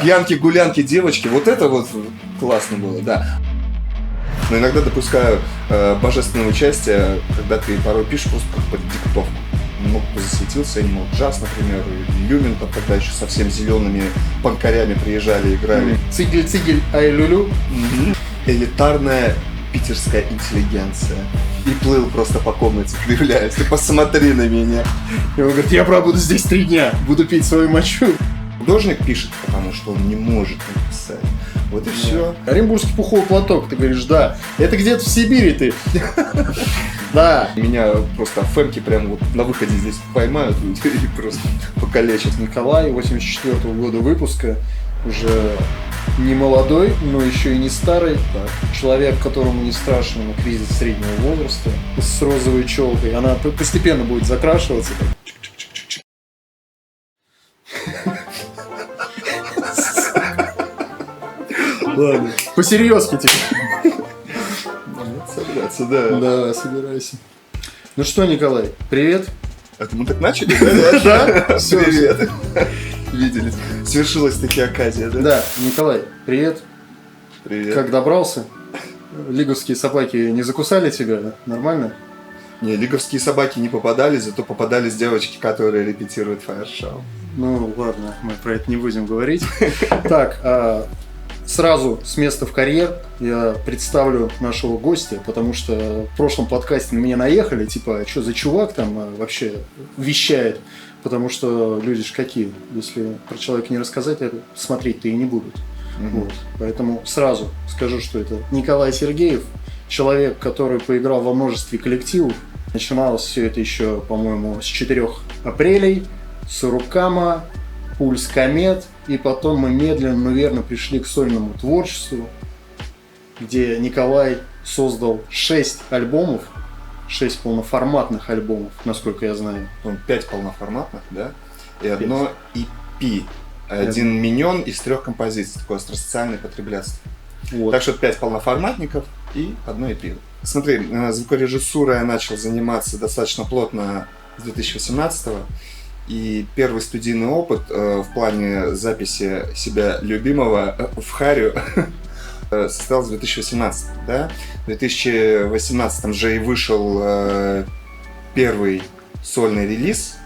Пьянки, гулянки, девочки, вот это вот классно было, да. Но иногда допускаю божественное участие, когда ты порой пишешь просто как под диктовку. Много засветился, Animal Jazz, например, и Люмин, там тогда еще совсем зелеными панкарями приезжали, играли. Цигель-цигель, ай-люлю. Элитарная питерская интеллигенция. И плыл просто по комнате, кривляясь. Ты посмотри на меня. И он говорит, я пробуду здесь 3 дня, буду пить свою мочу. Художник пишет, потому что он не может написать. Вот и все. Оренбургский пуховый платок, ты говоришь, да. Это где-то в Сибири ты. Да. Меня просто фэмки прям вот на выходе здесь поймают и просто покалечат. Николай, 84-го года выпуска, уже не молодой, но еще и не старый. Человек, которому не страшно на кризис среднего возраста, с розовой челкой. Она постепенно будет закрашиваться. Ладно, посерьезки теперь. Собраться, да. Да, собирайся. Ну что, Николай, привет. Это мы так начали, Да? Привет. Виделись. Свершилась таки оказия, да? Да, Николай, привет. Привет. Как добрался? Лиговские собаки не закусали тебя? Нормально? Не, лиговские собаки не попадались, зато попадались девочки, которые репетируют фаер-шоу. Ну, ладно, мы про это не будем говорить. Так, сразу с места в карьер я представлю нашего гостя, потому что в прошлом подкасте на меня наехали, типа, что за чувак там вообще вещает, потому что люди ж какие, если про человека не рассказать, смотреть-то и не будут. Вот. Поэтому сразу скажу, что это Николай Сергеев, человек, который поиграл во множестве коллективов. Начиналось все это еще, по-моему, с 4 апрелей, Сурукама, Пульс Комет, и потом мы медленно, но верно пришли к сольному творчеству, где Николай создал 6 альбомов, 6 полноформатных альбомов, насколько я знаю. 5 полноформатных, да? И одно EP. Один миньон из 3 композиций, такое остросоциальное потреблятство. Вот. Так что 5 полноформатников и одно EP. Смотри, звукорежиссурой я начал заниматься достаточно плотно с 2018-го. И первый студийный опыт в плане записи себя любимого в Харю состоялся в 2018. Да? В 2018 же и вышел первый сольный релиз.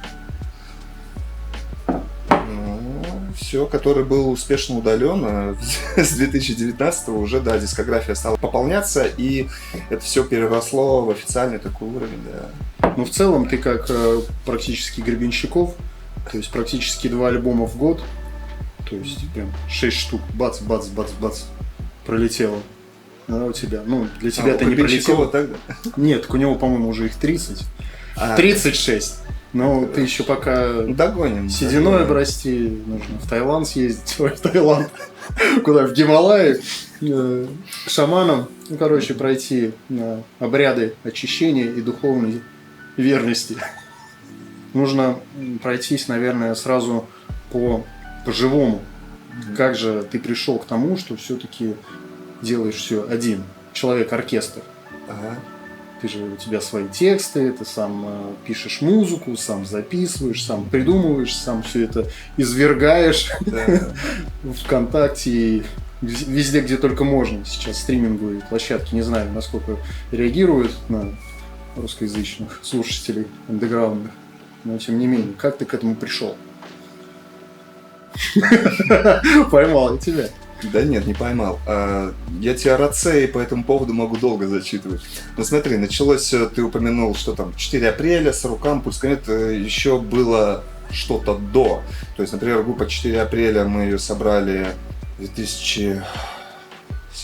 Все, который был успешно удален. С 2019 уже, да, дискография стала пополняться, и это все переросло в официальный такой уровень, да. Ну, в целом, ты как практически Гребенщиков, то есть практически 2 альбома в год, то есть прям 6 штук, бац, бац, бац, бац, пролетело. Да, у тебя, ну, для тебя это не пролетело. Тогда? Нет, у него, по-моему, уже их 30. 36. Ну, ты еще пока догоним. Сединой обрасти, нужно в Таиланд съездить, в Таиланд, куда, в Гималаи, к шаманам, ну, короче, пройти обряды очищения и духовной верности. Нужно пройтись, наверное, сразу по-живому. Как же ты пришел к тому, что все-таки делаешь все один, человек-оркестр? Ага. Ты же, у тебя свои тексты, ты сам пишешь музыку, сам записываешь, сам придумываешь, сам все это извергаешь в ВКонтакте и везде, где только можно. Сейчас стриминговые площадки, не знаю, насколько реагируют на русскоязычных слушателей андеграундных, но тем не менее, как ты к этому пришел? Поймал я тебя. Да нет, не поймал. Я тебя рацей по этому поводу могу долго зачитывать. Но смотри, началось, ты упомянул, что там 4 апреля, Сурукам, Пульс Комет, еще было что-то до. То есть, например, группа 4 апреля, мы ее собрали в 2007,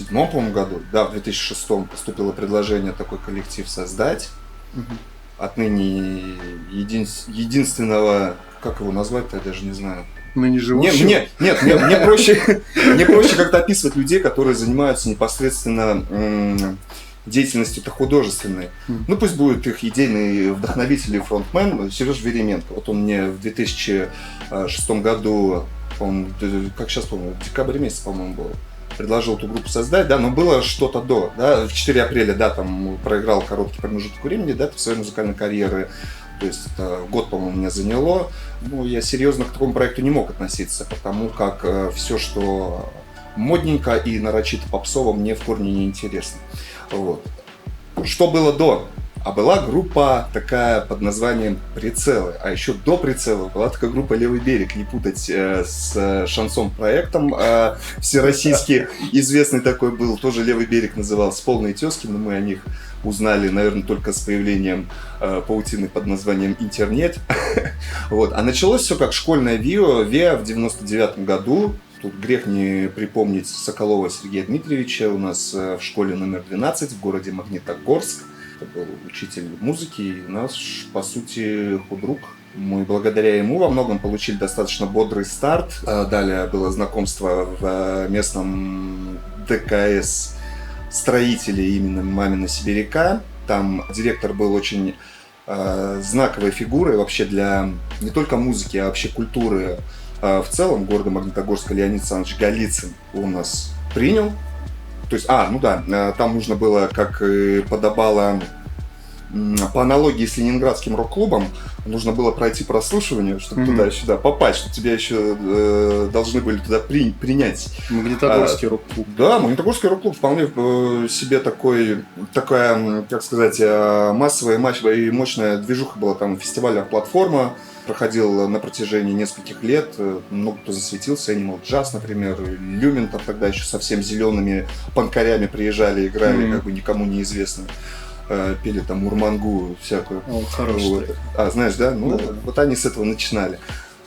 по-моему, году. Да, в 2006 поступило предложение такой коллектив создать. Отныне единственного, как его назвать-то, я даже не знаю. Ныне живущего? Нет, мне проще как-то описывать людей, которые занимаются непосредственно деятельностью-то художественной. Ну, пусть будет их идейный вдохновитель и фронтмен Сережа Веременко. Вот он мне в 2006 году, как сейчас помню, в декабре месяце, по-моему, был, предложил эту группу создать, да, но было что-то до, да, в 4 апреля, да, там проиграл короткий промежуток времени, да, в своей музыкальной карьере, То есть год, по-моему, меня заняло. Ну, я серьезно к такому проекту не мог относиться, потому как все, что модненько и нарочито попсово, мне в корне не интересно. Вот. Что было до? А была группа такая под названием «Прицелы». А еще до «Прицелов» была такая группа «Левый берег», не путать с шансон-проектом всероссийский. Известный такой был, тоже «Левый берег» назывался, «Полные тезки», но мы о них узнали, наверное, только с появлением паутины под названием «Интернет». Вот. А началось все как школьное ВИА в 99-м году. Тут грех не припомнить Соколова Сергея Дмитриевича у нас в школе номер 12 в городе Магнитогорск. Это был учитель музыки и наш, по сути, худрук. Мы благодаря ему во многом получили достаточно бодрый старт. Далее было знакомство в местном ДКС строителей именно «Мамина Сибиряка». Там директор был очень знаковой фигурой вообще для не только музыки, а вообще культуры в целом города Магнитогорска. Леонид Александрович Голицын у нас принял. То есть, там нужно было, как и подобало по аналогии с Ленинградским рок-клубом, нужно было пройти прослушивание, чтобы туда-сюда попасть, чтобы тебя еще должны были туда принять. Магнитогорский рок-клуб. Да, Магнитогорский рок-клуб вполне себе такая, как сказать, массовая и мощная движуха была. Там фестивальная платформа проходил на протяжении нескольких лет. Много кто засветился, Animal Jazz, например, Люмен там тогда еще совсем зелеными панкарями приезжали, играли, как бы никому неизвестно. Пели там Мурмангу всякую. Хороший. Знаешь, да? Ну, да. Вот они с этого начинали.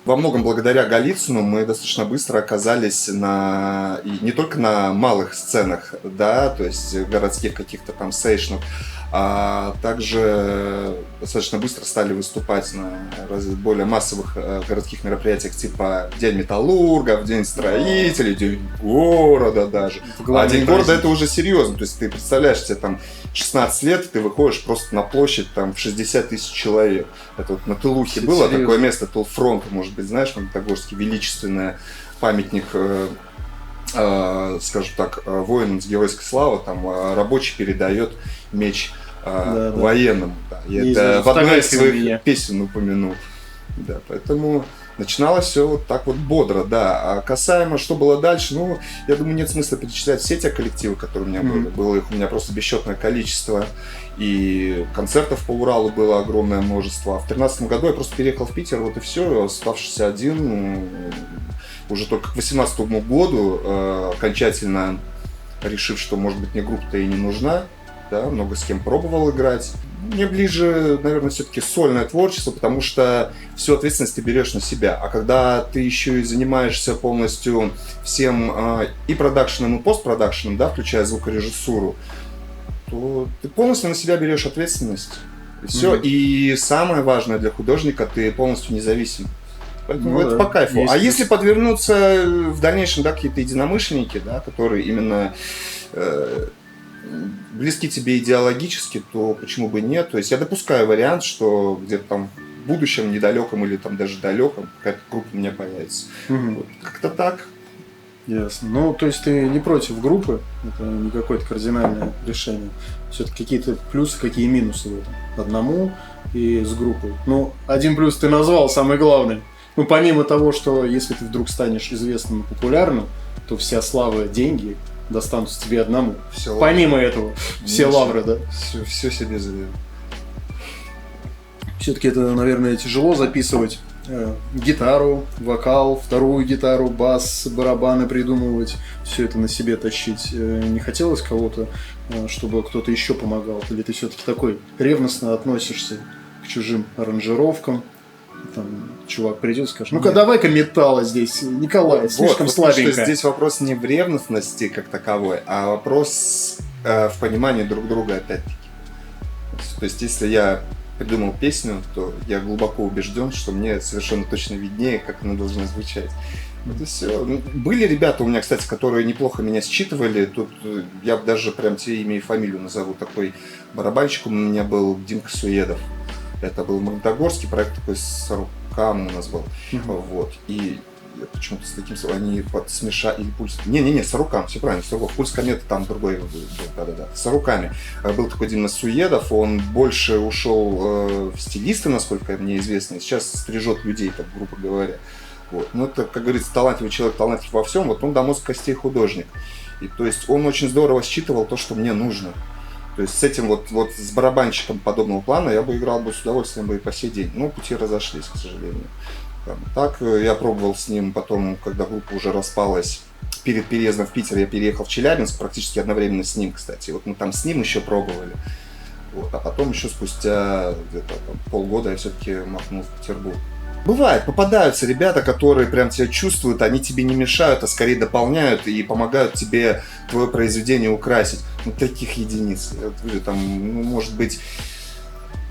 Во многом благодаря Голицыну мы достаточно быстро оказались не только на малых сценах, да, то есть городских каких-то там сейшнов, а также достаточно быстро стали выступать на более массовых городских мероприятиях типа День металлургов, День строителей, День города даже. А День города это уже серьезно, то есть ты представляешь, тебе там 16 лет, ты выходишь просто на площадь там в 60 тысяч человек. Это вот на Тылухе было серьезно? Такое место, Тылфронт, может быть, знаешь, Магнитогорский, величественное памятник, скажем так, воинам с геройской славы, там рабочий передает меч военному. Да. И это в одной из своих песен упомянул. Да, поэтому начиналось все вот так вот бодро, да. А касаемо, что было дальше, ну, я думаю, нет смысла перечислять все те коллективы, которые у меня были. Было их у меня просто бесчетное количество. И концертов по Уралу было огромное множество. А в 2013 году я просто переехал в Питер, вот и все, оставшись один. Уже только к 2018 году, окончательно решив, что, может быть, мне группа-то и не нужна, да, много с кем пробовал играть. Мне ближе, наверное, все-таки сольное творчество, потому что всю ответственность ты берешь на себя. А когда ты еще и занимаешься полностью всем и продакшеном, и постпродакшеном, да, включая звукорежиссуру, то ты полностью на себя берешь ответственность. И все. И самое важное для художника, ты полностью независим. Поэтому это по кайфу. А если подвернутся в дальнейшем, да, какие-то единомышленники, да, которые именно близки тебе идеологически, то почему бы нет? То есть я допускаю вариант, что где-то там в будущем недалеком или там даже далеком какая-то группа у меня появится. Вот. Как-то так. Ясно. Ну, то есть ты не против группы, это не какое-то кардинальное решение. Все-таки какие-то плюсы, какие минусы в этом? Одному и с группой. Ну, один плюс ты назвал, самый главный. Ну, помимо того, что если ты вдруг станешь известным и популярным, то вся слава, деньги достанутся тебе одному. Все помимо лавры. Этого, все лавры, да? Все себе заберу. Все-таки это, наверное, тяжело записывать гитару, вокал, вторую гитару, бас, барабаны придумывать, все это на себе тащить. Не хотелось кого-то, чтобы кто-то еще помогал? Или ты все-таки такой ревностно относишься к чужим аранжировкам? Там чувак придет и скажет: ну-ка, давай-ка металла здесь, Николай, слишком слабенько. Что здесь вопрос не в ревностности как таковой, а вопрос в понимании друг друга опять-таки. То есть, если я придумал песню, то я глубоко убежден, что мне совершенно точно виднее, как она должна звучать. Это все. Были ребята у меня, кстати, которые неплохо меня считывали. Тут я даже прям тебе имя и фамилию назову. Такой барабанщик у меня был, Димка Суедов. Это был Магнитогорский проект, такой с руками у нас был. Вот. И я почему-то с таким словом, они смешали, или пульс, не-не-не, Сарукан, все правильно, Сарукан, пульс кометы там другой был, да-да-да, Саруками. Был такой Дима Суедов, он больше ушел в стилисты, насколько мне известно, и сейчас стрижет людей, так грубо говоря. Вот. Ну, это, как говорится, талантливый человек, талантлив во всем, вот он до мозга костей художник. И то есть он очень здорово считывал то, что мне нужно. То есть с этим вот с барабанщиком подобного плана я бы играл бы с удовольствием бы и по сей день. Но пути разошлись, к сожалению. Так я пробовал с ним потом, когда группа уже распалась. Перед переездом в Питер я переехал в Челябинск, практически одновременно с ним, кстати. Вот мы там с ним еще пробовали. Вот. А потом еще спустя где-то полгода я все-таки махнул в Петербург. Бывает, попадаются ребята, которые прям тебя чувствуют, они тебе не мешают, а скорее дополняют и помогают тебе твое произведение украсить. Ну, таких единиц. Там, ну, может быть,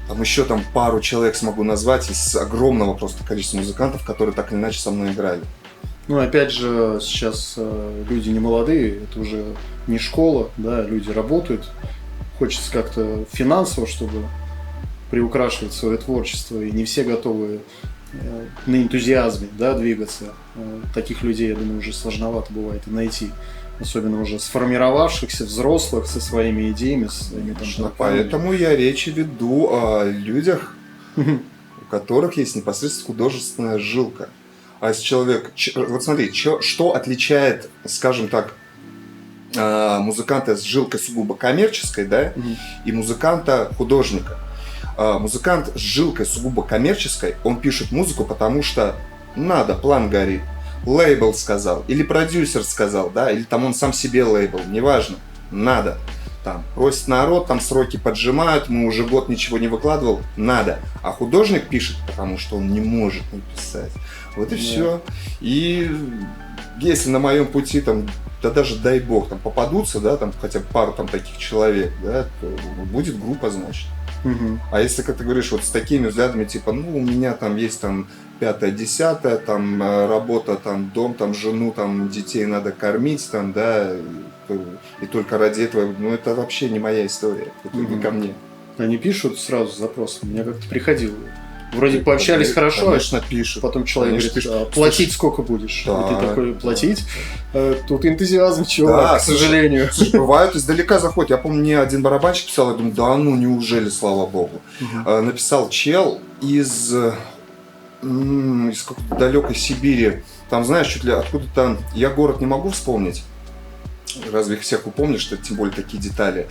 там еще там пару человек смогу назвать из огромного просто количества музыкантов, которые так или иначе со мной играли. Ну, опять же, сейчас люди не молодые, это уже не школа, да, люди работают. Хочется как-то финансово, чтобы приукрашивать свое творчество, и не все готовы на энтузиазме, да, двигаться. Таких людей, я думаю, уже сложновато бывает и найти. Особенно уже сформировавшихся взрослых со своими идеями, со своими там. Поэтому я речь веду о людях, у которых есть непосредственно художественная жилка. А если человек... Вот смотри, что отличает, скажем так, музыканта с жилкой сугубо коммерческой, да, и музыканта-художника. Музыкант с жилкой сугубо коммерческой, он пишет музыку, потому что надо, план горит. Лейбл сказал, или продюсер сказал, да, или там он сам себе лейбл, неважно, надо. Там просит народ, там сроки поджимают, мы уже год ничего не выкладывал, надо. А художник пишет, потому что он не может написать. Вот и все. И если на моем пути там, да даже дай бог, там попадутся, да, там хотя бы пару там таких человек, да, то будет группа, значит. А если, как ты говоришь, вот с такими взглядами, типа, ну, у меня там есть там 5-10, там работа, там дом, там жену, там детей надо кормить, там, да, и только ради этого, ну, это вообще не моя история, это не ко мне. Они пишут сразу запрос, у меня как-то приходило. Вроде пообщались хорошо, конечно, пишут. Потом человек конечно, говорит, пишут. Платить сколько будешь? Да, и ты такой, платить? Да. Тут энтузиазм, чувак, да, к сожалению. Слушай, бывают, издалека заходят. Я помню, мне один барабанщик писал, я думаю, да ну неужели, слава богу. Написал чел из какой-то далекой Сибири. Там, знаешь, чуть ли откуда-то, я город не могу вспомнить. Разве их всех упомнишь, что тем более такие детали.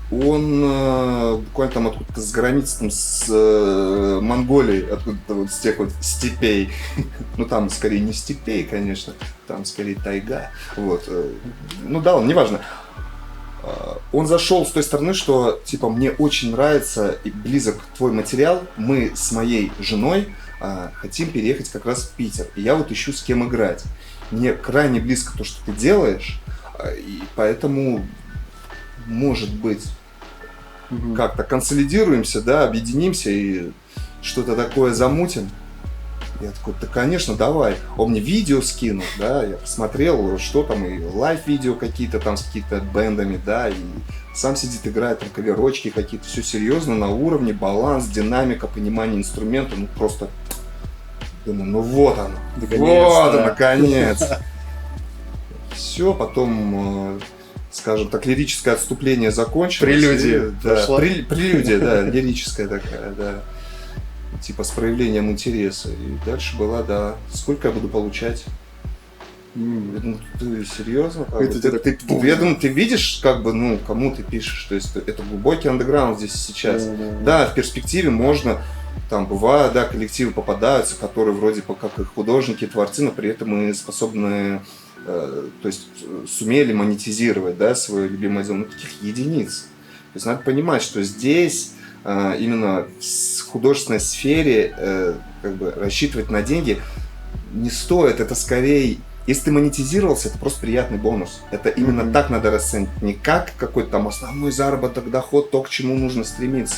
Он буквально там откуда-то с границы там, с Монголией, откуда-то вот с тех вот степей. Ну там скорее не степей, конечно, там скорее тайга. Вот. Ну да, он, неважно. Он зашел с той стороны, что типа мне очень нравится и близок твой материал. Мы с моей женой хотим переехать как раз в Питер. И я вот ищу с кем играть. Мне крайне близко то, что ты делаешь, и поэтому может быть, как-то консолидируемся, да, объединимся и что-то такое замутим. Я такой, да, конечно, давай. Он мне видео скинул, да, я посмотрел, что там, и лайв-видео какие-то там с какими-то бэндами, да, и сам сидит, играет там каверочки какие-то, все серьезно, на уровне, баланс, динамика, понимание инструмента, ну просто, думаю, ну вот оно, вот оно, наконец. Все, потом... скажем так, лирическое отступление закончилось. Прелюдия. Да, прелюдия, да, лирическая такая, да. Типа с проявлением интереса. И дальше была, да, сколько я буду получать? Ну, ты серьезно? Я думаю, ты видишь, как бы, ну, кому ты пишешь. То есть это глубокий андеграунд здесь и сейчас. Да, в перспективе можно, там бывают, да, коллективы попадаются, которые вроде как и художники, творцы, но при этом и способны... то есть сумели монетизировать, да, свое любимое дело, ну, таких единиц. То есть надо понимать, что здесь именно в художественной сфере как бы рассчитывать на деньги не стоит. Это скорее, если ты монетизировался, это просто приятный бонус. Это именно так надо расценить, не как какой-то там основной заработок, доход, то, к чему нужно стремиться.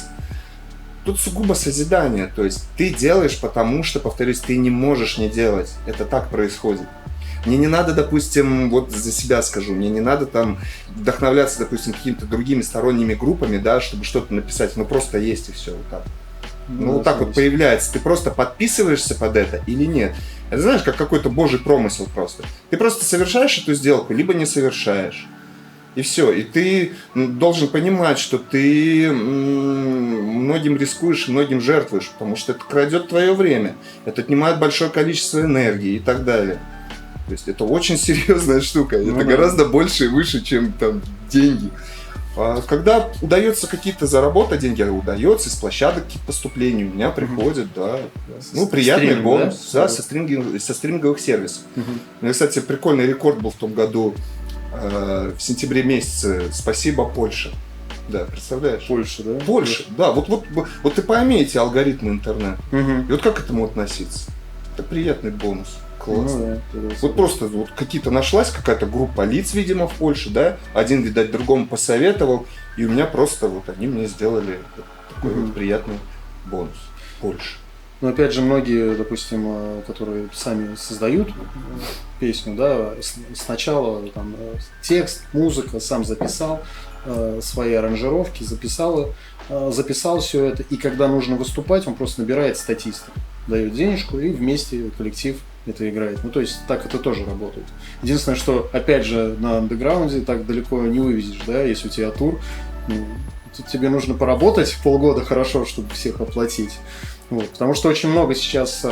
Тут сугубо созидание, то есть ты делаешь, потому что, повторюсь, ты не можешь не делать. Это так происходит. Мне не надо, допустим, вот за себя скажу, мне не надо там вдохновляться, допустим, какими-то другими сторонними группами, да, чтобы что-то написать, ну просто есть и все вот так. Ну вот так вот появляется, ты просто подписываешься под это или нет. Это знаешь, как какой-то божий промысел просто. Ты просто совершаешь эту сделку, либо не совершаешь. И все. И ты должен понимать, что ты многим рискуешь, многим жертвуешь, потому что это крадет твое время, это отнимает большое количество энергии и так далее. То есть это очень серьезная штука. Это гораздо больше и выше, чем там деньги. А когда удается какие-то заработать деньги, удается из площадок какие-то поступления, у меня приходят, да. Ну, приятный бонус, да, со стриминговых сервисов. У меня, кстати, прикольный рекорд был в том году. В сентябре месяце. Спасибо, Польша. Да, представляешь? Польша, да? Польша, да. Вот ты пойми эти алгоритмы интернета. И вот как к этому относиться? Это приятный бонус. Классно. Вот просто вот какие-то нашлась какая-то группа лиц, видимо, в Польше, да? Один, видать, другому посоветовал. И у меня просто вот они мне сделали такой вот приятный бонус. Польша. Но опять же, многие, допустим, которые сами создают песню, да, сначала там текст, музыка, сам записал свои аранжировки, записал все это, и когда нужно выступать, он просто набирает статиста, дает денежку, и вместе коллектив это играет. Ну, то есть так это тоже работает. Единственное, что, опять же, на андеграунде так далеко не вывезешь, да, если у тебя тур, тут тебе нужно поработать полгода хорошо, чтобы всех оплатить. Вот, потому что очень много сейчас,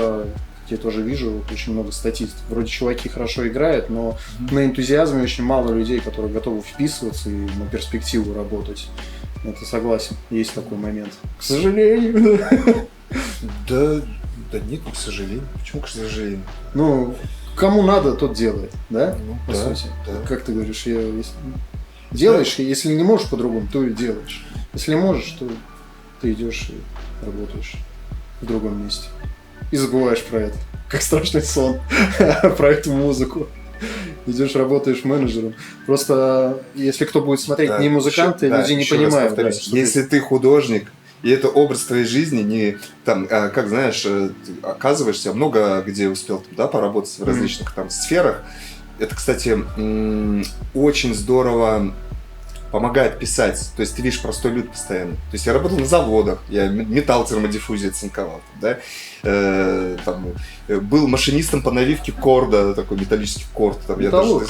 я тоже вижу, очень много статистов. Вроде чуваки хорошо играют, но на энтузиазме очень мало людей, которые готовы вписываться и на перспективу работать. Это согласен, есть такой момент. К сожалению. Да нет, к сожалению. Почему к сожалению? Ну, кому надо, тот делает, да? Ну, по сути. Да. Как ты говоришь, делаешь, если не можешь по-другому, то и делаешь. Если можешь, то ты идешь и работаешь в другом месте. И забываешь про это. Как страшный сон. Про эту музыку. Идешь, работаешь менеджером. Просто если кто будет смотреть, не музыканты, люди не понимают. Да, если ты художник, и это образ твоей жизни, не там, как знаешь, оказываешься, много где успел да, поработать в различных там сферах. Это, кстати, очень здорово помогает писать. То есть ты видишь простой люд постоянно. То есть я работал на заводах, я металл термодиффузии цинковал, да? Был машинистом по навивке корда, такой металлический корд. Металлург?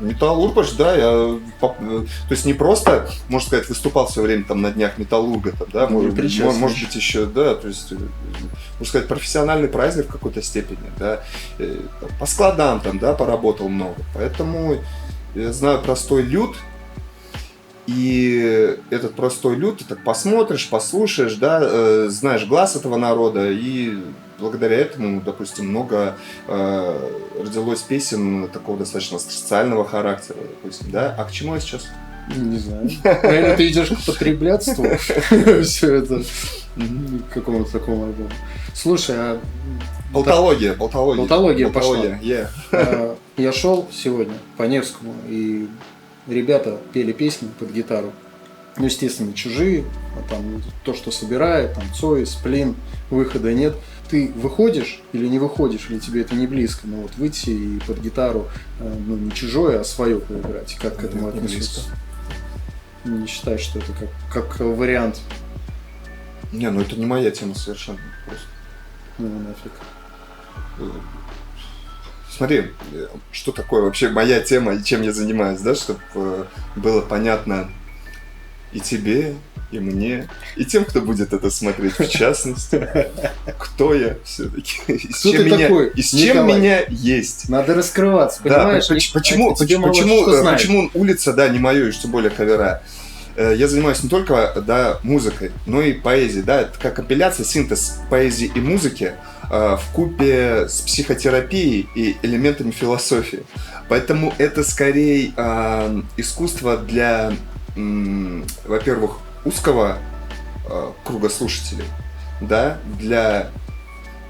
Металлург, да, то есть не просто, можно сказать, выступал все время там на днях металлурга, там, да, может быть еще, да, то есть, можно сказать, профессиональный праздник в какой-то степени, да, по складам там, да, поработал много, поэтому я знаю простой люд. И этот простой люд, ты так посмотришь, послушаешь, да, знаешь глаз этого народа, и благодаря этому, допустим, много родилось песен такого достаточно социального характера, допустим, да. А к чему я сейчас? Не знаю. Наверное, ты идешь к потреблятству. Все это. К какому-то такому альбому. Слушай, а... Болтология пошла. Я шел сегодня по Невскому, и ребята пели песни под гитару. Ну, естественно, чужие, там то, что собирает, там Цой, Сплин, выхода нет. Ты выходишь или не выходишь, или тебе это не близко, но вот выйти и под гитару, ну, не чужое, а свое поиграть. Как к этому относиться? Не считаешь, что это как вариант? Не, ну это не моя тема совершенно просто. Ну, нафиг. Смотри, что такое вообще моя тема и чем я занимаюсь, да, чтобы было понятно и тебе, и мне, и тем, кто будет это смотреть в частности, кто я все-таки, и с чем меня есть. Надо раскрываться, понимаешь? Да, почему улица, да, не мое, и уж тем более кавера. Я занимаюсь не только, да, музыкой, но и поэзией, да, это как компиляция, синтез поэзии и музыки вкупе с психотерапией и элементами философии. Поэтому это скорее искусство для, во-первых, узкого круга слушателей, да, для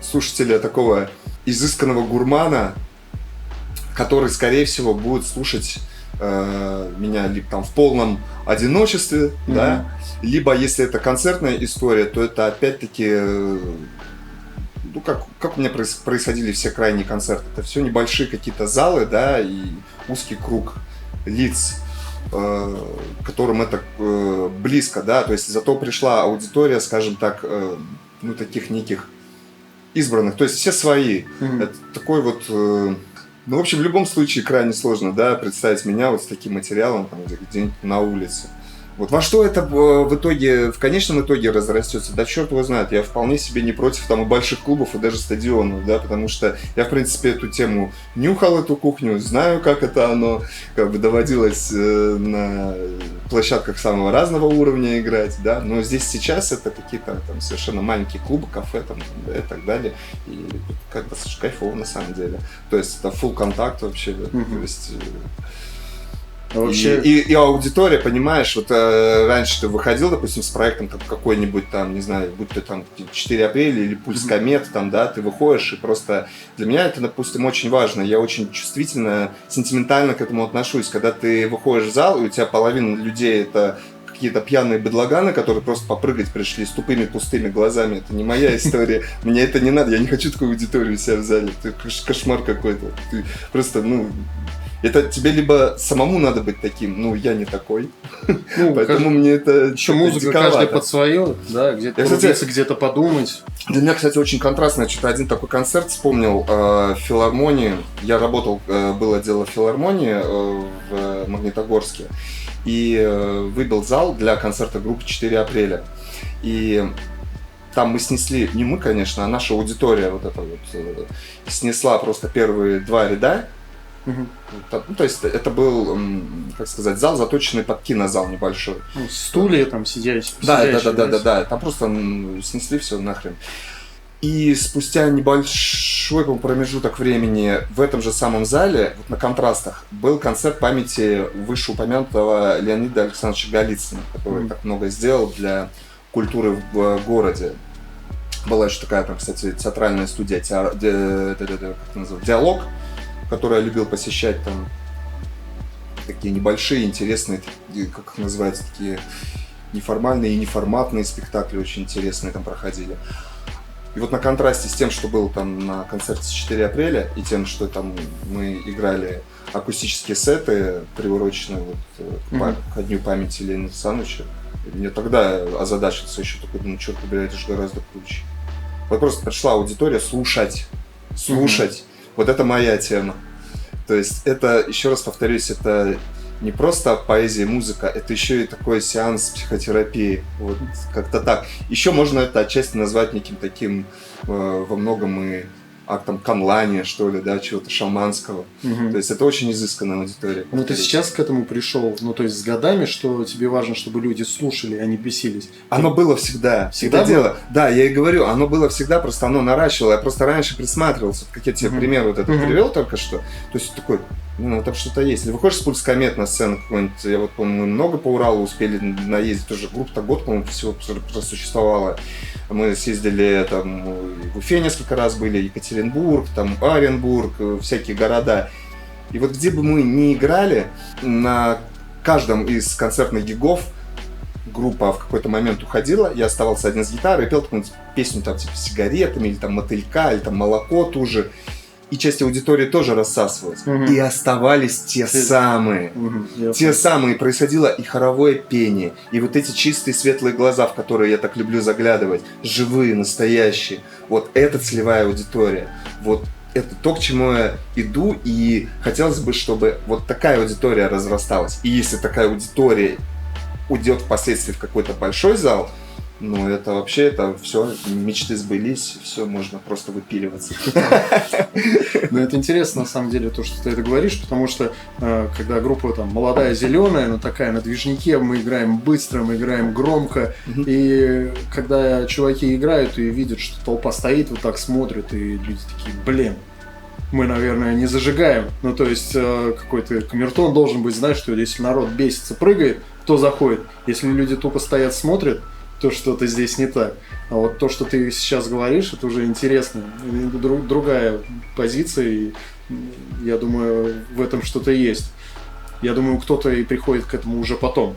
слушателя такого изысканного гурмана, который, скорее всего, будет слушать меня либо там в полном одиночестве, да, либо если это концертная история, то это опять-таки, ну, как у меня происходили все крайние концерты, это все небольшие какие-то залы, да, и узкий круг лиц, которым это близко, да, то есть зато пришла аудитория, скажем так, ну, таких неких избранных, то есть все свои. Это такой вот... Ну, в общем, в любом случае крайне сложно, да, представить меня вот с таким материалом там, где-нибудь на улице. Вот во что это в итоге, в конечном итоге разрастется, да черт его знает, я вполне себе не против там и больших клубов, и даже стадионов, да, потому что я, в принципе, эту тему нюхал, эту кухню, знаю, как это оно, как бы доводилось на площадках самого разного уровня играть, да, но здесь сейчас это какие-то там совершенно маленькие клубы, кафе там, да, и так далее, и как бы кайфово на самом деле, то есть это full контакт вообще, то есть... Вообще... И аудитория, понимаешь, вот раньше ты выходил, допустим, с проектом там, какой-нибудь там, не знаю, будь то там 4 апреля или Пульс Комет, там, да, ты выходишь, и просто для меня это, допустим, очень важно. Я очень чувствительно, сентиментально к этому отношусь. Когда ты выходишь в зал, и у тебя половина людей это какие-то пьяные быдлаганы, которые просто попрыгать пришли с тупыми пустыми глазами. Это не моя история. Мне это не надо. Я не хочу такую аудиторию у себя в зале. Это кошмар какой-то. Ты просто, это тебе либо самому надо быть таким, я не такой, поэтому мне это еще музыка диковато. Каждый под свое, да, где-то порубиться, где-то подумать. Для меня, кстати, очень контрастно. Я что-то один такой концерт вспомнил в филармонии. Я работал, было дело в филармонии в Магнитогорске, и выбил зал для концерта группы 4 апреля. И там мы снесли, не мы, конечно, а наша аудитория вот эта вот снесла просто первые 2 ряда. То есть это был, как сказать, зал, заточенный под кинозал небольшой. Стулья там сидящие. Да. Там просто снесли все нахрен. И спустя небольшой промежуток времени в этом же самом зале, вот на контрастах, был концерт памяти вышеупомянутого Леонида Александровича Голицына, который так много сделал для культуры в городе. Была еще такая, там, кстати, театральная студия, «Диалог», которую я любил посещать, там такие небольшие, интересные, как их называется, такие неформальные и неформатные спектакли очень интересные там проходили. И вот на контрасте с тем, что было там на концерте 4 апреля, и тем, что там мы играли акустические сеты, приуроченные вот ко дню памяти Ленина Александровича, мне тогда озадачился еще, такой, думаю, черт побери, это же гораздо круче. Вот просто пришла аудитория слушать. Вот это моя тема. То есть это, еще раз повторюсь, это не просто поэзия и музыка, это еще и такой сеанс психотерапии. Вот как-то так. Еще можно это отчасти назвать неким таким во многом и актом канлания, что ли, да, чего-то шаманского. То есть это очень изысканная аудитория. Ну ты сейчас к этому пришел, то есть с годами, что тебе важно, чтобы люди слушали, а не бесились. Оно было всегда. Всегда дело. Да, я и говорю, оно было всегда, просто оно наращивало. Я просто раньше присматривался, как я тебе пример вот этот привел только что. То есть такой, там что-то есть. Если выходишь с Пульс Комет на сцену какую-нибудь, я вот помню, мы много по Уралу успели наездить, тоже группа-то год, по-моему, всего просуществовала. Мы съездили там в Уфе несколько раз были, Екатеринбург, там Оренбург, всякие города. И вот где бы мы ни играли, на каждом из концертных гигов группа в какой-то момент уходила, я оставался один с гитарой и пел какую-нибудь песню там типа «Сигаретами» или там «Мотылька», или там «Молоко» ту же. И часть аудитории тоже рассасывалась. И оставались те самые. Те самые. Происходило и хоровое пение, и вот эти чистые светлые глаза, в которые я так люблю заглядывать. Живые, настоящие. Вот это целевая аудитория. Вот это то, к чему я иду, и хотелось бы, чтобы вот такая аудитория разрасталась. И если такая аудитория уйдет впоследствии в какой-то большой зал, это вообще, это все, мечты сбылись, все, можно просто выпиливаться. Это интересно, на самом деле, то, что ты это говоришь, потому что, когда группа там молодая, зеленая, такая на движнике, мы играем быстро, мы играем громко, и когда чуваки играют и видят, что толпа стоит, вот так смотрят, и люди такие, блин, мы, наверное, не зажигаем. То есть, какой-то камертон должен быть, знаешь, что если народ бесится, прыгает, то заходит. Если люди тупо стоят, смотрят, то что-то здесь не так. А вот то, что ты сейчас говоришь, это уже интересно. Другая позиция, и я думаю, в этом что-то есть. Я думаю, кто-то и приходит к этому уже потом,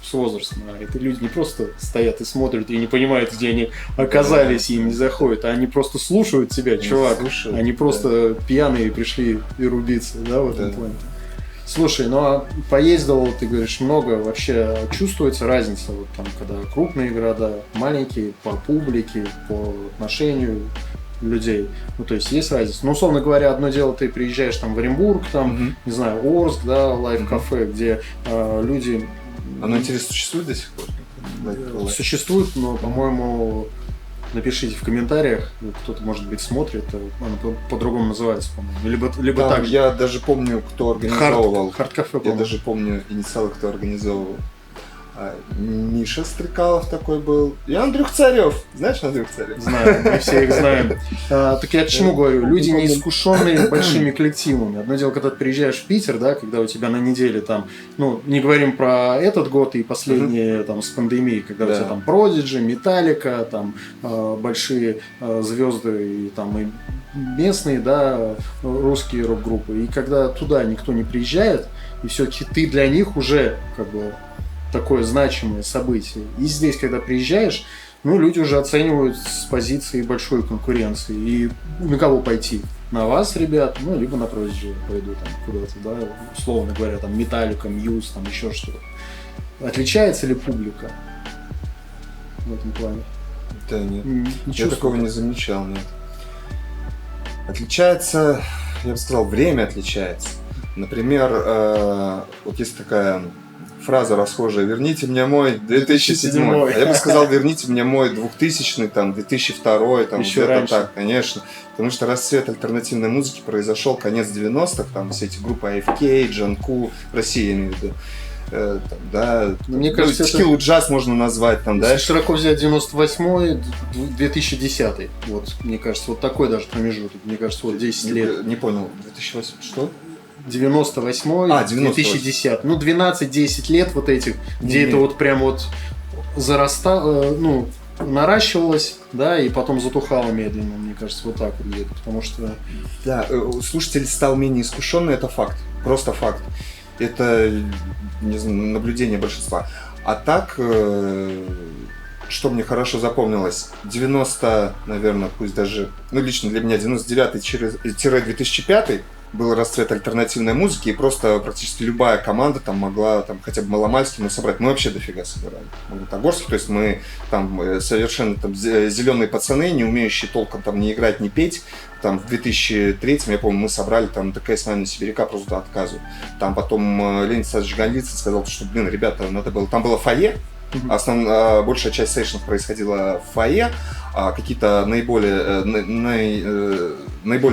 с возрастом. А это люди не просто стоят и смотрят, и не понимают, где они оказались, и им не заходят, а они просто слушают тебя, чувак. Они просто пьяные пришли и рубиться, в этом плане. Слушай, поездил, ты говоришь, много, вообще чувствуется разница, вот там, когда крупные города, маленькие, по публике, по отношению людей. Ну, то есть есть разница. Но, условно говоря, одно дело, ты приезжаешь там в Оренбург, там, не знаю, Орск, да, лайв-кафе, где люди... Оно, интересно, существует до сих пор? Существует, но, по-моему, напишите в комментариях, кто-то, может быть, смотрит, оно по-другому называется, по-моему. Либо так же. Я даже помню, кто организовывал. Хард-кафе, Я даже помню инициалы, кто организовывал. Миша Стрекалов такой был. И Андрюх Царев. Знаешь Андрюх Царев? Знаю, мы все их знаем. Так я к чему говорю? Люди неискушенные большими коллективами. Одно дело, когда ты приезжаешь в Питер, да, когда у тебя на неделе там, ну, не говорим про этот год и последние там с пандемией, когда у тебя там Продиджи, Металлика, там большие звезды и там и местные, да, русские рок-группы. И когда туда никто не приезжает, и все-таки ты для них уже как бы такое значимое событие. И здесь, когда приезжаешь, ну, люди уже оценивают с позиции большой конкуренции. И на кого пойти? На вас, ребят, ну, либо на Prodigy пойду там куда-то, да, условно говоря, там, Металлика, Мьюз, там, еще что-то. Отличается ли публика в этом плане? Да нет, я такого не замечал, нет. Отличается, я бы сказал, время отличается. Например, вот есть такая фраза расхожая: «Верните мне мой 2007». А я бы сказал: «Верните мне мой 2000, там, 2002», там, еще где-то раньше. так, конечно. Потому что расцвет альтернативной музыки произошел конец 90-х, там все эти группы AFK, Джанку, в России, я имею в виду. Там, да, мне кажется, Текилу джаз можно назвать, там, да. Если широко взять 98-й, 2010-й, вот, мне кажется, вот такой даже промежуток, мне кажется, вот 10 лет. Не понял, 2008, что? 98-й, 2010. Ну, 12-10 лет вот этих, где это вот прям вот зарастало, ну, наращивалось, да, и потом затухало медленно, мне кажется, вот так вот где-то, потому что... Да, слушатель стал менее искушенный, это факт, просто факт. Это, не знаю, наблюдение большинства. А так, что мне хорошо запомнилось, 90, наверное, пусть даже, ну, лично для меня 99-2005 был расцвет альтернативной музыки, и просто практически любая команда там могла там хотя бы маломальски, но собрать. Мы вообще дофига собирали. Магнитогорск, то есть мы там совершенно там зеленые пацаны, не умеющие толком там не играть, не петь. Там в 2003-м, я помню, мы собрали там ДКС на Сибиряка просто до отказу. Там потом Леонид Александрович Ганлицын сказал, что, блин, ребята, надо было... Там было фойе, большая часть сейшенов происходила в фойе, а какие-то наиболее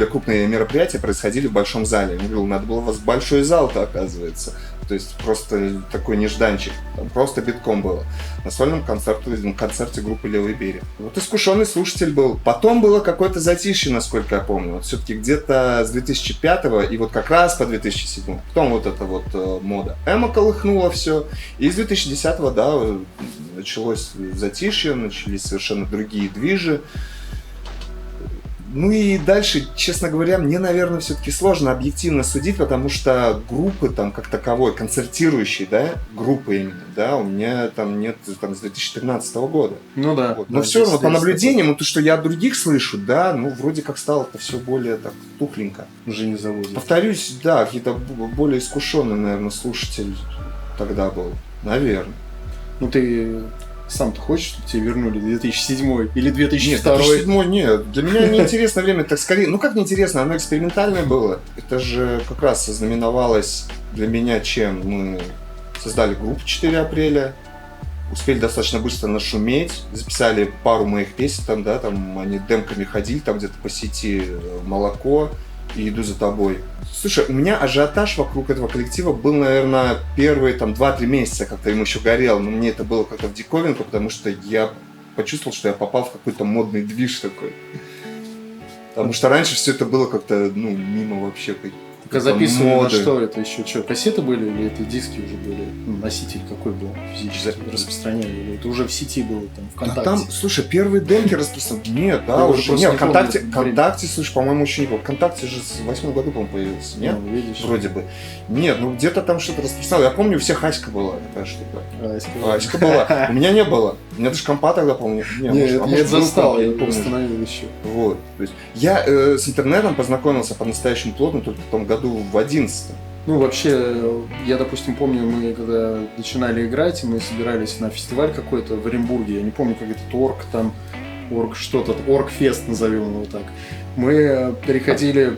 крупные мероприятия происходили в большом зале. Я говорю, надо было у вас большой зал-то, оказывается. То есть просто такой нежданчик. Там просто битком было. На сольном концерте группы «Левый берег». Вот искушенный слушатель был. Потом было какое-то затишье, насколько я помню. Вот все-таки где-то с 2005-го и вот как раз по 2007. Потом вот эта вот мода эмо колыхнула все. И с 2010-го, да, началось затишье, начались совершенно другие движи. Ну и дальше, честно говоря, мне, наверное, все-таки сложно объективно судить, потому что группы там как таковой, концертирующей, да, группы именно, да, у меня там нет там с 2013 года. Ну да. Вот. Но все равно по наблюдениям, то, что я от других слышу, да, ну вроде как стало это все более так тухленько. Уже не заводит. Повторюсь, да, какие-то более искушенный, наверное, слушатель тогда был, наверное. Ну ты... Сам-то хочешь, чтобы тебе вернули 2007 или 2002? Нет, 2007 нет. Для меня неинтересное время, так скорее... Ну как неинтересно, оно экспериментальное было. Это же как раз ознаменовалось для меня, чем мы создали группу 4 апреля, успели достаточно быстро нашуметь, записали пару моих песен, там, да, там они демками ходили, там где-то по сети «Молоко» и «Иду за тобой». Слушай, у меня ажиотаж вокруг этого коллектива был, наверное, первые там 2-3 месяца, как-то ему еще горел, но мне это было как-то в диковинку, потому что я почувствовал, что я попал в какой-то модный движ такой. Потому что раньше все это было как-то, ну, мимо вообще. Как записывали на что это еще? Что, кассеты были или это диски уже были? Ну, носитель какой был физически распространяли? Или это уже в сети было, там, ВКонтакте? А там, слушай, первые демки распространяли. Нет, да, уже нет. ВКонтакте, слушай, по-моему, еще не было. ВКонтакте же в 8 году, по-моему, появился, нет? Ну, видишь. Вроде бы. Нет, ну где-то там что-то распространяли. Я помню, у всех Аська была такая штука. Аська была. У меня не было. У меня даже компа тогда, помню. Нет, я это застал, я установил еще. Вот. То есть я с интернетом познакомился по-настоящему плотно только в том году, в 11-м. Ну, вообще, я, допустим, помню, мы когда начинали играть, мы собирались на фестиваль какой-то в Оренбурге, я не помню, как это, Торг там, что-то, Оргфест назовем его так. Мы переходили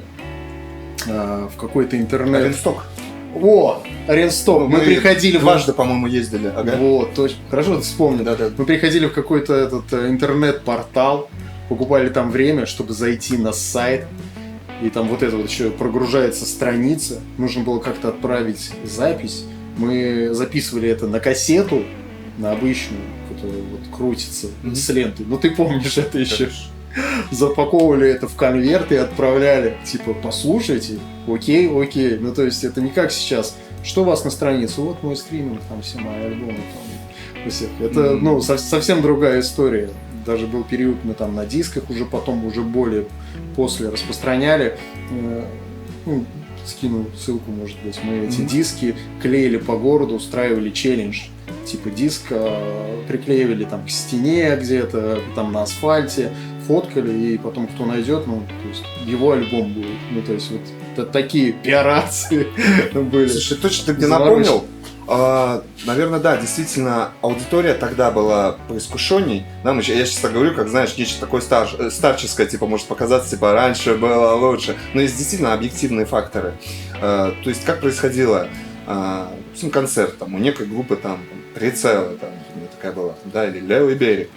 в какой-то интернет. Аренсток. О, Аренсток. Мы приходили дважды, по-моему, ездили. Ага. Вот, точно. Хорошо, ты вспомнил. Да. Мы приходили в какой-то этот интернет-портал, покупали там время, чтобы зайти на сайт. И там вот это вот еще прогружается страница. Нужно было как-то отправить запись. Мы записывали это на кассету, на обычную, которая вот крутится с лентой. Ну ты помнишь это еще. Запаковывали это в конверт и отправляли. Типа, послушайте, окей. Ну то есть это не как сейчас. Что у вас на странице? Вот мой стриминг, там все мои альбомы. Там, у всех. Это ну, совсем другая история. Даже был период, мы там на дисках уже потом, уже более после распространяли. Ну, скину ссылку, может быть. Мы эти диски клеили по городу, устраивали челлендж. Типа диск приклеивали там к стене где-то, там на асфальте, фоткали, и потом кто найдет, ну, то есть его альбом будет. Ну, то есть вот такие пиарации были. Слушай, точно ты мне напомнил? Наверное, да, действительно, аудитория тогда была поискушенней. Да, я сейчас так говорю, как, знаешь, нечто такое старческое, типа, может показаться, типа, раньше было лучше. Но есть действительно объективные факторы. То есть, как происходило? Концерт, там, у некой группы, там, Прицелы, там, такая была, да, или Левый берег.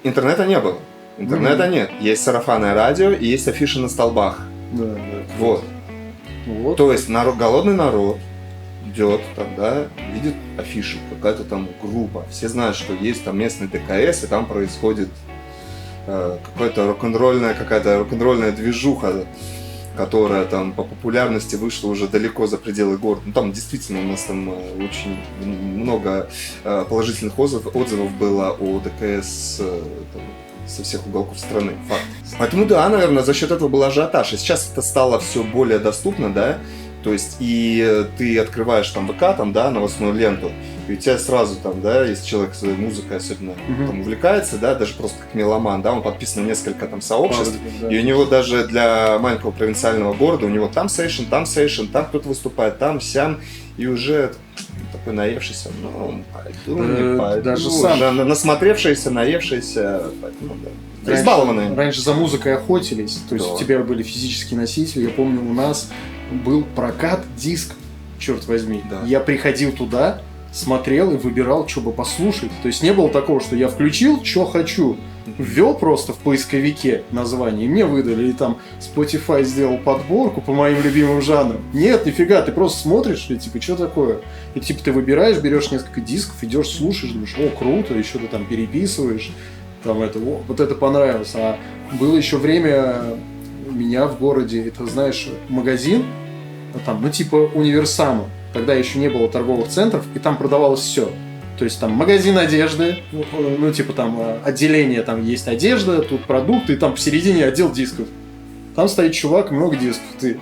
Интернета не было. Интернета нет. Есть сарафанное радио и есть афиши на столбах. Да. Вот. То есть голодный народ идет там, да, видит афишу, какая-то там группа. Все знают, что есть там местный ДКС, и там происходит какая-то рок-н-ролльная движуха, которая там по популярности вышла уже далеко за пределы города. Ну там действительно у нас там очень много положительных отзывов было о ДКС там, со всех уголков страны. Факт. Поэтому да, наверное, за счет этого был ажиотаж. И сейчас это стало все более доступно, да. То есть, и ты открываешь там ВК, там, да, новостную ленту, и у тебя сразу там, да, если человек своей музыкой особенно там увлекается, да, даже просто как меломан, да, он подписан на несколько там сообществ, и у него даже для маленького провинциального города, у него там сейшн, там кто-то выступает, там, сям, и уже такой наевшийся, ну, пойду, даже сам насмотревшийся, наевшийся, ну, да. Избалованные. Раньше за музыкой охотились, то есть да. У тебя были физические носители. Я помню, у нас был прокат дисков, черт возьми. Да. Я приходил туда, смотрел и выбирал, что бы послушать. То есть не было такого, что я включил, что хочу, ввел просто в поисковике название, и мне выдали. И там Spotify сделал подборку по моим любимым жанрам. Нет, нифига, ты просто смотришь, и типа, что такое? И типа ты выбираешь, берешь несколько дисков, идешь, слушаешь, думаешь, о, круто, еще ты там переписываешь. Там это, вот это понравилось. А было еще время у меня в городе, это, знаешь, магазин, там, ну, типа универсама. Тогда еще не было торговых центров, и там продавалось все. То есть там магазин одежды, ну, типа там отделение, там есть одежда, тут продукты, и там посередине отдел дисков. Там стоит чувак, много дисков. Ты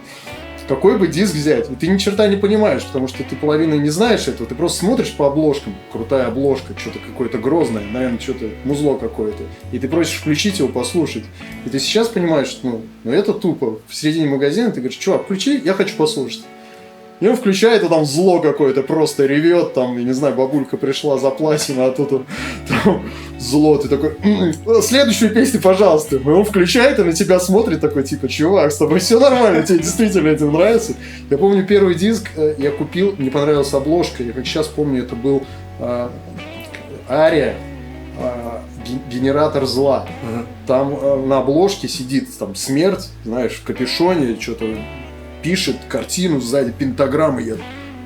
какой бы диск взять? И ты ни черта не понимаешь, потому что ты половины не знаешь этого, ты просто смотришь по обложкам, крутая обложка, что-то какое-то грозное, наверное, что-то музло какое-то, и ты просишь включить его, послушать. И ты сейчас понимаешь, что ну это тупо. В середине магазина ты говоришь, чувак, включи, я хочу послушать. И он включает, а там зло какое-то, просто ревет, там, я не знаю, бабулька пришла за платьем, а тут там зло, ты такой, следующую песню, пожалуйста. И он включает и на тебя смотрит такой, типа, чувак, с тобой все нормально, тебе действительно это нравится. Я помню, первый диск я купил, мне понравилась обложка, я как сейчас помню, это был Ария, генератор зла. Там на обложке сидит там смерть, знаешь, в капюшоне, что-то пишет картину сзади, пентаграммы, я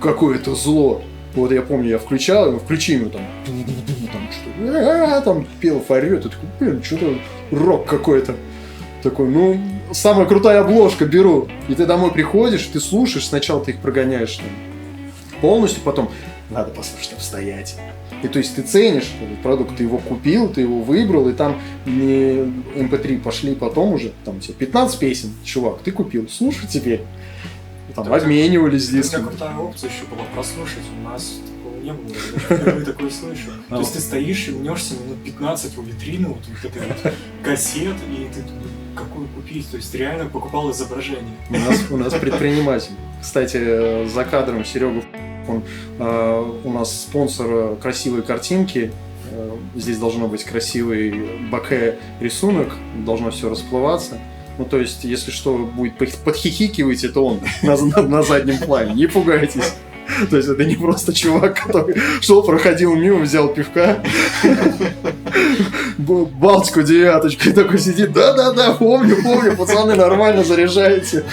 какое-то зло. Вот я помню, я включал его, включи ему там что-то, там пел, орёт, и такой, блин, что-то рок какой-то. Такой, ну, самая крутая обложка, беру. И ты домой приходишь, ты слушаешь, сначала ты их прогоняешь там, полностью, потом надо послушать обстоятельно. И то есть ты ценишь этот продукт, ты его купил, ты его выбрал, и там не MP3 пошли потом уже, там тебе 15 песен, чувак, ты купил, слушай теперь. Там так, обменивались дисками. У меня крутая опция еще была прослушать, у нас такого не было, я даже впервые такое слышу. То есть ты стоишь и мнешься минут 15 у витрины, вот этой вот кассет, и ты какую купить, то есть реально покупал изображение. У нас предприниматель. Кстати, за кадром Серега, он у нас спонсор красивой картинки, здесь должно быть красивый бокэ рисунок, должно все расплываться. Ну, то есть, если что будет подхихикивать, это он на заднем плане, не пугайтесь. То есть это не просто чувак, который шел, проходил мимо, взял пивка, Балтику девяточку, и такой сидит, да-да-да, помню, пацаны, нормально заряжаете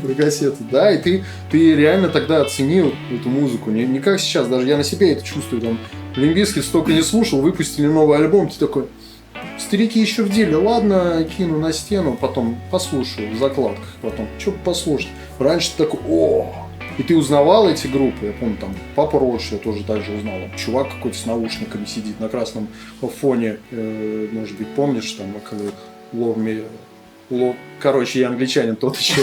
про кассеты. Да, и ты реально тогда оценил эту музыку, не как сейчас, даже я на себе это чувствую, там, Limp Bizkit столько не слушал, выпустили новый альбом, ты такой, старики еще в деле, ладно, кину на стену, потом послушаю в закладках, потом, что послушать. Раньше ты такой, и ты узнавал эти группы, я помню, там, Папа Роч я тоже так же узнал, чувак какой-то с наушниками сидит на красном фоне, может быть, помнишь, там, короче, я англичанин тот еще.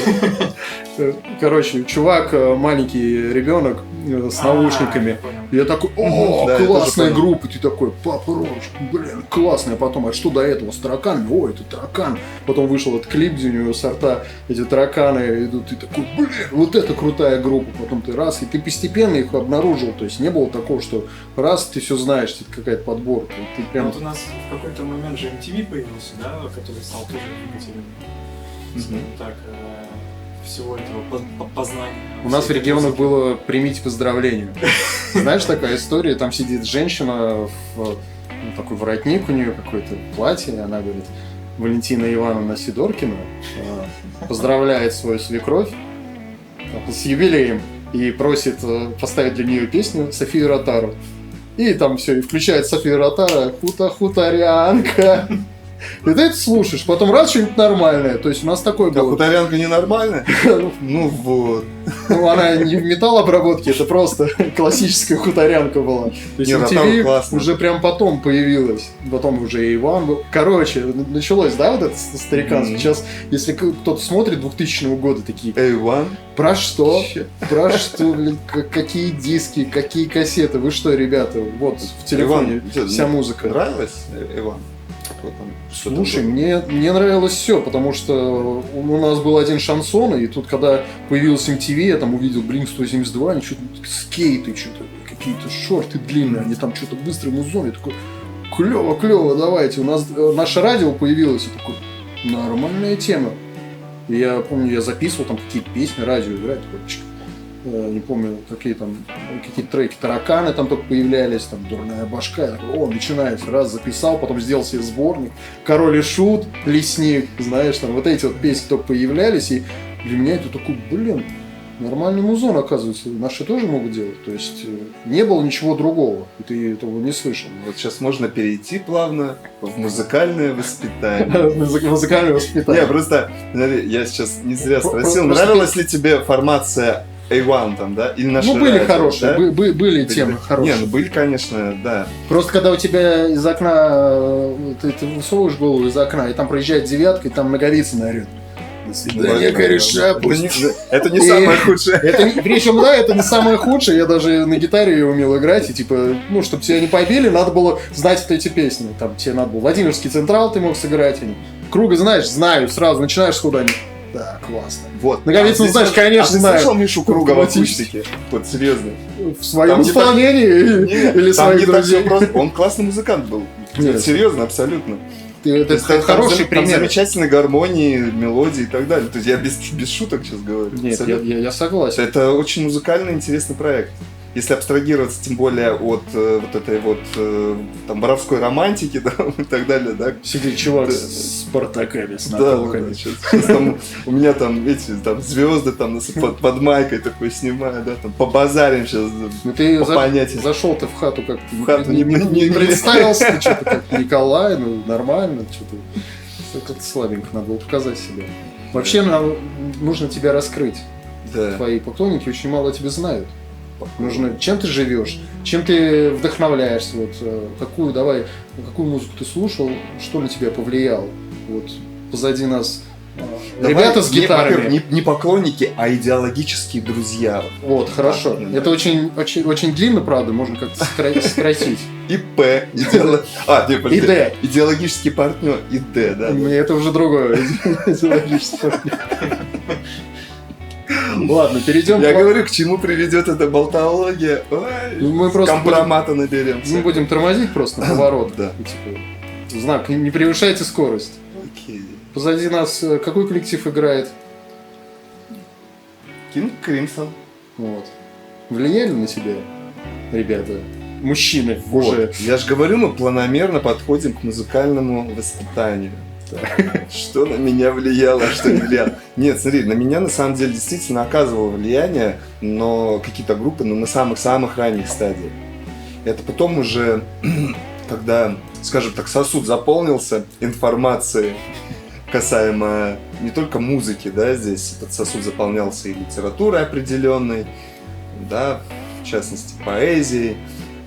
Короче, чувак, маленький ребенок с наушниками. Я такой, классная группа. Ты такой, Папа Роч, блин, классная. Потом, а что до этого с тараканами? Это таракан. Потом вышел этот клип, где у него с рта эти тараканы идут. Ты такой, блин, вот это крутая группа. Потом ты раз, и ты постепенно их обнаружил. То есть не было такого, что раз ты все знаешь, это какая-то подборка. Ты прям... Вот у нас в какой-то момент же MTV появился, да, который стал тоже двигателем, скажем так, всего этого познания. У нас в регионах было «Примите поздравления». Знаешь, такая история, там сидит женщина, такой воротник у нее, какое-то платье, она говорит, Валентина Ивановна Сидоркина поздравляет свою свекровь с юбилеем и просит поставить для нее песню Софию Ротару. И там все, и включает Софию Ротару, хуторянка. И ты это слушаешь, потом раз что-нибудь нормальное. То есть у нас такое было. А хуторянка ненормальная? Ну вот. Ну она не в металлообработке, это просто классическая хуторянка была. То есть MTV уже прям потом появилась. Потом уже и Иван был. Короче, началось, да, вот это стариканство. Сейчас, если кто-то смотрит 2000 года такие... A1? Про что? Про что, блин, какие диски, какие кассеты? Вы что, ребята? Вот в телефоне вся музыка. Нравилось Иван? Слушай, мне нравилось все, потому что у нас был один шансон, и тут, когда появился MTV, я там увидел Blink-182, они что-то скейты, что-то какие-то шорты длинные, они там что-то быстрый музон, я такой, клево, давайте. У нас наше радио появилось, и такой, нормальная тема. И я помню, я записывал там какие-то песни, радио играет, такой, не помню, какие-то треки, тараканы там только появлялись, там дурная башка, я такой, начинается, раз записал, потом сделал себе сборник, Король и Шут, Лесник, знаешь, там вот эти вот песни только появлялись, и для меня это такой, блин, нормальный музон, оказывается, наши тоже могут делать, то есть не было ничего другого, и ты этого не слышал. Вот сейчас можно перейти плавно в музыкальное воспитание. Музыкальное воспитание. Не, просто, я сейчас не зря спросил, нравилась ли тебе формация A1 там, да? Или наши были радио, хорошие, да? были темы хорошие. Не, были, конечно, да. Просто когда у тебя из окна, ты высовываешь голову из окна, и там проезжает девятка, и там Наговицына орёт. До свидания, кореша, это не самое худшее. Причем, да, это не самое худшее. Я даже на гитаре ее умел играть. И типа, чтобы тебя не побили, надо было знать вот эти песни. Там тебе надо было Владимирский Централ ты мог сыграть. Круга знаешь, знаю, сразу начинаешь с куда-нибудь. Да, классно. Вот. Наговицына, знаешь, конечно, знаю. Ты слышал Мишу Круга в акустике? Вот, серьезно. В своем исполнении или своих друзей? Он классный музыкант был. Серьезно, абсолютно. Это хороший пример. Там замечательные гармонии, мелодии и так далее. То есть я без шуток сейчас говорю. Нет, я согласен. Это очень музыкально интересный проект. Если абстрагироваться, тем более от вот этой вот там воровской романтики, да, и так далее, да. Сидит чувак с Спартаками, с наколками. Да, сейчас там, у меня там эти там звезды там под майкой такой снимаю, да, там побазарим сейчас. Ну ты зашел-то в хату как-то. В хату не представился, ты что-то как Николай, ну нормально, что-то как-то слабенько, надо было показать себя. Вообще нужно тебя раскрыть. Да. Твои поклонники очень мало тебя знают. Нужно, чем ты живешь, чем ты вдохновляешься, вот, какую музыку ты слушал, что на тебя повлияло. Вот позади нас ребята с гитарами. Не поклонники, а идеологические друзья. Вот, хорошо. Да. Это очень длинно, правда, можно как-то сократить. ИП. ИД. Идеологический партнер. ИД, да. Это уже другое. Идеологический партнер. Ладно, перейдем. Я говорю, к чему приведет эта болтология. Ой, Мы просто компромата наберемся. Мы будем тормозить просто на поворот. Да. Типа, знак, не превышайте скорость. Окей. Позади нас какой коллектив играет? Кинг Кримсон. Вот. Влияли на себя ребята? Мужчины Вот. уже. Я же говорю, мы планомерно подходим к музыкальному воспитанию. Что на меня влияло, а что не влияло. Нет, смотри, на меня на самом деле действительно оказывало влияние, но какие-то группы, но на самых-самых ранних стадиях. Это потом уже, когда, скажем так, сосуд заполнился информацией касаемо не только музыки, да, здесь этот сосуд заполнялся и литературой определенной, да, в частности поэзией,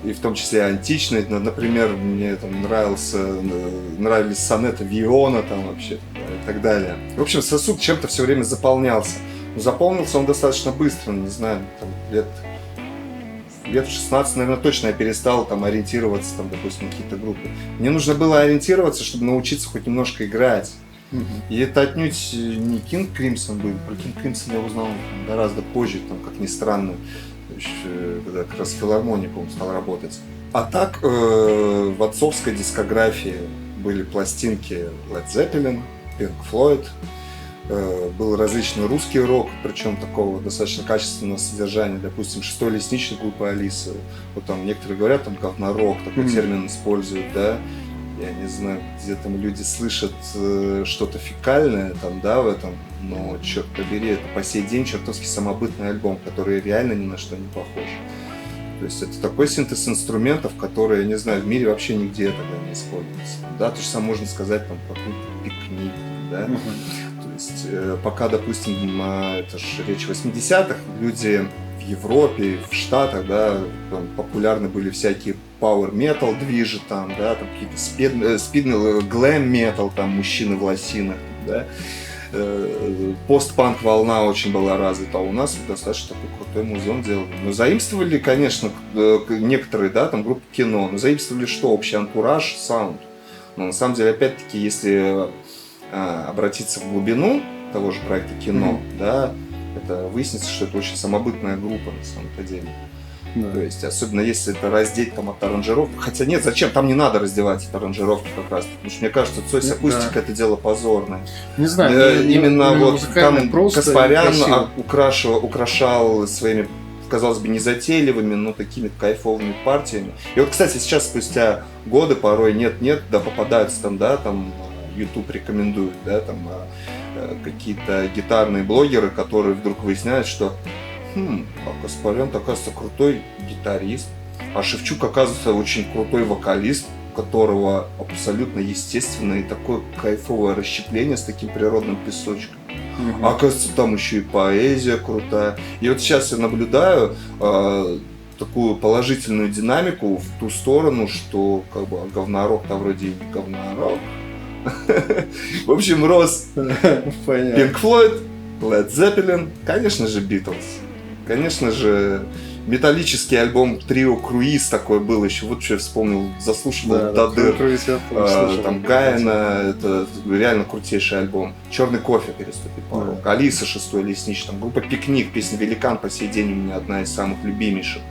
и в том числе античной. Например, мне там нравились сонеты Виона там вообще, да, и так далее. В общем, сосуд чем-то все время заполнялся. Но заполнился он достаточно быстро, не знаю, там, лет в 16, наверное, точно я перестал там ориентироваться, там, допустим, на какие-то группы. Мне нужно было ориентироваться, чтобы научиться хоть немножко играть. И это отнюдь не Кинг Кримсон был. Про Кинг Кримсон я узнал гораздо позже, там, как ни странно, когда как раз в филармонии, по-моему, стал работать. А так, в отцовской дискографии были пластинки Led Zeppelin, Pink Floyd, был различный русский рок, причем такого достаточно качественного содержания, допустим, «Шестой лесничий» группы Алисы. Вот там некоторые говорят, там говнорок, такой термин используют, да. Я не знаю, где там люди слышат что-то фекальное там, да, в этом, но, черт побери, это по сей день чертовски самобытный альбом, который реально ни на что не похож. То есть это такой синтез инструментов, который, я не знаю, в мире вообще нигде тогда не используется. Да, то же самое можно сказать там про группу «Пикник», да. То есть пока, допустим, это же речь 80-х, люди в Европе, в Штатах, да, там популярны были всякие power metal движи там, да, там какие-то glam metal, там мужчины в лосинах, да, постпанк волна очень была развита, а у нас достаточно такой крутой музон делали. Но заимствовали, конечно, некоторые, да, там группы кино, но заимствовали что? Общий антураж, саунд. Но на самом деле, опять-таки, если обратиться в глубину того же проекта кино, да, это выяснится, что это очень самобытная группа на самом-то деле. Да. То есть, особенно если это раздеть там от аранжировки. Хотя нет, зачем? Там не надо раздевать от аранжировки как раз. Потому что мне кажется, Цойс акустика это дело позорное. Не знаю. Именно вот там Каспарян украшал своими, казалось бы, незатейливыми, но такими кайфовыми партиями. И вот, кстати, сейчас спустя годы порой нет-нет, да, попадаются там, да, там YouTube рекомендует, да, там какие-то гитарные блогеры, которые вдруг выясняют, что а Каспарян, оказывается, крутой гитарист, а Шевчук, оказывается, очень крутой вокалист, у которого абсолютно естественное и такое кайфовое расщепление с таким природным песочком. А оказывается, там еще и поэзия крутая. И вот сейчас я наблюдаю такую положительную динамику в ту сторону, что как бы говнорок-то вроде и не говнорок. В общем, рос Pink Floyd, Led Zeppelin, конечно же, Beatles. Конечно же, металлический альбом Трио Круиз такой был еще. Вот что я вспомнил, заслушивал до дыр. Там Гайена, это реально крутейший альбом. Черный кофе, переступит порог. Алиса, «Шестой лесничий», там группа Пикник, песня «Великан» по сей день у меня одна из самых любимейших.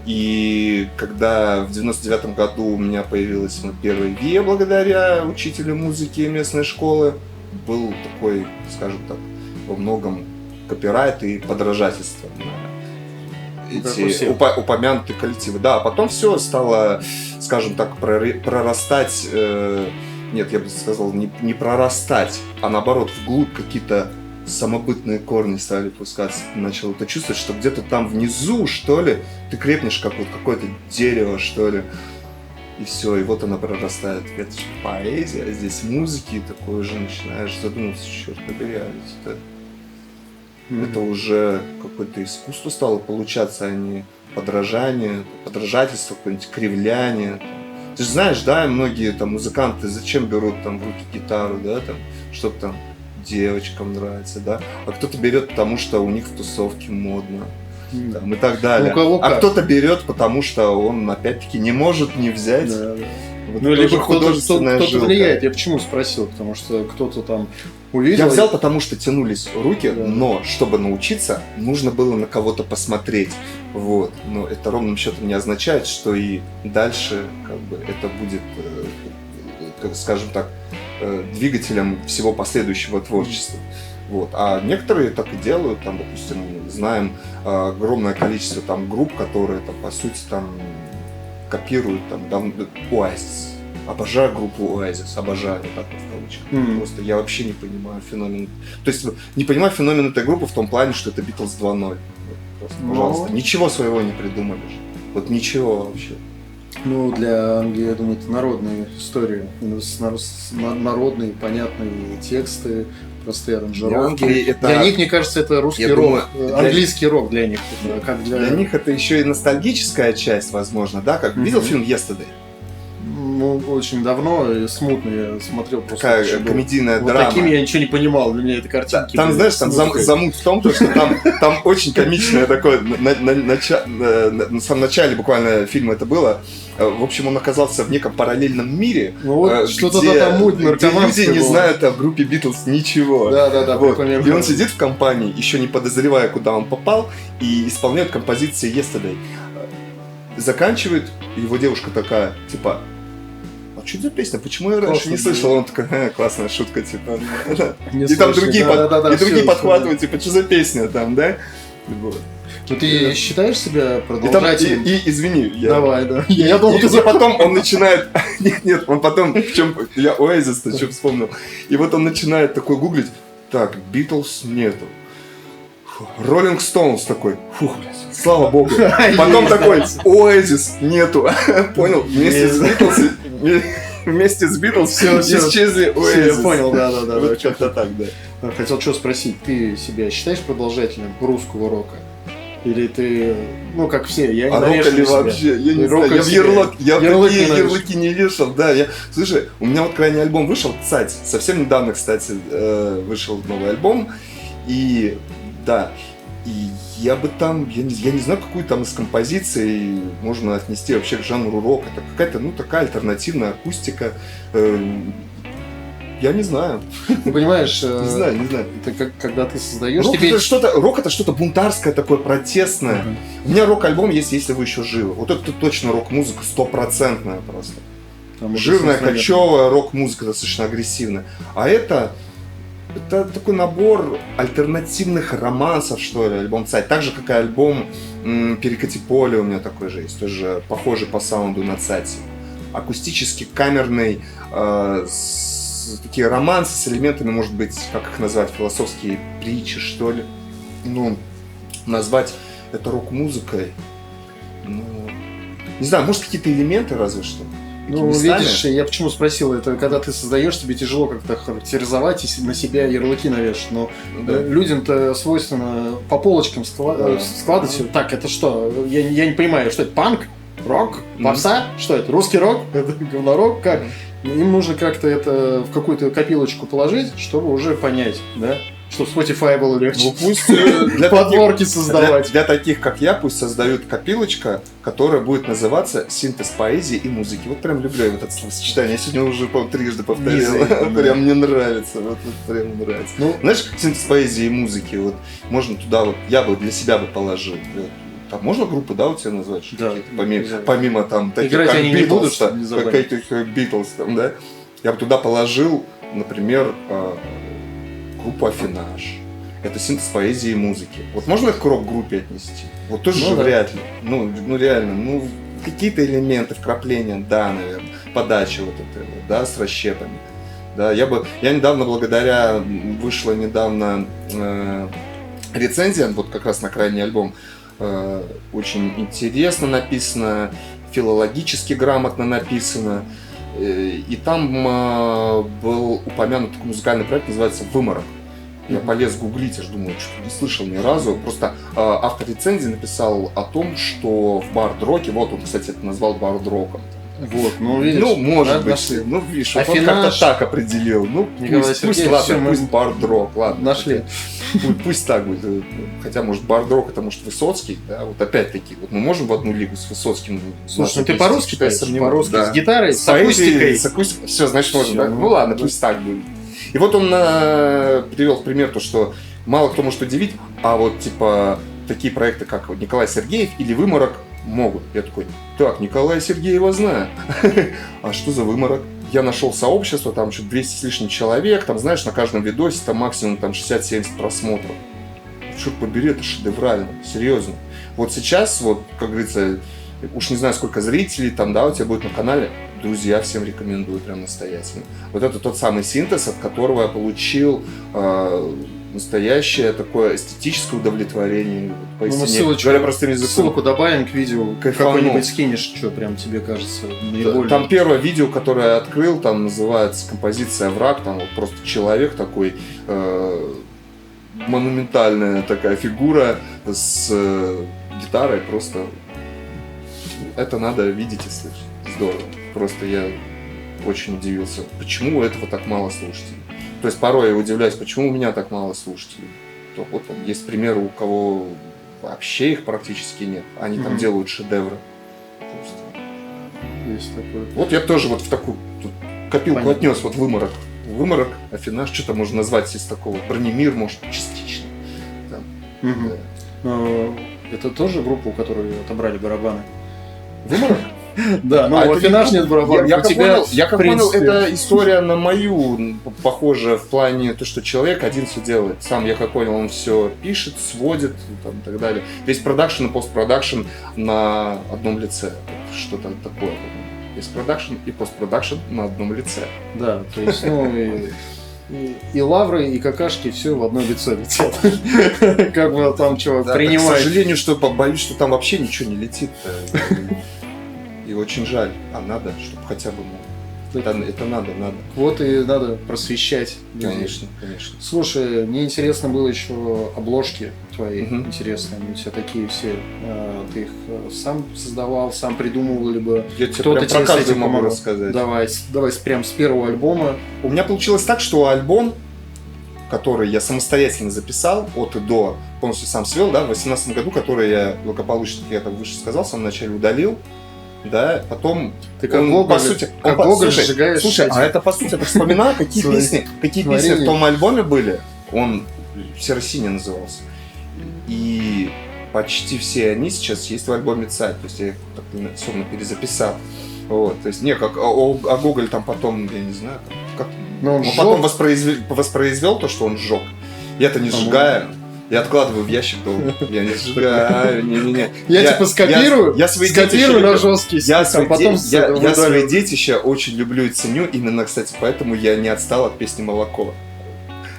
И когда в 99-м году у меня появилась мой первый ВИА благодаря учителю музыки местной школы, был такой, скажем так, во многом копирайт и подражательство на эти упомянутые коллективы. Да, а потом все стало, скажем так, прорастать, нет, я бы сказал, не прорастать, а наоборот, вглубь какие-то самобытные корни стали пускаться. Ты начал это чувствовать, что где-то там внизу, что ли, ты крепнешь, как вот какое-то дерево, что ли. И все, и вот она прорастает веточка поэзии, а здесь музыки, и такое уже начинаешь задумываться, черт побери, это уже какое-то искусство стало получаться, а не подражание, подражательство, какое-нибудь кривляние. Ты же знаешь, да, многие там музыканты зачем берут там в руки гитару, да, там, чтобы там девочкам нравится, да, а кто-то берет, потому что у них в тусовке модно. Там, и так далее. А кто-то берет, потому что он, опять-таки, не может не взять. Вот Ну, это либо уже художественная кто-то жилка. влияет. Я почему спросил? Потому что кто-то там увидел. Я взял, потому что тянулись руки, Да. но чтобы научиться, нужно было на кого-то посмотреть. Вот. Но это ровным счетом не означает, что и дальше как бы это будет, скажем так, двигателем всего последующего творчества. Вот. А некоторые так и делают, там, допустим, знаем огромное количество там групп, которые там, по сути там копируют там Oasis. Обожаю группу Oasis, обожаю, вот так вот в кавычках. Просто я вообще не понимаю феномен. То есть не понимаю феномен этой группы в том плане, что это Beatles 2.0. Вот, просто, пожалуйста. Ничего своего не придумали. Вот ничего вообще. Ну, для Англии, я думаю, это народная история. Народные, понятные тексты, простые аранжировки. Для них, мне кажется, это русский рок, английский рок для них. Для них это еще и ностальгическая часть, возможно, да? Как видел фильм Yesterday? Ну, очень давно и смутно я смотрел просто. Такая комедийная вот драма. такими я ничего не понимал, для меня это картинки. Там, знаешь, там замут в том, что там очень комичное такое, на самом начале буквально фильма это было. В общем, он оказался в неком параллельном мире, что-то там муть наркоманское люди не знают о группе Битлз ничего. Да. Вот. И он сидит в компании, еще не подозревая, куда он попал, и исполняет композиции Yesterday. Заканчивает, его девушка такая, типа: а что за песня? Почему я раньше не слышал? Он такой: классная шутка, типа. И там другие подхватывают, типа, что за песня там, да? Ну ты считаешь себя продолжателем? И извини, Давай, да. Я думал, и потом он начинает... Нет, он потом... В чем я Oasis-то что вспомнил. И вот он начинает такой гуглить. Так, Битлз нету. Rolling Stones такой. Фух, слава богу. Потом такой: Oasis нету. Понял? Вместе с Битлз исчезли Oasis. Я понял, да. Вот как-то так, да. Хотел что спросить. Ты себя считаешь продолжателем русского рока? Или ты, ну, как все, я не навешиваю себя. Вообще, я не знаю, я ярлыки не вешал, да. Слушай, у меня вот крайний альбом вышел, кстати, совсем недавно, кстати, вышел новый альбом, и, да, и я бы там, я не знаю, какую там из композиций можно отнести вообще к жанру рок. Это какая-то, ну, такая альтернативная акустика. Я не знаю. Ну, понимаешь, не знаю. Это когда ты создаешь... Рок это что-то бунтарское, такое протестное. У меня рок-альбом есть, если вы еще живы. Вот это точно рок-музыка, 100% просто. Жирная, кочевая рок-музыка, достаточно агрессивная. А это такой набор альтернативных романсов, что ли, альбом «Царь». Так же, как и альбом «Перекати поле» у меня такой же есть. Тоже похожий по саунду на «Царь». Акустически камерный, такие романсы с элементами, может быть, как их назвать, философские притчи, что ли. Ну, назвать это рок-музыкой, ну, не знаю, может, какие-то элементы разве что. Ну, видишь, я почему спросил, это когда ты создаешь, тебе тяжело как-то характеризовать и на себя ярлыки навешать, но людям-то свойственно по полочкам складывать. Так, это что? Я не понимаю, что это, панк? Рок? Попса? Что это? Русский рок? Это говнорок? Как? Им нужно как-то это в какую-то копилочку положить, чтобы уже понять, да? Чтобы Spotify было легче. Ну пусть для подборки создавать. Для таких, как я, пусть создают копилочка, которая будет называться «Синтез поэзии и музыки». Вот прям люблю это словосочетание. Я сегодня уже трижды повторил. Прям мне нравится. Вот прям нравится. Знаешь, синтез поэзии и музыки, вот можно туда вот, я бы для себя бы положил. Там можно группы, да, у тебя назвать? Да. Помимо там таких, играть как они Битлз, не будут, как Битлз, там, да? Я бы туда положил, например, группу «Афинаж». Это синтез поэзии и музыки. Вот можно их к рок-группе отнести? Вот тоже же вряд ли. Ну реально, какие-то элементы, вкрапления, да, наверное. Подача вот этой, да, с расщепами. Да, я недавно вышла рецензия, вот как раз на крайний альбом. Очень интересно написано, филологически грамотно написано. И там был упомянут такой музыкальный проект, называется «Выморок». Я полез гуглить, аж думаю, что не слышал ни разу. Просто автор рецензии написал о том, что в бард-роке, вот он, кстати, это назвал бард-роком, Вот, ну видишь. Ну, может быть. нашли. Ну, видишь, Афинаж. он как-то так определил. Ну, Николай пусть Сергеевич, ладно, всё, мы пусть бард-рок, ладно. Нашли. Пусть так будет. Хотя, может, бард-рок это, может, Высоцкий, да, вот опять-таки, вот мы можем в одну лигу с Высоцким. Слушай, ну ты по-русски поешь? По-русски, да. с гитарой, с Поэзией, акустикой. Все, значит, можно, Всё, да? ну, Ну ладно, да. пусть так будет. И вот он привел в пример то, что мало кто может удивить, а вот, типа, такие проекты, как вот Николай Сергеев или Выморок, могут. Я такой, так, Николая Сергеева знаю. А что за Выморок? Я нашел сообщество, там что-то 200 с лишним человек, там, знаешь, на каждом видосе там максимум там 60-70 просмотров. Черт побери, это шедеврально, серьезно. Вот сейчас, вот, как говорится, уж не знаю, сколько зрителей там, да, у тебя будет на канале, друзья, всем рекомендую, прям настоятельно. Вот это тот самый синтез, от которого я получил настоящее такое эстетическое удовлетворение. Ну, мы Поистине, говоря простым языком. ссылку добавим к видео, Кайфанул. какой-нибудь скинешь, что прям тебе кажется наиболее... Там первое видео, которое я открыл, там называется композиция «Враг», там вот просто человек такой, монументальная такая фигура с гитарой, просто это надо видеть и слышать. Здорово. Просто я очень удивился, почему у этого так мало слушателей. То есть порой я удивляюсь, почему у меня так мало слушателей. То вот есть примеры, у кого вообще их практически нет. Они там делают шедевры. Просто. Есть такое. Вот я тоже вот в такую тут копилку Понятно. отнес, вот Выморок. Выморок, Афинаж, что-то можно назвать из такого. Бронемир, может, частично. Там, Мгм. да. Но это тоже группа, у которой отобрали барабаны? Выморок? Да, но А у это не Афинаж группа. нет барабанов. Я У как тебя, понял, я как в принципе, понял, это история на мою похожа в плане то, что человек один все делает. Сам, я как понял, он все пишет, сводит там, и так далее. Весь продакшн и постпродакшн на одном лице. Что-то такое. Весь продакшн и постпродакшн на одном лице. Да, то есть, ну, и лавры, и какашки, все в одно лицо летят. Как бы там чего Да, принимает. к сожалению, что боюсь, что там вообще ничего не летит. И очень жаль. А надо, чтобы хотя бы Это надо. Вот и надо просвещать людей. Конечно, конечно. Слушай, мне интересно было еще обложки твои, Мгм. интересные, они у тебя такие все. Ты их сам создавал, сам придумывал, либо Я тебе кто-то прям тебе про с каждый этим могу помогал? рассказать. Давай прям с первого альбома. У меня получилось так, что альбом, который я самостоятельно записал от и до, полностью сам свел, да, в 2018 году, который я благополучно, как я там выше сказал, в самом начале удалил, да, потом Ты как он, Гоголь, по сути, как он, Гоголь слушай, сжигаешь слушай, эти- а это по сути, я вспоминаю, какие Свои песни творения. в том альбоме были. Он «Серосиня» назывался. И почти все они сейчас есть в альбоме «Царь». То есть я их так особенно перезаписал. Вот, то есть не как, а Гоголь там потом, я не знаю, как Но он потом воспроизвел то, что он сжег. Я-то не По-моему. сжигаю. Я откладываю в ящик долго. Я не сжигаю. Не-не-не. Я типа скопирую, я свои скопирую детища- на жесткий Я стик, а свои, потом я свои удалю. детища очень люблю и ценю. Именно, кстати, поэтому я не отстал от песни «Молоко».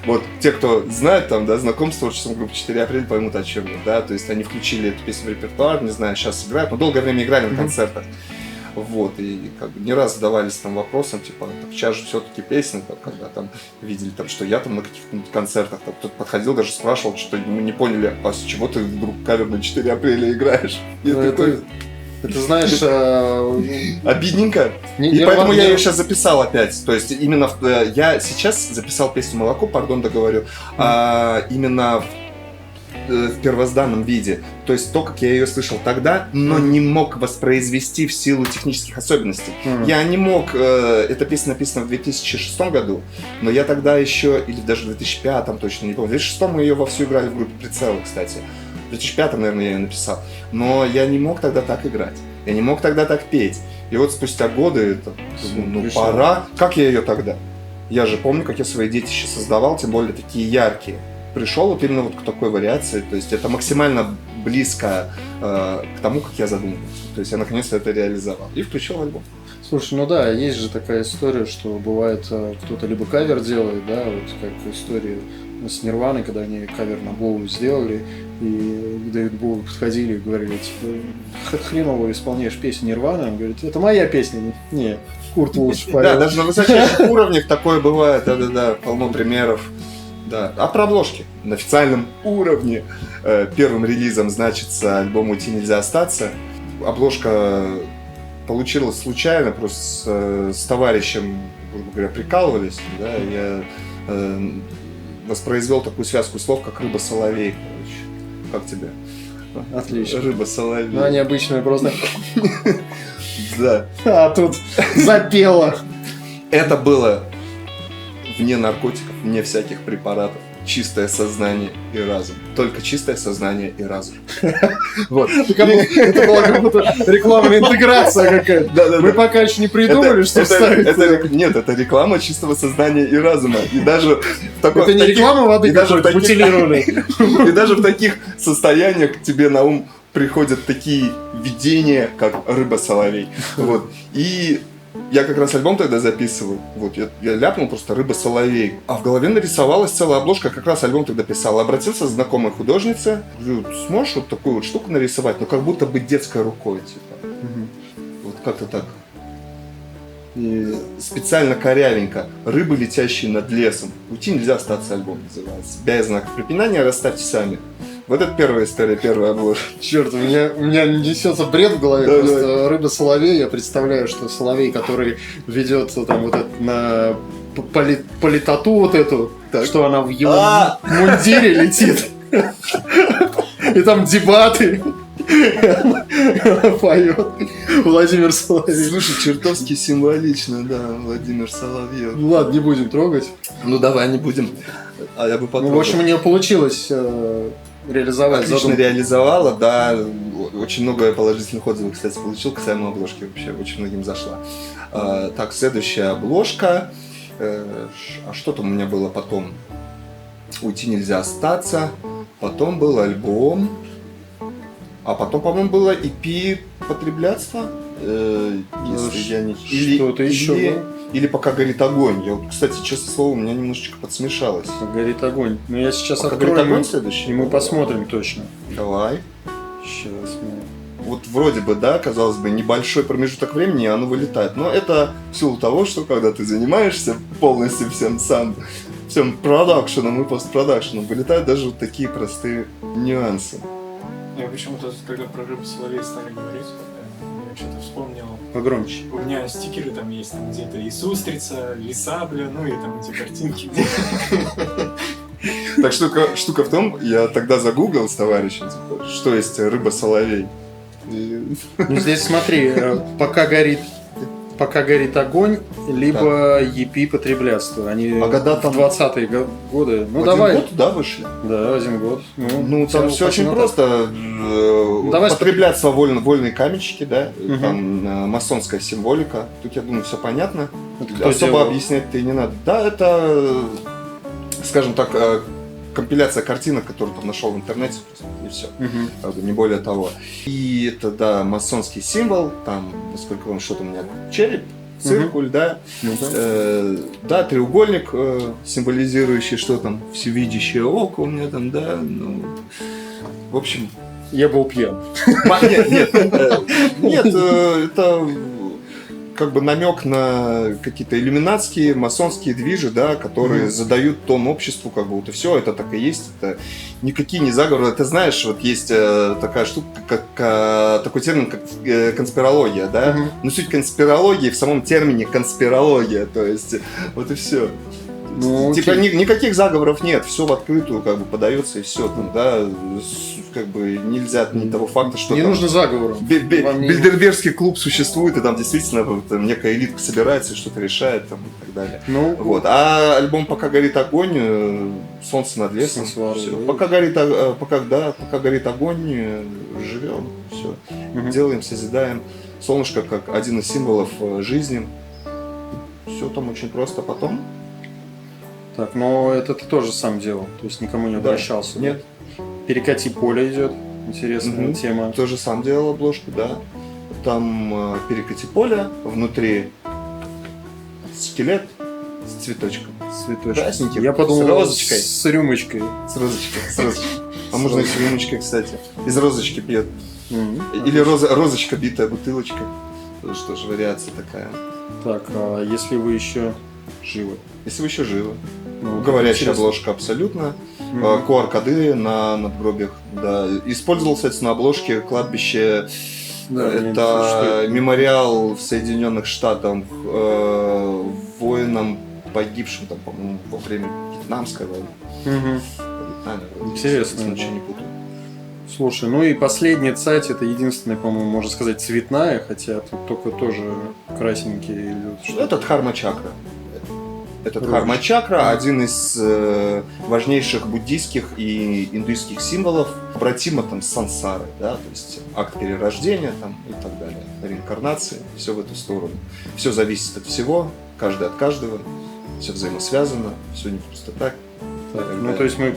Вот те, кто знает, там, да, знаком с творчеством группы 4 апреля, поймут, о чем я, да, то есть они включили эту песню в репертуар, не знаю, сейчас играют, но долгое время играли на концертах. Вот, и как бы не раз задавались там вопросом, типа, так сейчас же все-таки песня, там, когда там видели, там, что я там на каких-нибудь концертах, там, кто-то подходил, даже спрашивал, что мы не поняли, а с чего ты вдруг кавер на 4 апреля играешь? Я Ну, такой, Это знаешь, обидненько. И поэтому я ее сейчас записал опять. То есть именно я сейчас записал песню «Молоко», пардон, договорю, именно в первозданном виде. То есть то, как я ее слышал тогда, но не мог воспроизвести в силу технических особенностей. Я не мог... Эта песня написана в 2006 году, но я тогда еще, или даже в 2005, точно не помню. В 2006 мы ее вовсю играли в группе «Прицелы», кстати. В 2005, наверное, я ее написал. Но я не мог тогда так играть. Я не мог тогда так петь. И вот спустя годы, ну Пришло. пора. Как я ее тогда? Я же помню, как я свои детища создавал, тем более такие яркие. Пришел вот именно вот к такой вариации. То есть это максимально близко к тому, как я задумал. То есть я наконец-то это реализовал. И включил альбом. Слушай, ну да, есть же такая история, что бывает кто-то либо кавер делает, да, вот как история с Нирваной, когда они кавер на Боуи сделали, и к Дэвиду Боуи подходили и говорили, типа, хреново исполняешь песню Нирваны, он говорит, это моя песня, не, Курт лучше поет. Да, даже на высочайших уровнях такое бывает, да-да-да, полно примеров. Да. А про обложки. На официальном уровне первым релизом значится альбом «Уйти нельзя остаться». Обложка получилось случайно, просто с товарищем, грубо говоря, прикалывались, да, я воспроизвел такую связку слов, как рыба-соловей, короче. Как тебе? Отлично. Рыба-соловей. Ну, они обычные просто... Да. А тут запело. Это было вне наркотиков, вне всяких препаратов. Чистое сознание и разум. Только чистое сознание и разум. Вот. Это была как будто рекламная интеграция какая-то. Да-да-да. Мы пока еще не придумали, что вставить. Нет, это реклама чистого сознания и разума. И даже в таком... Это не реклама воды, какой-то бутилировали. И даже в таких состояниях тебе на ум приходят такие видения, как рыба-соловей. Вот. И я как раз альбом тогда записывал. Вот, я ляпнул просто рыба-соловей. А в голове нарисовалась целая обложка, как раз альбом тогда писал. Обратился к знакомой художнице. Говорю, сможешь вот такую вот штуку нарисовать? Ну, как будто бы детской рукой, типа. Вот как-то так. И специально корявенько. Рыбы, летящие над лесом. Уйти нельзя, остаться, альбом называется. Без знаков препинания, расставьте сами. Вот это первая история, первая обложка. Черт, у меня несется бред в голове. Да, просто да. Рыба-соловей, я представляю, что соловей, который ведет там вот это на политоту вот эту, Так. что она в его мундире летит. И там дебаты. Она поет. Владимир Соловей. Слушай, чертовски символично, да, Владимир Соловьев. Ну ладно, не будем трогать. Ну давай не будем. А я бы Ну, потрогал. в общем, у нее получилось реализовать Отлично задумку. реализовала, да. Очень много положительных отзывов, кстати, получил касаемо обложки. Вообще очень многим зашла. Так, следующая обложка. А что там у меня было потом? Уйти нельзя, остаться. Потом был альбом. А потом, по-моему, было EP потреблятства. Если я не... Что-то еще было. Или пока горит огонь. Я, вот, кстати, честное слово, у меня немножечко подсмешалось. Горит огонь. Ну я сейчас Пока открою, горит огонь и следующий? мы посмотрим точно. Давай. Сейчас мы... Вот вроде бы, да, казалось бы, небольшой промежуток времени, и оно вылетает. Но это в силу того, что когда ты занимаешься полностью всем сам, всем продакшеном и постпродакшеном, вылетают даже вот такие простые нюансы. Я почему-то, когда про рыбу-соловей стали говорить, я что-то вспомнил. Погромче. У меня стикеры там есть, там где-то и устрица, и сабля, ну и там эти картинки. Так штука в том, я тогда загуглил с товарищем, типа, что есть рыба-соловей. Ну здесь смотри, пока горит огонь, либо EP потреблятство. Они А года там- в 20-е годы. Ну В давай. один год туда вышли. Да, 1 год. Ну, там все очень просто. Давай Потреблятся вольные каменщики, да, Мгм. там масонская символика. Тут, я думаю, все понятно. Кто Особо делал? объяснять-то и не надо. Да, это, скажем так, компиляция картинок, которые там нашел в интернете, просто, и все. Мгм. Не более того. И это, да, масонский символ, там, насколько вам что-то у меня, череп, циркуль, да. Ну да. Да, треугольник, символизирующий, что там, всевидящее око у меня там, да, ну, в общем... Я был пьян. Нет, это как бы намек на какие-то иллюминатские, масонские движи, да, которые задают тон обществу, как бы вот и все, это так и есть, это никакие не заговоры. Ты знаешь, вот есть такая штука, как такой термин, как конспирология, да, Мгм. но суть конспирологии в самом термине конспирология, то есть вот и все. Ну, Типа окей. никаких заговоров нет, все в открытую как бы подается и все, там, да, как бы нельзя ни того факта, что Не там нужно заговором. Вам не- Бильдербергский клуб существует, и там действительно вот, некая элитка собирается и что-то решает там, и так далее. Ну, Вот. А альбом «Пока горит огонь», «Солнце над лесом», Солнце над всё. лесом. Пока горит огонь, живем, все, Мгм. делаем, созидаем. Солнышко как один из символов жизни. Все там очень просто. Потом так, но это ты тоже сам делал, то есть никому не Да. обращался. Нет. Перекати поле идет, интересная Мгм. тема. тоже сам делал обложку, да. Там перекати поле, внутри скелет с цветочком. Цветочек. Красненький, Я с подумал, розочкой. с рюмочкой. С розочкой. А можно и с рюмочкой, кстати. Из розочки пьет. Мгм. Или розочка, битая бутылочка. Тоже вариация такая. Так, а если вы еще живы? Если вы еще живы. Ну, Говорящая интересно. обложка абсолютно. Мгм. QR-коды на надгробиях. Да. Использовал, кстати, на обложке кладбище Да, это мемориал в Соединенных Штатах воинам, погибшим, там, по-моему, во время Вьетнамской войны. Интересно. Ничего не путаю. Слушай, ну и последняя цать, это единственная, по-моему, можно сказать, цветная, хотя тут только тоже красненькие идут. Это Дхарма-чакра. Это Рожь. Дхарма-чакра, один из важнейших буддийских и индуистских символов, обратимо там с сансарой, да, то есть акт перерождения там, и так далее, реинкарнации, все в эту сторону. Все зависит от всего, каждый от каждого, все взаимосвязано, все не просто так. Так, ну, то есть мы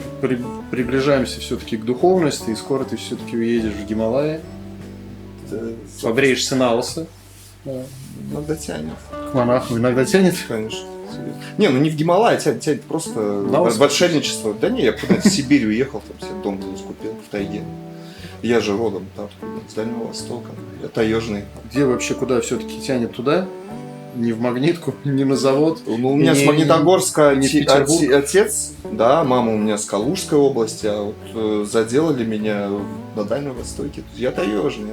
приближаемся все-таки к духовности, и скоро ты все-таки уедешь в Гималаи, побреешься на лысо. Иногда тянет. К монаху иногда тянет. Конечно. Не, ну не в Гималай, тянет просто в отшельничество. Да не, я куда-то в Сибирь уехал, там себе дом купил в тайге. Я же родом там, с Дальнего Востока. Я таежный. Где вообще, куда все-таки тянет туда? Не в Магнитку, не на завод. Ну, у меня с Магнитогорска не в Петербург. отец, да, мама у меня с Калужской области, а вот заделали меня на Дальнем Востоке. Я таежный.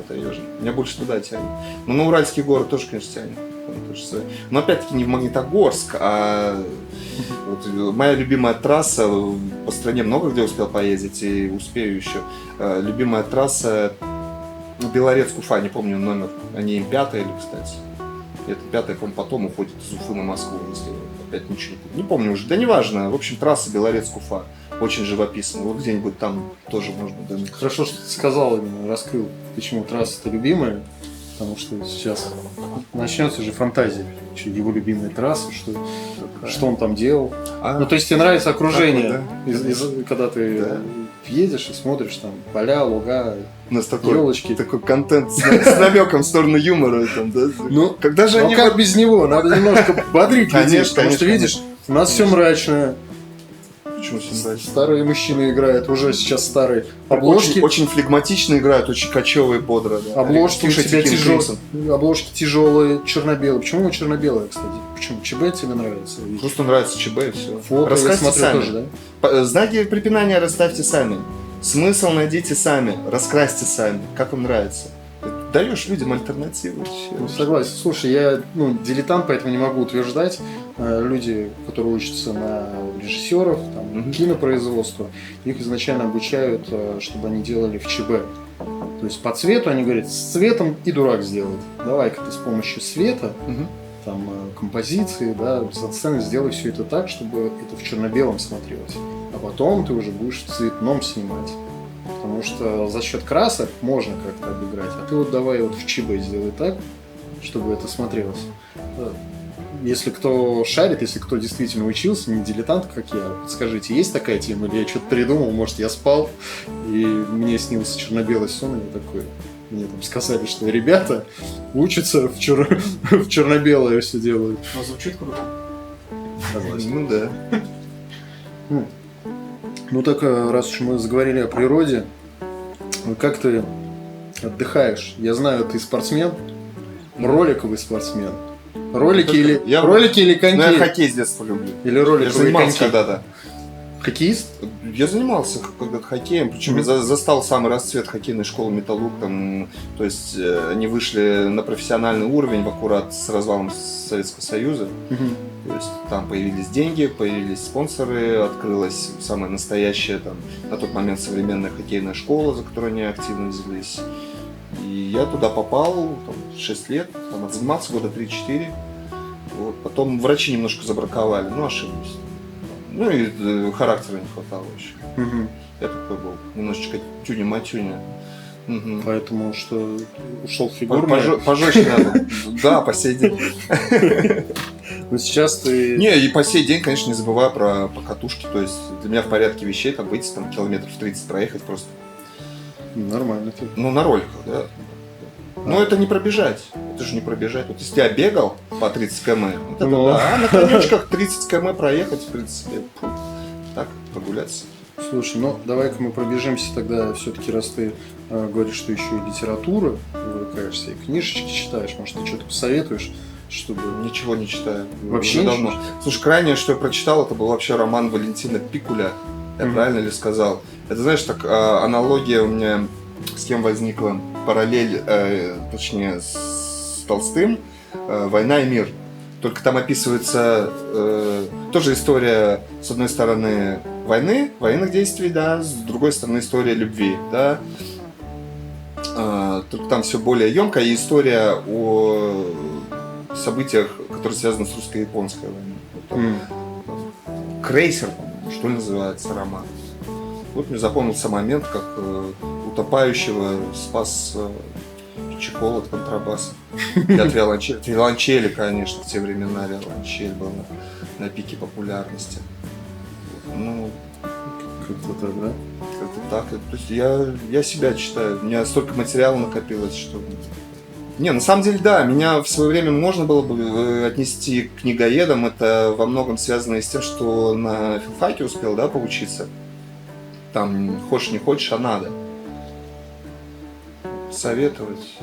Меня больше туда тянет. Но на Уральские горы тоже, конечно, тянет. Но опять-таки не в Магнитогорск, а вот моя любимая трасса, по стране много где успел поездить и успею еще. Любимая трасса Белорецк-Уфа, не помню номер, они М5 или, кстати. Это 5-я, по-моему, потом уходит из Уфы на Москву, если опять ничего не помню. Не помню уже, да неважно. В общем, трасса Белорецк-Уфа очень живописная. Вот где-нибудь там тоже можно дымить. Хорошо, что ты сказал именно, раскрыл, почему трасса-то любимая. Потому что сейчас начнется же фантазия, его любимые трассы, что он там делал. Ну, то есть тебе нравится окружение, когда ты едешь и смотришь там поля, луга, у нас елочки. Такой контент с намеком в сторону юмора. Там, да? Ну, когда же они... как без него? Надо немножко бодрить людей, потому что, видишь, у нас все мрачное. Почему все мрачное? Старые мужчины играют, уже сейчас старые. Обложки очень флегматично играют, очень кочевые, бодро. Да. Обложки у тебя тяжелые. Обложки тяжелые, черно-белые. Почему черно-белые, кстати? Почему? ЧБ тебе нравится? Просто нравится ЧБ и все. Фото, раскрасьте сами. Тоже, да? Знаки препинания расставьте сами. Смысл найдите сами, раскрасьте сами, как вам нравится. Даешь людям альтернативу. Ну, согласен. Слушай, я дилетант, поэтому не могу утверждать. Люди, которые учатся на режиссеров, там, кинопроизводства, их изначально обучают, чтобы они делали в ЧБ. То есть по цвету они говорят, с цветом и дурак сделает. Давай-ка ты с помощью света, там, композиции, да, со сцены сделай все это так, чтобы это в черно-белом смотрелось. А потом ты уже будешь в цветном снимать. Потому что за счет красок можно как-то обыграть. А ты вот давай вот в ЧБ сделай так, чтобы это смотрелось. Если кто шарит, если кто действительно учился, не дилетант, как я, подскажите, есть такая тема? Или я что-то придумал, может, я спал, и мне снился черно-белый сон, и я такой... Мне там сказали, что ребята учатся в черно-белое все делают. Но звучит круто. Ну да. Ну так, раз уж мы заговорили о природе, как ты отдыхаешь? Я знаю, ты спортсмен, роликовый спортсмен. Ролики или коньки? Ну, я хоккей с детства люблю. Или роликовые я занимался коньки? когда-то. Хоккеист? Я занимался когда-то хоккеем, причем я застал самый расцвет хоккейной школы «Металлург». Там, то есть они вышли на профессиональный уровень в аккурат с развалом Советского Союза. То есть там появились деньги, появились спонсоры, открылась самая настоящая там, на тот момент современная хоккейная школа, за которую они активно взялись. И я туда попал, там, 6 лет, там, отзанимался года 3-4. Вот. Потом врачи немножко забраковали, ошиблись. Ну и характера не хватало еще. Я такой был, немножечко тюня-матюня. Поэтому что ушел в фигуру? Пожестче надо. Да, по сей день. Но сейчас ты... Не, и по сей день, конечно, не забываю про покатушки. То есть для меня в порядке вещей там выйти, там, километров 30 проехать просто. Нормально ты. Ну, на роликах, да. Но это не пробежать. Это же не пробежать. Вот если я бегал по 30 км, вот это да. А на конечках 30 км проехать, в принципе, так, прогуляться. Слушай, давай-ка мы пробежимся тогда, все-таки, раз ты говоришь, что еще и литература увлекаешься, и книжечки читаешь, может, ты что-то посоветуешь, чтобы... Ничего не читаю. Вообще уже давно. Слушай, крайнее, что я прочитал, это был вообще роман Валентина Пикуля. Я правильно ли сказал? Это, знаешь, так аналогия у меня с кем возникла. параллель, точнее, с Толстым, «Война и мир». Только там описывается тоже история, с одной стороны, войны, военных действий, да, с другой стороны, история любви, да. Только там все более емко, и история о событиях, которые связаны с русско-японской войной. «Крейсер», что ли, называется роман. Вот мне запомнился момент, как утопающего спас чехол от контрабаса. И от виолончели. Виолончели, конечно, в те времена виолончель была на пике популярности. Ну, Как-то так, да? как-то так. То есть я себя читаю. У меня столько материала накопилось, что... Не, на самом деле, да, меня в свое время можно было бы отнести к книгоедам. Это во многом связано и с тем, что на филфаке успел, да, поучиться. Там хочешь не хочешь, а надо. Советовать.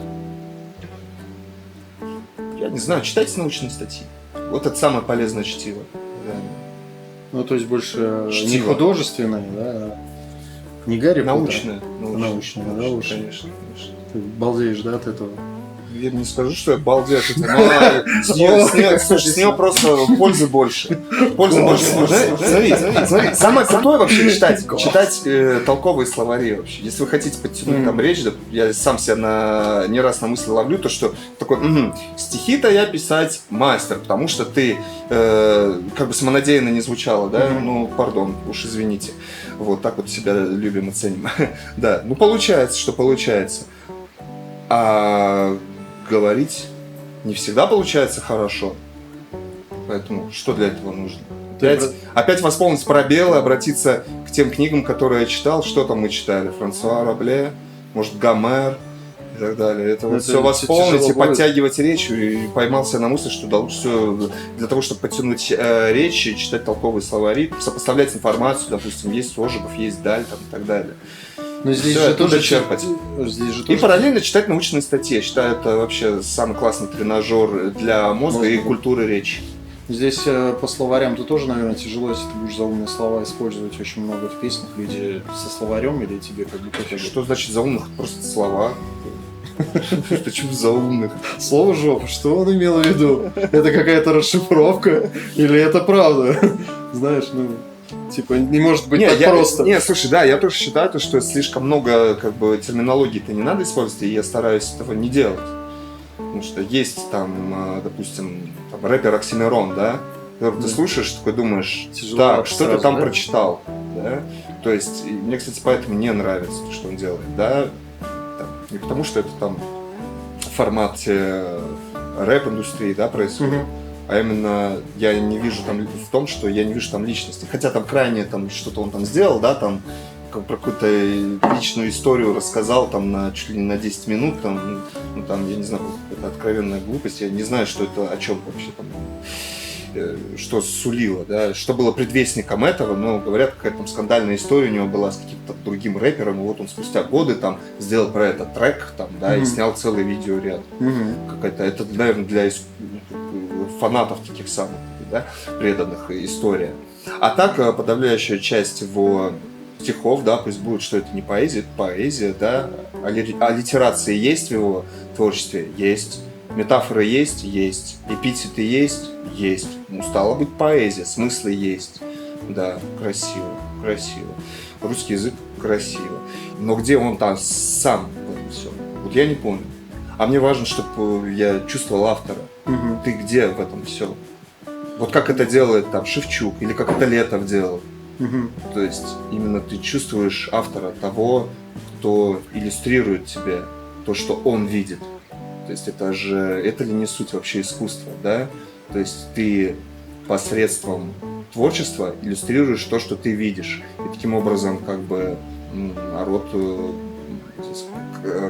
Я не знаю, читайте научные статьи. Вот это самое полезное чтиво. Реально. Ну, то есть больше не Чтиво. художественное, да, а не Гарри Поттер. Научное. Научное, да, лучше. Конечно. Ты балдеешь, да, от этого? Я не скажу, что я балдею от этого, но с нее просто пользы больше. Пользы больше. Смотри. Самое крутое вообще читать толковые словари вообще. Если вы хотите подтянуть там речь, да, я сам себя не раз на мысли ловлю, то что такой, стихи-то я писать мастер, потому что ты как бы самонадеянно не звучало, да, ну, пардон, уж извините. Вот так вот себя любим и ценим. Да, ну получается, что получается. А говорить не всегда получается хорошо. Поэтому что для этого нужно? Опять восполнить пробелы, обратиться к тем книгам, которые я читал. Что там мы читали? Франсуа Рабле, может, Гомер и так далее. Это вот все восполнить и подтягивать речь. И поймался на мысли, что лучше всего для того, чтобы подтянуть речь, читать толковые словари, сопоставлять информацию, допустим, есть Ожегов, есть Даль там, и так далее. Но здесь все же тоже черпать. И параллельно читать научные статьи. Я считаю, это вообще самый классный тренажер для мозга и культуры речи. Здесь по словарям то тоже, наверное, тяжело, если ты будешь заумные слова использовать очень много в песнях. Люди со словарем или тебе как бы как-то... Что значит заумных? Просто слова. Почему заумных? Слово жопа, что он имел в виду? Это какая-то расшифровка? Или это правда? Знаешь, ну... Типа, не может быть так просто. Не, слушай, да, я тоже считаю, что слишком много как бы терминологии-то не надо использовать, и я стараюсь этого не делать. Потому что есть там, допустим, там, рэпер Оксимирон, да? Ты слушаешь, такой думаешь, так, что ты там прочитал, да? То есть, мне, кстати, поэтому не нравится то, что он делает, да? Там, не потому, что это там в формате рэп-индустрии, да, происходит. А именно я не вижу там в том, что я не вижу там личности. Хотя там крайне там что-то он там сделал, да, там про какую-то личную историю рассказал там чуть ли не на 10 минут, там, ну там, я не знаю, это откровенная глупость, я не знаю, что это, о чем вообще там, что сулило, да, что было предвестником этого, но говорят, какая-то там скандальная история у него была с каким-то другим рэпером, и вот он спустя годы там сделал про это трек, там, да, и снял целый видеоряд. Какая-то, это, наверное, для фанатов таких самых, да, преданных история. А так, подавляющая часть его стихов, да, пусть будет, что это не поэзия, это поэзия, да, аллитерации есть в его творчестве? Есть. Метафоры есть? Есть. Эпитеты есть? Есть. Ну, стало быть, поэзия, смыслы есть. Да, красиво, красиво. Русский язык красиво. Но где он там сам в этом всем? Вот я не понял. А мне важно, чтобы я чувствовал автора. Ты где в этом все? Вот как это делает там Шевчук или как это Летов делал. То есть именно ты чувствуешь автора, того, кто иллюстрирует тебе то, что он видит. То есть это ли не суть вообще искусства, да? То есть ты посредством творчества иллюстрируешь то, что ты видишь. И таким образом как бы народ,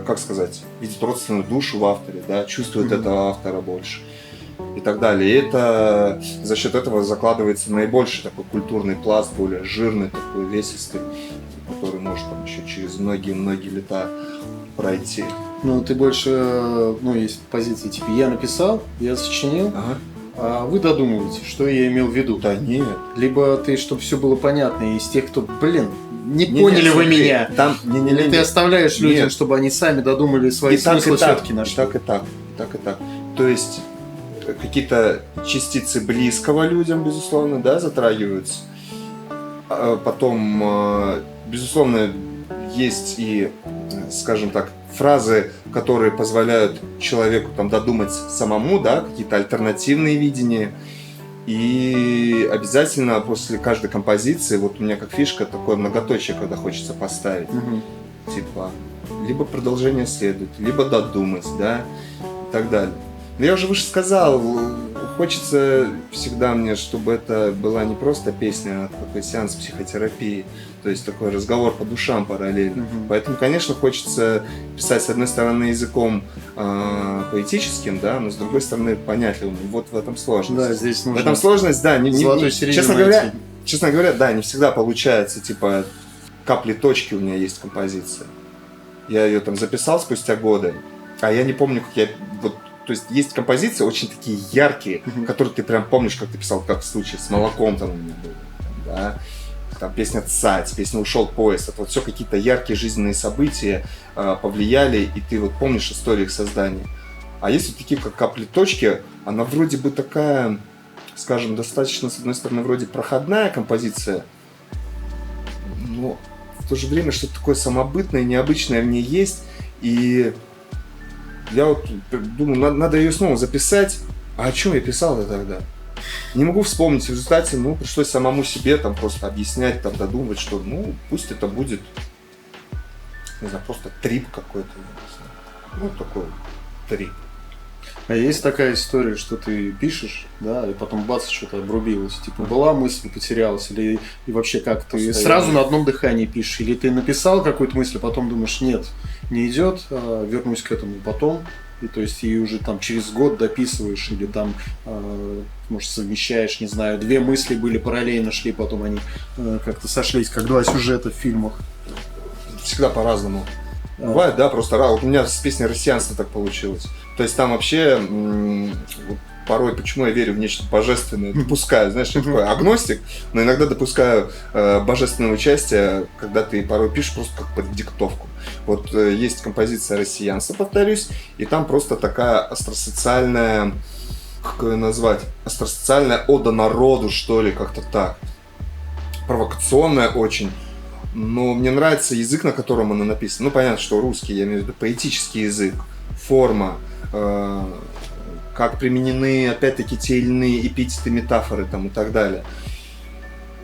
как сказать, видит родственную душу в авторе, да, чувствует этого автора больше и так далее. И это за счет этого закладывается наибольший такой культурный пласт, более жирный, такой весистый, который может там еще через многие-многие лета пройти. Ну, ты больше, ну, есть позиции, типа, я написал, я сочинил, а вы додумываете, что я имел в виду. Да нет. Либо ты, чтобы все было понятно, и из тех, кто, не поняли вы меня. Там, Ты оставляешь людям, Нет. чтобы они сами додумали свои И так, смыслы и так, все-таки нашли. так и так, так и так. То есть какие-то частицы близкого людям, безусловно, да, затрагиваются. А потом, безусловно, есть и, скажем так, фразы, которые позволяют человеку там додумать самому, да, какие-то альтернативные видения. И обязательно после каждой композиции, вот у меня как фишка, такое многоточие, когда хочется поставить. Мгм. Типа, либо продолжение следует, либо додумать, да, и так далее. Но я уже выше сказал, хочется всегда мне, чтобы это была не просто песня, а такой сеанс психотерапии, то есть такой разговор по душам параллельно. Мгм. Поэтому, конечно, хочется писать, с одной стороны, языком поэтическим, да, но с другой стороны, понятливым. И вот в этом сложность. Да, здесь В нужно этом сложность, да, золотую середину найти. честно говоря, да, не всегда получается, типа, капли точки у меня есть композиция. Я ее там записал спустя годы, а я не помню, как я... Вот, то есть есть композиции очень такие яркие, Мгм. которые ты прям помнишь, как ты писал, как в случае с «Молоком» там у меня было, да. Там песня «Цать», песня «Ушел поезд». Это вот все какие-то яркие жизненные события повлияли, и ты вот помнишь историю их создания. А есть вот такие, как «Капли точки», она вроде бы такая, скажем, достаточно, с одной стороны, вроде проходная композиция, но в то же время что-то такое самобытное, необычное в ней есть, и я вот думаю, надо ее снова записать. А о чем я писал-то тогда? Не могу вспомнить. В результате, пришлось самому себе там просто объяснять, там додумывать, что, пусть это будет, не знаю, просто трип какой-то. Такой трип. А есть такая история, что ты пишешь, да, и потом бац, что-то обрубилось. Типа, была мысль, потерялась, или и вообще как ты Постоянно. сразу на одном дыхании пишешь, или ты написал какую-то мысль, а потом думаешь, нет, не идет, вернусь к этому потом. И то есть и уже там через год дописываешь, или там, может, совмещаешь, не знаю, две мысли были параллельно шли, потом они как-то сошлись, как два сюжета в фильмах. Всегда по-разному. Бывает, да, просто вот у меня с песней «Россиянство» так получилось. То есть там вообще вот порой, почему я верю в нечто божественное, допускаю, знаешь, я такой агностик, но иногда допускаю божественное участие, когда ты порой пишешь просто как под диктовку. Вот есть композиция «Россиянство», повторюсь, и там просто такая остросоциальная, как ее назвать, остросоциальная ода народу, что ли, как-то так. Провокационная очень. Но мне нравится язык, на котором она написана. Понятно, что русский, я имею в виду поэтический язык, форма, как применены, опять-таки, те или иные эпитеты, метафоры там, и так далее.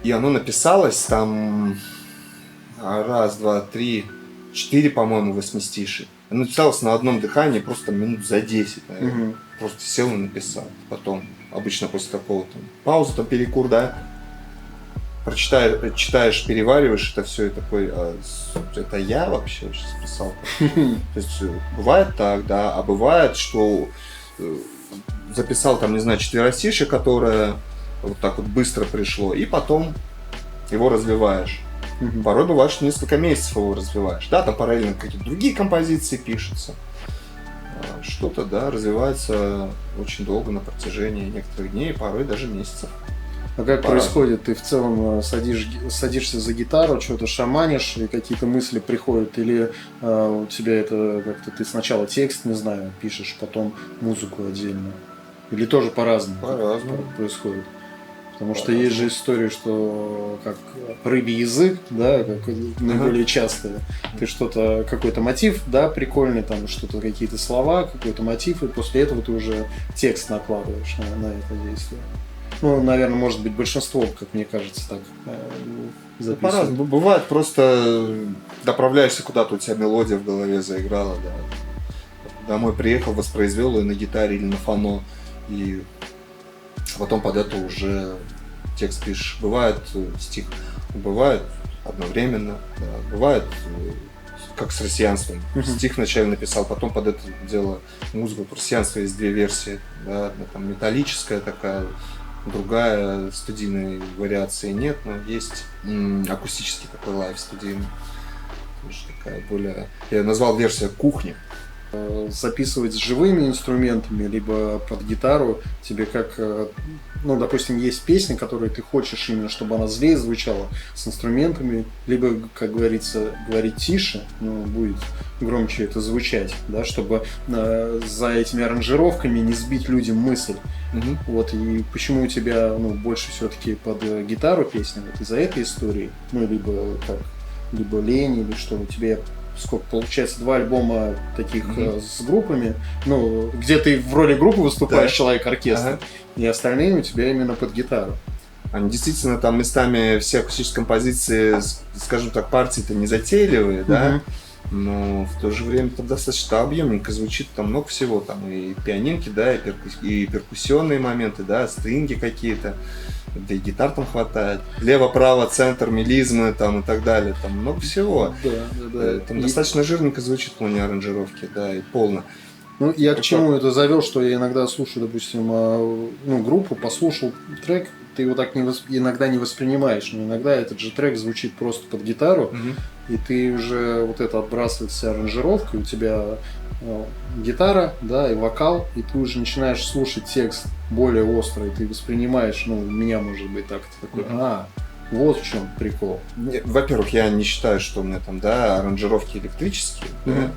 И оно написалось там раз, два, три, 4, по-моему, восьмистиши. Оно написалось на одном дыхании просто минут за 10, наверное. Угу. Просто сел и написал. Потом, обычно после такого там пауза, там перекур, да, читаешь, перевариваешь это все и такой, это я вообще сейчас писал? То есть бывает так, да, а бывает, что записал там, не знаю, четверостишее, которое вот так вот быстро пришло, и потом его развиваешь. Порой бывает, что несколько месяцев его развиваешь. Да, там параллельно какие-то другие композиции пишутся. Что-то, да, развивается очень долго, на протяжении некоторых дней, порой даже месяцев. А как происходит? Ты в целом садишься за гитару, что-то шаманишь, и какие-то мысли приходят, или у тебя это как-то ты сначала текст, не знаю, пишешь, потом музыку отдельно? Или тоже по-разному? По-разному происходит? Потому что есть же история, что как рыбий язык, да, как наиболее часто. Ты что-то, какой-то мотив, да, прикольный, там что-то, какие-то слова, какой-то мотив, и после этого ты уже текст накладываешь на это действие. Ну, наверное, может быть, большинство, как мне кажется, так записывает. По-разному. Бывает, просто доправляешься куда-то, у тебя мелодия в голове заиграла, да. Домой приехал, воспроизвел ее на гитаре или на фано, и потом под это уже текст пишешь. Бывает стих, бывает одновременно, да. Бывает как с «Россиянством». Стих вначале написал, потом под это дело музыку. У «Россиянства» есть две версии, да, одна там металлическая такая, другая, студийной вариации нет, но есть акустический такой лайв студийный. Тоже такая более... Я назвал версию «Кухни». записывать с живыми инструментами, либо под гитару, тебе как, ну, допустим, есть песня, которую ты хочешь именно, чтобы она злее звучала с инструментами, либо, как говорится, говорить тише, но будет громче это звучать, да, чтобы за этими аранжировками не сбить людям мысль. Вот, и почему у тебя, ну, больше все-таки под гитару песня, вот из-за этой истории, ну, либо лень, или что у тебя, сколько получается, 2 альбома таких с группами, ну, где ты в роли группы выступаешь, человек-оркестр, и остальные у тебя именно под гитару. Они действительно там местами все акустические композиции, скажем так, партии-то не затейливые, да, но в то же время там достаточно объемненько звучит, там много всего, там и пианинки, да, и перкуссионные моменты, да, стринги какие-то, да и гитар там хватает, лево-право, центр, мелизмы там и так далее, там много всего. Да. Там достаточно жирненько звучит в плане аранжировки, да, и полно. Ну, я к чему это завел, что я иногда слушаю, допустим, ну, группу, послушал трек, ты его так иногда не воспринимаешь, но иногда этот же трек звучит просто под гитару, и ты уже вот это отбрасывается аранжировка, у тебя гитара, да, и вокал, и ты уже начинаешь слушать текст более острый, ты воспринимаешь, ну, у меня может быть так, ты такой, вот в чем прикол. Во-первых, я не считаю, что у меня там, да, аранжировки электрические, да,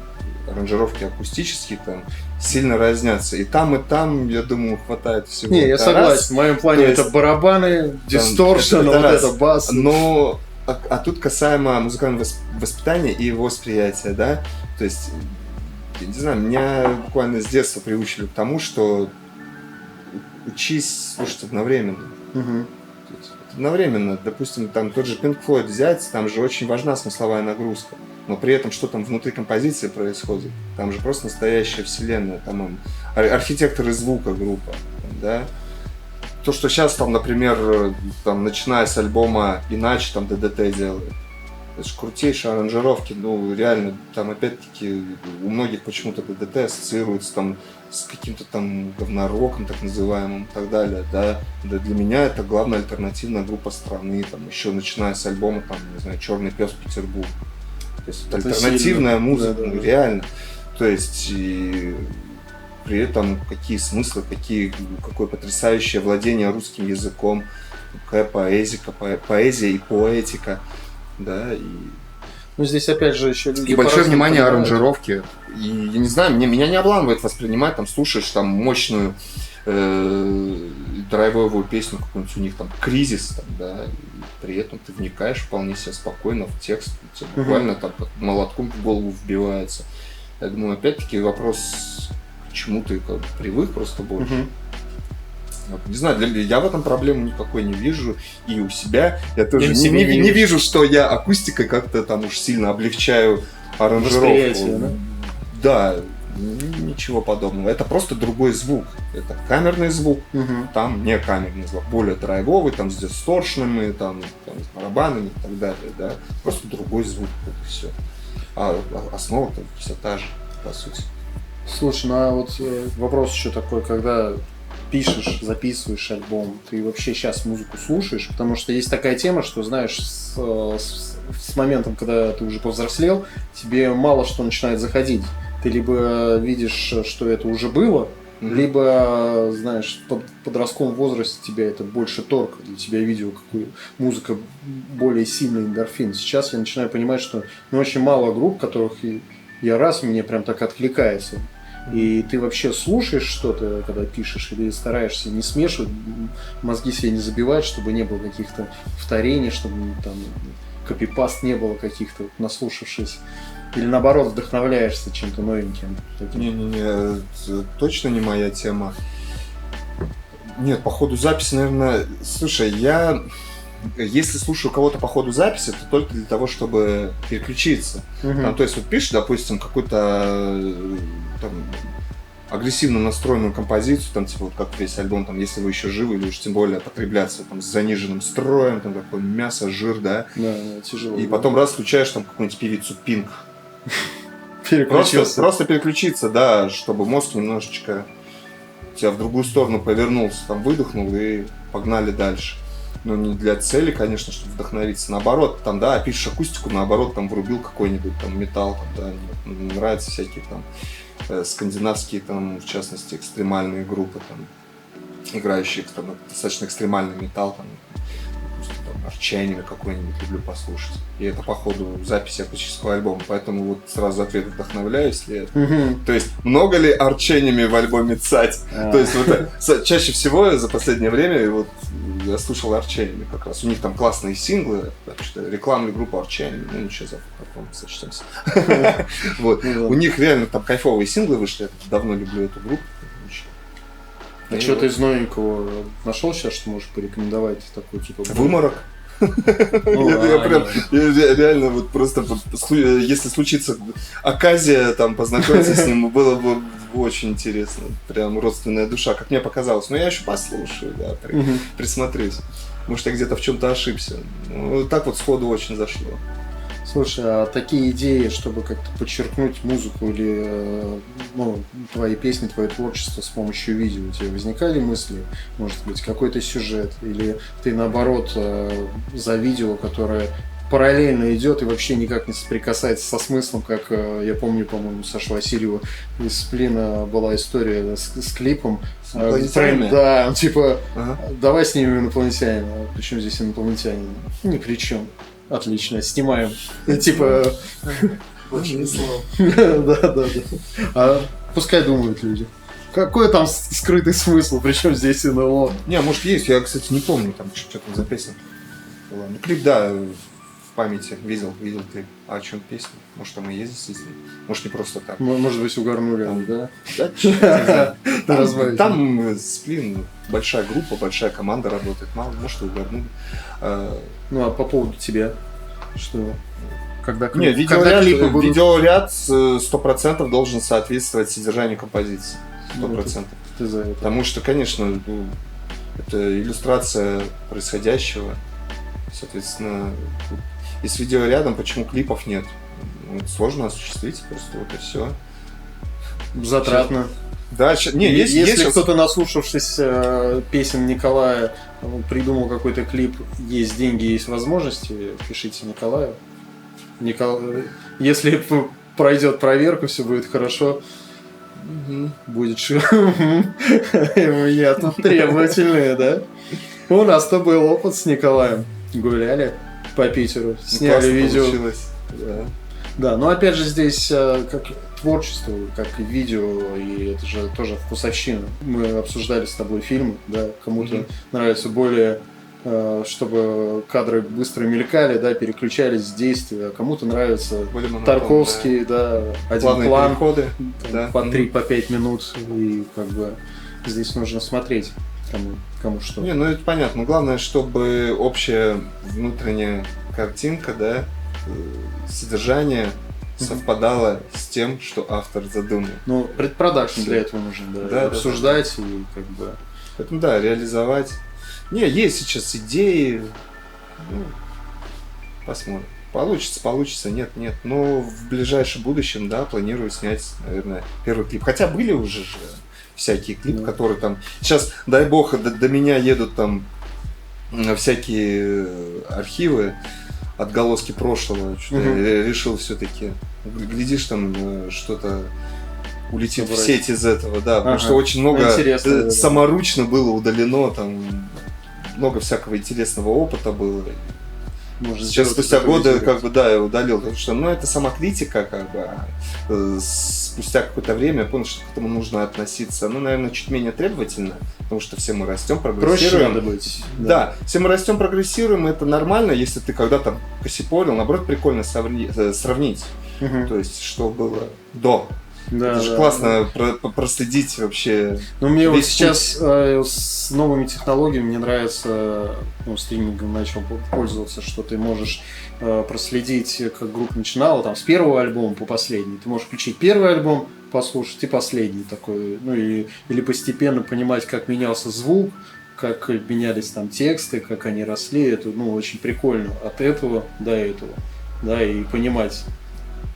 аранжировки акустические там сильно разнятся. И там, я думаю, хватает всего. Не, я согласен. В моем плане это барабаны, дисторшн, вот это бас. Но а тут касаемо музыкального воспитания и восприятия, да. То есть, я не знаю, меня буквально с детства приучили к тому, что учись слушать одновременно. Одновременно, допустим, там тот же Pink Floyd взять, там же очень важна смысловая нагрузка. Но при этом, что там внутри композиции происходит, там же просто настоящая вселенная, там архитекторы звука группа, да. То, что сейчас там, например, там, начиная с альбома «Иначе», там ДДТ делает, это же крутейшие аранжировки, ну, реально, там, опять-таки, у многих почему-то ДДТ ассоциируется там с каким-то там говнороком, так называемым, и так далее, да. Да, для меня это главная альтернативная группа страны, там, еще начиная с альбома, там, не знаю, «Черный пес Петербург». То есть это альтернативная музыка, да. Реально. То есть и при этом какие смыслы, какое потрясающее владение русским языком, какая поэзия и поэтика, да. И... Ну здесь опять же еще люди. И большое внимание аранжировки. И я не знаю, меня не обламывает воспринимать, там слушаешь там мощную драйвовую песню какую-нибудь, у них там «Кризис», там, да, и при этом ты вникаешь вполне себе спокойно в текст, тебе буквально там молотком в голову вбивается. Я думаю, опять-таки вопрос, к чему ты как бы привык просто больше. Не знаю, я в этом проблемы никакой не вижу, и у себя я тоже не вижу, что я акустикой как-то там уж сильно облегчаю аранжировку. Да, ничего подобного. Это просто другой звук. Это камерный звук, там не камерный звук, более драйвовый, там с дисторшнами, там с барабанами и так далее, да. Просто другой звук, это все. А основа-то вся та же, по сути. Слушай, ну а вот вопрос еще такой, когда пишешь, записываешь альбом, ты вообще сейчас музыку слушаешь? Потому что есть такая тема, что, знаешь, с моментом, когда ты уже повзрослел, тебе мало что начинает заходить. Ты либо видишь, что это уже было, либо, знаешь, в подростковом возрасте тебя это больше торг, для тебя видео, какую музыка более сильный эндорфин. Сейчас я начинаю понимать, что очень мало групп, которых я раз, мне прям так откликается. И ты вообще слушаешь что-то, когда пишешь, или стараешься не смешивать, мозги себе не забивать, чтобы не было каких-то повторений, чтобы там копипаст не было каких-то, наслушавшись. Или наоборот, вдохновляешься чем-то новеньким? Не, точно не моя тема. Нет, по ходу записи, наверное... Слушай, если слушаю кого-то по ходу записи, то только для того, чтобы переключиться. Там, то есть, вот пишешь, допустим, какую-то там агрессивно настроенную композицию, там, типа, вот как весь альбом, там, если вы еще живы, или уж тем более потребляться там с заниженным строем, там, такое мясо, жир, да? Да, тяжело. И потом раз включаешь там какую-нибудь певицу Pink. Переключился. Просто переключиться, да, чтобы мозг немножечко тебя в другую сторону повернулся, там, выдохнул и погнали дальше. Но не для цели, конечно, чтобы вдохновиться. Наоборот, там, да, пишешь акустику, наоборот, там, врубил какой-нибудь там металл, там, да, нравятся всякие там скандинавские, там, в частности, экстремальные группы, там, играющие там, достаточно экстремальный металл, там, Арчайнина какой-нибудь люблю послушать. И это по ходу записи акустического альбома. Поэтому вот сразу ответ вдохновляюсь ли это. То есть много ли Арчайними в альбоме «Цать»? То есть вот чаще всего за последнее время вот я слушал Арчайними как раз. У них там классные синглы. Так что рекламную группу Арчайними. Ну ничего, завтра потом сочтемся. У них реально там кайфовые синглы вышли. Я давно люблю эту группу. А что-то из новенького нашел сейчас, что можешь порекомендовать такой типа? Выморок. Я прям реально вот просто, если случится оказия, там познакомиться с ним, было бы очень интересно. Прям родственная душа, как мне показалось. Но я еще послушаю, да, присмотрюсь. Может, я где-то в чем-то ошибся. Ну, так вот сходу очень зашло. Слушай, а такие идеи, чтобы как-то подчеркнуть музыку или твои песни, твое творчество с помощью видео, у тебя возникали мысли? Может быть, какой-то сюжет? Или ты, наоборот, за видео, которое параллельно идет и вообще никак не соприкасается со смыслом, как я помню, по-моему, Саша Васильева из «Сплина» была история с клипом. Да, типа, давай снимем инопланетянина. Причем здесь инопланетянин? Ни при чем. Отлично, снимаем. Типа... Очень слава. Да. А пускай думают люди. Какой там скрытый смысл, причем здесь НЛО? Не, может есть, я, кстати, не помню, там что-то за песня. Ладно. Клип, да, в памяти видел клип. А о чем песня? Может, там и есть действительно? Может, не просто так. Может быть, угорнули, да? Да, там Сплин, большая группа, большая команда работает. Мало, может, и угорнули. Ну, а по поводу тебя? Что? Когда видеоряд 100% должен соответствовать содержанию композиции. 100%. Ты за это. Потому что, конечно, это иллюстрация происходящего. Соответственно, и с видеорядом почему клипов нет? Это сложно осуществить, просто вот и все. Затратно. Да, если кто-то, наслушавшись песен Николая, придумал какой-то клип, есть деньги, есть возможности, пишите Николаю. Если пройдет проверку, все будет хорошо. Будет я тут требовательные, да? У нас-то был опыт с Николаем. Гуляли по Питеру, сняли видео. Да, но опять же здесь как творчество, как и видео, и это же тоже вкусовщина. Мы обсуждали с тобой фильмы, да, кому-то нравится более, чтобы кадры быстро мелькали, да, переключались с действия, а кому-то нравится Тарковский, да, один плавные план, переходы, по 3-5 минут, и как бы здесь нужно смотреть, кому что. Не, ну это понятно, главное, чтобы общая внутренняя картинка, да, содержание совпадало с тем, что автор задумал. Ну, предпродакшн для этого нужен, да, обсуждать и как бы... Поэтому, да, реализовать. Не, есть сейчас идеи, ну, посмотрим. Получится, нет. Но в ближайшем будущем, да, планирую снять, наверное, первый клип. Хотя были уже же всякие клипы, которые там... Сейчас, дай бог, до меня едут там всякие архивы, отголоски прошлого. Я решил все-таки, глядишь, там что-то улетит в сеть из этого, да, потому что очень много саморучно было удалено, там много всякого интересного опыта было. Может, сейчас спустя годы, как бы, да, я удалил, потому что, ну, это самокритика, как бы, спустя какое-то время я понял, что к этому нужно относиться, ну, наверное, чуть менее требовательно, потому что все мы растем, прогрессируем. Проще надо быть. Да, все мы растем, прогрессируем, это нормально, если ты когда-то косипорил, наоборот, прикольно сравнить, то есть, что было до. Да, это же классно проследить вообще. Ну, мне вот сейчас с новыми технологиями мне нравится, стримингом начал пользоваться, что ты можешь проследить, как группа начинала, там, с первого альбома по последний. Ты можешь включить первый альбом, послушать и последний такой, ну, или постепенно понимать, как менялся звук, как менялись там тексты, как они росли. Это, ну, очень прикольно от этого до этого, да, и понимать.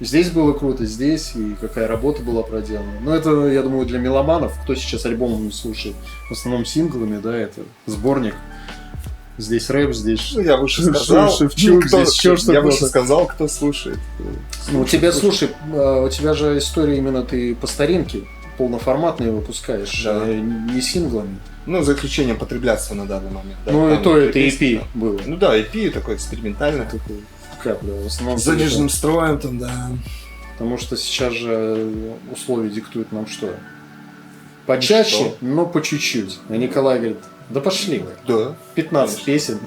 Здесь было круто, здесь, и какая работа была проделана. Но это, я думаю, для меломанов, кто сейчас альбомами слушает, в основном синглами, да, это сборник. Здесь рэп, здесь... Ну, я выше сказал. Шевчук, здесь еще что-то. Я выше сказал, кто слушает. Ну, у тебя, слушай, у тебя же история именно ты по старинке полноформатные выпускаешь, Да. не синглами. Ну, за исключением потребляться на данный момент. Да, Ну, и там то это песни, EP да. было. Ну да, EP такой экспериментальный. Такой капля. В основном С заниженным строем там, да. потому что сейчас же условия диктуют нам что? Почаще, Что? но по чуть-чуть. А Николай говорит, да пошли вы. Да. 15 Конечно. песен.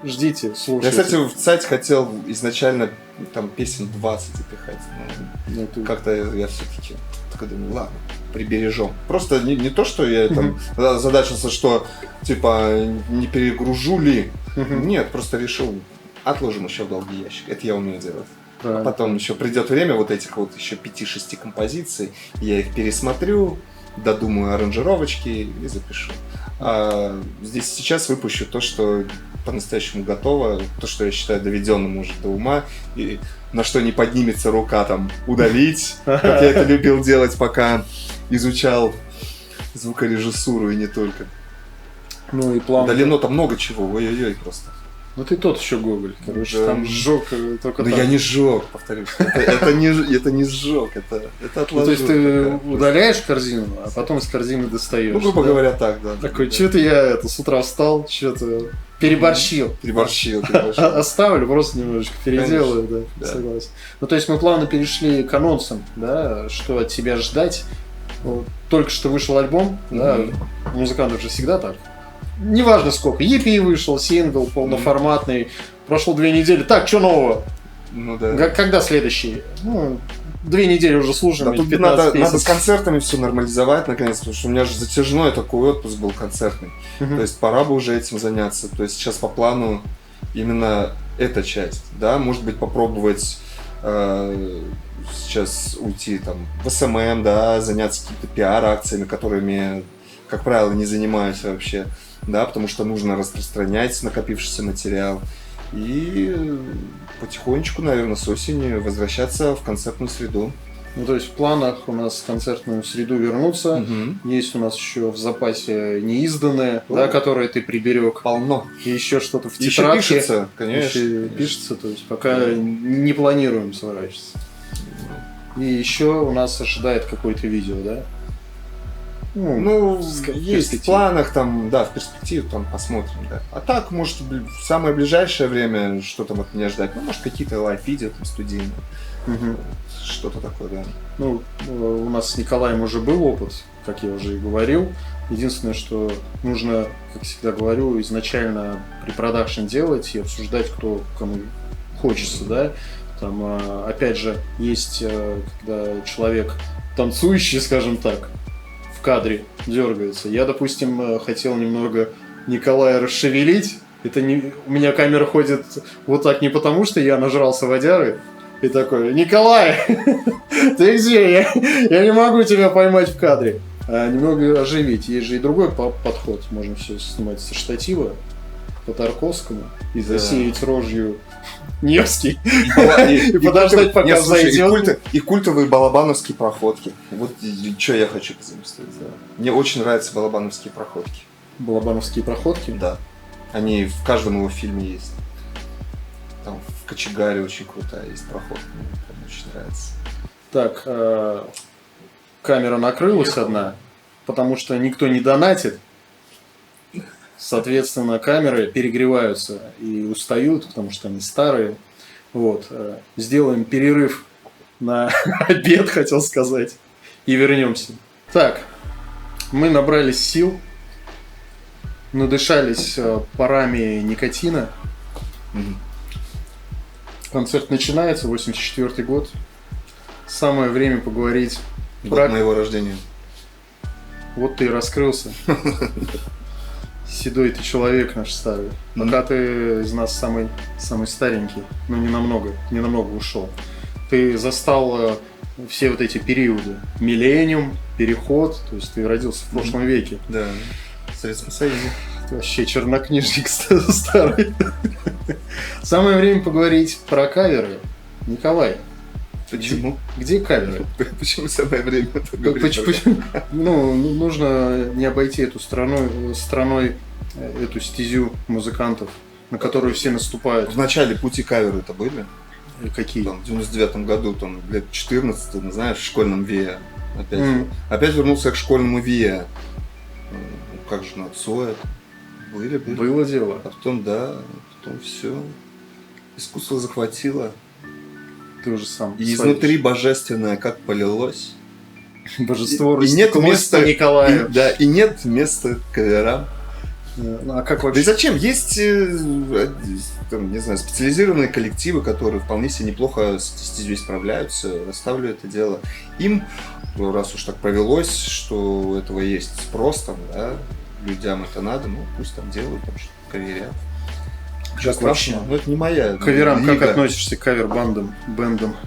Ждите, Я, слушайте. кстати, в сайт хотел изначально там песен 20 запихать. Но Ну, ты- как-то я все-таки такой думаю, ладно, прибережем. Просто не то, что я там задачился, что типа не перегружу ли. Мгм. Нет, просто решил, отложим еще в долгий ящик. Это я умею делать. Правильно. Потом еще придет время вот этих вот еще 5-6 композиций, я их пересмотрю, додумаю аранжировочки и запишу. А здесь сейчас выпущу то, что по-настоящему готово, то, что я считаю доведенным уже до ума, и на что не поднимется рука там удалить, как я это любил делать, пока изучал звукорежиссуру и не только. Ну и план. Удалено там много чего, ой-ой-ой просто. Ну ты тот еще Гоголь, короче, Да. там сжег только Но там. я не сжег, повторюсь. Это не сжег, это Ну, отложил. то есть ты такая. удаляешь корзину, а потом из корзины достаешь. Ну, грубо да? говоря, так, да. Такой, Да. что-то я с утра встал, что-то переборщил. Переборщил. Оставлю, просто немножечко переделаю, да, Да. согласен. Ну, то есть мы плавно перешли к анонсам, да, что от тебя ждать. Вот, только что вышел альбом, да, Мгм. у музыкантов же всегда так. Неважно сколько, EP вышел, сингл полноформатный, прошло 2 недели, так, что нового? Ну да. Когда следующий? Ну, 2 недели уже слушаем, Да, тут 15 песен. надо с концертами все нормализовать наконец, потому что у меня же затяжной такой отпуск был концертный. Мгм. То есть пора бы уже этим заняться. То есть сейчас по плану именно эта часть, да, может быть попробовать сейчас уйти там в СММ, да, заняться какими-то пиар-акциями, которыми, как правило, не занимаюсь вообще, да, потому что нужно распространять накопившийся материал. И потихонечку, наверное, с осени возвращаться в концертную среду. Ну, то есть в планах у нас в концертную среду вернуться. Мгм. Есть у нас еще в запасе неизданное, О. да, которое ты приберег. Полно. И еще что-то в Еще тетрадке. пишется, конечно. Еще пишется, то есть пока не планируем сворачиваться. И еще у нас ожидает какое-то видео, да? Ну, в есть в перспективе. планах, там, да, в перспективе там посмотрим, да. А так, может, в самое ближайшее время что там от меня ждать? Ну, может, какие-то лайв-видео там студийные, Мгм. что-то такое, да. Ну, у нас с Николаем уже был опыт, как я уже и говорил. Единственное, что нужно, как всегда говорю, изначально при продакшн делать и обсуждать, кто кому хочется, да. Там, опять же, есть, когда человек танцующий, скажем так, в кадре дергается. Я, допустим, хотел немного Николая расшевелить. Это не... У меня камера ходит вот так не потому, что я нажрался водяры, и такой, Николай, ты где? Я не могу тебя поймать в кадре. А немного оживить. Есть же и другой подход. Можно все снимать со штатива по Тарковскому и Да. засеять рожью Невский. И подождать, пока Нет, слушай, зайдет. и культовые балабановские проходки. Вот что я хочу позаимствовать. Да. Мне очень нравятся балабановские проходки. Балабановские проходки. Да. Они в каждом его фильме есть. Там в Кочегаре очень крутая есть проходка. Мне прям очень нравится. Так, камера накрылась одна, потому что никто не донатит. Соответственно, камеры перегреваются и устают, потому что они старые. Вот. Сделаем перерыв на обед, хотел сказать, и вернемся. Так, мы набрались сил, надышались парами никотина. Концерт начинается, 84 год. Самое время поговорить Год моего рождения. Вот ты и раскрылся. Седой ты человек наш старый. Пока ты из нас самый старенький, но не намного ушел. Ты застал все вот эти периоды. Миллениум, переход, то есть ты родился в прошлом веке. Да, в Советском Союзе. Ты вообще чернокнижник старый. Самое время поговорить про каверы. Николай, Почему? Где каверы? Почему самое время это говорить? Ну, нужно не обойти эту стороной эту стезю музыкантов, на которую все наступают. В начале пути каверы это были? Какие? Там, в 99-м году, там, лет 14, ну, знаешь, в школьном ВИА. Опять вернулся к школьному ВИА. Как же надо, Цоя. Были. Было дело. А потом все. Искусство захватило. Ты уже сам. И изнутри божественное как полилось. Божество и нет места Николаю. Да, и нет места каверам. А как вообще? Да и зачем? Есть, там, не знаю, специализированные коллективы, которые вполне себе неплохо с стезей справляются. Оставлю это дело им, раз уж так повелось, что у этого есть спрос, там, да, людям это надо, ну пусть там делают, там что-то каверят. Ничего страшного, но это не моя. К каверам лига. как относишься к кавер-бандам, бэндам?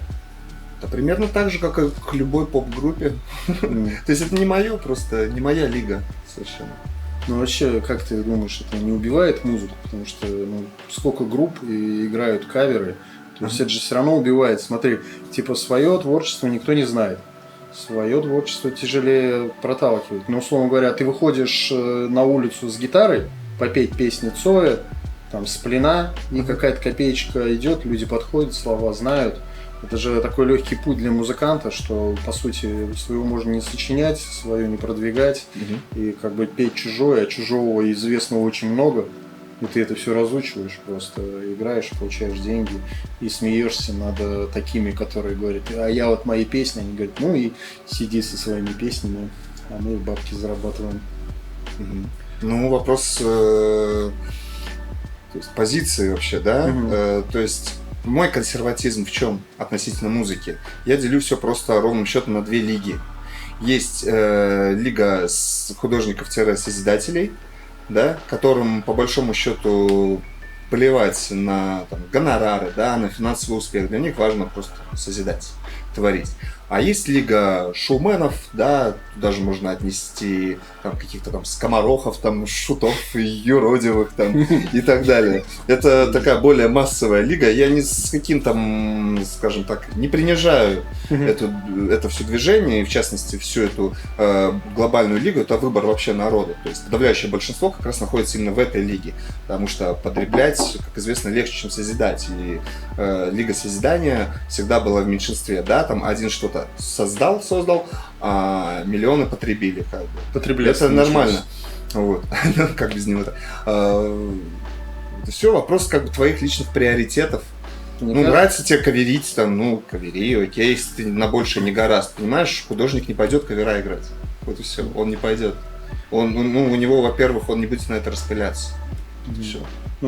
Да, примерно так же, как и к любой поп-группе. То есть это не мое, просто не моя лига совершенно. Ну вообще, как ты думаешь, это не убивает музыку? Потому что сколько групп и играют каверы, то есть это же все равно убивает. Смотри, типа свое творчество никто не знает. Свое творчество тяжелее проталкивать. Но, условно говоря, ты выходишь на улицу с гитарой, попеть песни Цоя, там, Сплина, и какая-то копеечка идет, люди подходят, слова знают. Это же такой легкий путь для музыканта, что, по сути, своего можно не сочинять, свое не продвигать, и как бы петь чужое, а чужого известного очень много, и ты это все разучиваешь, просто играешь, получаешь деньги и смеешься над такими, которые говорят, а я вот мои песни, они говорят, ну и сиди со своими песнями, а мы бабки зарабатываем. Ну, вопрос то есть, позиции вообще, да, то есть мой консерватизм в чем относительно музыки? Я делю все просто ровным счетом на две лиги. Есть лига художников-созидателей, да, которым по большому счету плевать на там, гонорары, да, на финансовый успех. Для них важно просто созидать, творить. А есть лига шоуменов, да, туда же можно отнести там, каких-то там скоморохов, там, шутов, юродивых там, и так далее. Это такая более массовая лига. Я ни с каким там, скажем так, не принижаю это все движение, и в частности всю эту глобальную лигу. Это выбор вообще народа. То есть подавляющее большинство как раз находится именно в этой лиге. Потому что потреблять, как известно, легче, чем созидать. И лига созидания всегда была в меньшинстве. Да, там один что-то создал, а миллионы потребили. Как бы. Это нормально. Вот. Как без него-то. Это все вопрос как бы твоих личных приоритетов. Нравится тебе каверить, там, кавери, окей, если ты на больше не гораст, понимаешь, художник не пойдет кавера играть. Вот и все, он не пойдет. У него, во-первых, он не будет на это распыляться. Все.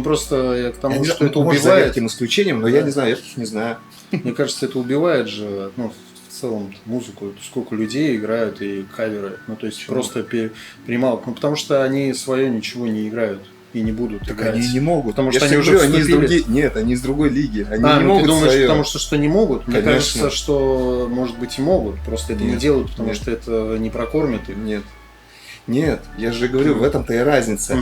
Просто я к тому, что это убивает. убивает. За редким исключением, но я не знаю, я тут не знаю. Мне кажется, это убивает же, в целом музыку, сколько людей играют и каверы. То есть просто перемалывают. Потому что они свое ничего не играют и не будут так играть. Они не могут. Потому что они уже вступили. Нет, они из другой лиги. Они не могут ты думаешь, свое. потому что не могут? Конечно. Мне кажется, что, может быть, и могут. Просто это не делают, потому что это не прокормит их. Нет, я же говорю, в этом-то и разница.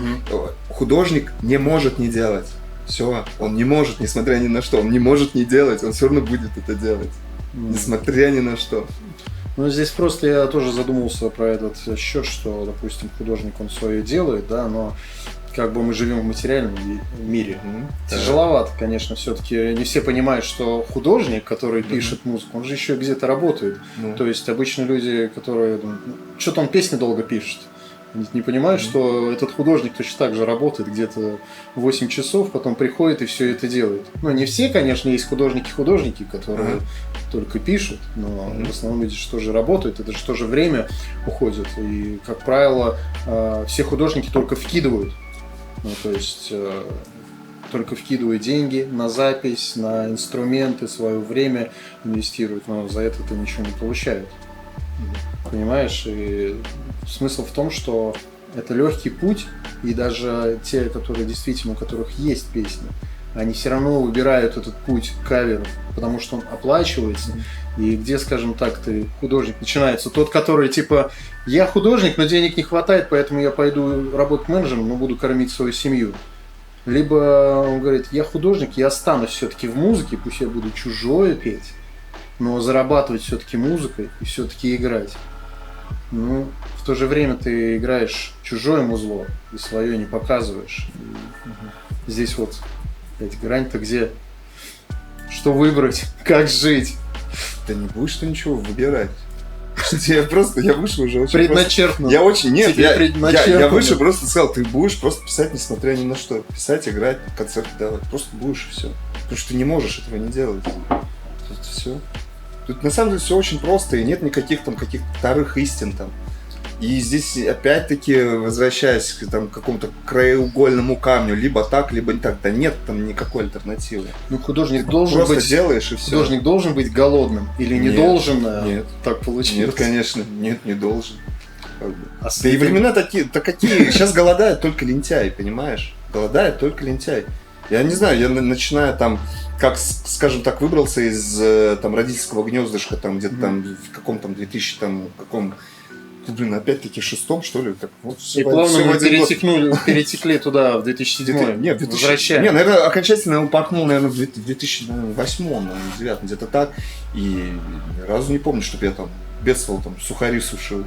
Художник не может не делать. Все, он не может, несмотря ни на что, он не может не делать, он все равно будет это делать. Несмотря ни на что. Здесь просто я тоже задумался про этот счет, что, допустим, художник, он свое делает, да, но как бы мы живем в материальном мире. Тяжеловато, конечно, все-таки не все понимают, что художник, который пишет музыку, он же еще где-то работает. То есть обычно люди, которые что-то он песни долго пишет, не понимают, что этот художник точно так же работает где-то 8 часов, потом приходит и все это делает. Не все, конечно, есть художники, которые только пишут, но в основном люди же тоже работают, это же тоже время уходит. И, как правило, все художники только вкидывают. То есть только вкидывают деньги на запись, на инструменты, свое время инвестируют, но за это ты ничего не получают. Понимаешь? И смысл в том, что это легкий путь, и даже те, которые действительно, у которых есть песни, они все равно выбирают этот путь каверов, потому что он оплачивается. И где, скажем так, ты художник начинается, тот, который типа я художник, но денег не хватает, поэтому я пойду работать менеджером, но буду кормить свою семью. Либо он говорит, я художник, я останусь все-таки в музыке, пусть я буду чужое петь, но зарабатывать все-таки музыкой и все-таки играть. Ну, в то же время ты играешь чужое музло и свое не показываешь. И здесь вот опять грань-то где? Что выбрать? Как жить? Да не будешь ты ничего выбирать. Я вышел уже очень Предначертано. Я очень... Нет, Тебе я предначертано. вышел, просто сказал, ты будешь просто писать, несмотря ни на что. Писать, играть, концерты давать. Просто будешь и все. Потому что ты не можешь этого не делать. Тут все. Тут на самом деле все очень просто, и нет никаких там каких-то вторых истин там. И здесь опять-таки, возвращаясь к там, какому-то краеугольному камню, либо так, либо не так, да нет там никакой альтернативы. Ну, художник должен Просто быть... делаешь и все. Художник должен быть голодным или не Нет, должен нет. так получилось? Нет, конечно, нет, не должен. А Да и времена такие, какие. Сейчас голодает только лентяй, понимаешь? Голодает только лентяй. Я не знаю, я начинаю там, как, скажем так, выбрался из там родительского гнездышка, там где-то там в каком там 2000 там каком, опять-таки шестом, что ли, как вот И плавно мы перетекли туда, в 2007. Нет, возвращаем. Не, наверное, окончательно упорхнул, наверное, в 2008, наверное, 2009, где-то так. И ни разу не помню, чтобы я там бедствовал, там, сухари сушил.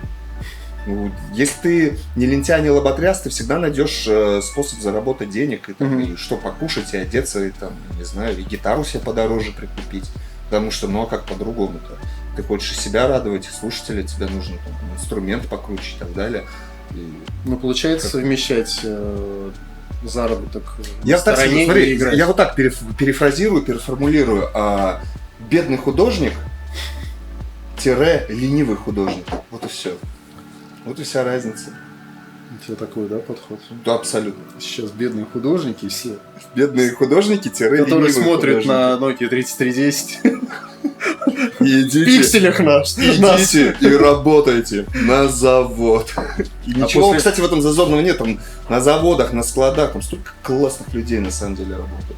Ну, если ты не лентяй, не лоботряс, ты всегда найдешь способ заработать денег, и, там, и что покушать, и одеться, и там, не знаю, и гитару себе подороже прикупить. Потому что, ну а как по-другому-то? Ты хочешь и себя радовать, и слушателя, тебе нужно там, инструмент покруче и так далее. И... Ну, получается совмещать заработок Я в стороне смотри, и играть. я вот так перефразирую, переформулирую. Бедный художник ленивый художник. Вот и все. Вот и вся разница. У тебя такой, да, подход? Да, абсолютно. Сейчас бедные художники все. Бедные художники ленивые которые смотрят художники. на Nokia 3310. И В пикселях нас. идите и работайте на завод. И ничего, после- кстати, в этом зазорного нет. Там на заводах, на складах, там столько классных людей на самом деле работают.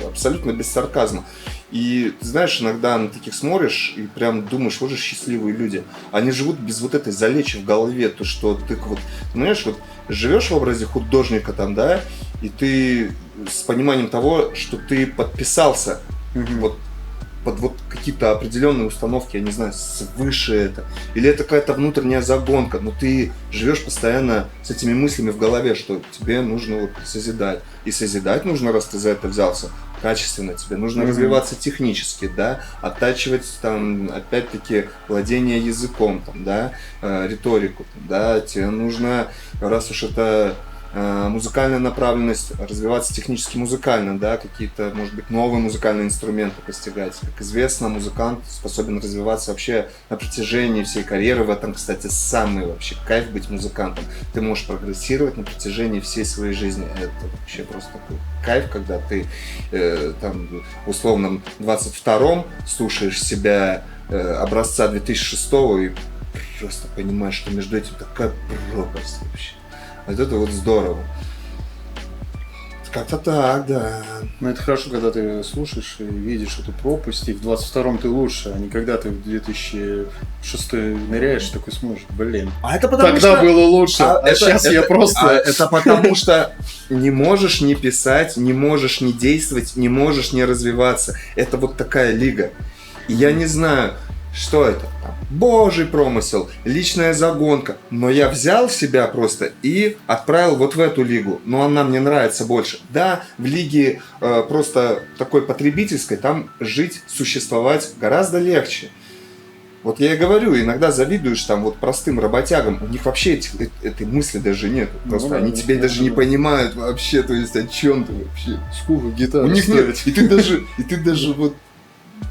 Абсолютно без сарказма. И ты знаешь, иногда на таких смотришь и прям думаешь, вот же счастливые люди. Они живут без вот этой залечи в голове, то что ты вот, знаешь, вот живешь в образе художника там, да, и ты с пониманием того, что ты подписался вот под вот какие-то определенные установки, я не знаю, свыше это, или это какая-то внутренняя загонка, но ты живешь постоянно с этими мыслями в голове, что тебе нужно вот созидать. И созидать нужно, раз ты за это взялся, качественно, тебе нужно развиваться технически, да, оттачивать там, опять-таки, владение языком, там, да, риторику, там, да, тебе нужно, раз уж это музыкальная направленность, развиваться технически музыкально, да, какие-то, может быть, новые музыкальные инструменты постигать. Как известно, музыкант способен развиваться вообще на протяжении всей карьеры. В этом, кстати, самый вообще кайф быть музыкантом. Ты можешь прогрессировать на протяжении всей своей жизни. Это вообще просто такой кайф, когда ты там, в условном 22-м слушаешь себя образца 2006-го и просто понимаешь, что между этим такая пропасть вообще. Вот это вот здорово. Как-то так, да. Ну, это хорошо, когда ты слушаешь и видишь эту пропасть, и в 22-м ты лучше, а не когда ты в 2006 ныряешь, такой смотришь, блин. А это потому Тогда что... было лучше, сейчас я просто... это потому что не можешь не писать, не можешь не действовать, не можешь не развиваться. Это вот такая лига. И я не знаю, что это. Божий промысел, личная загонка. Но я взял себя просто и отправил вот в эту лигу. Но она мне нравится больше. Да, в лиге просто такой потребительской там жить, существовать гораздо легче. Вот я и говорю, иногда завидуешь там вот простым работягам, у них вообще этой мысли даже нет. Просто они тебя даже не понимают вообще, то есть о чем ты вообще. Сколько гитар У них нет. И ты даже вот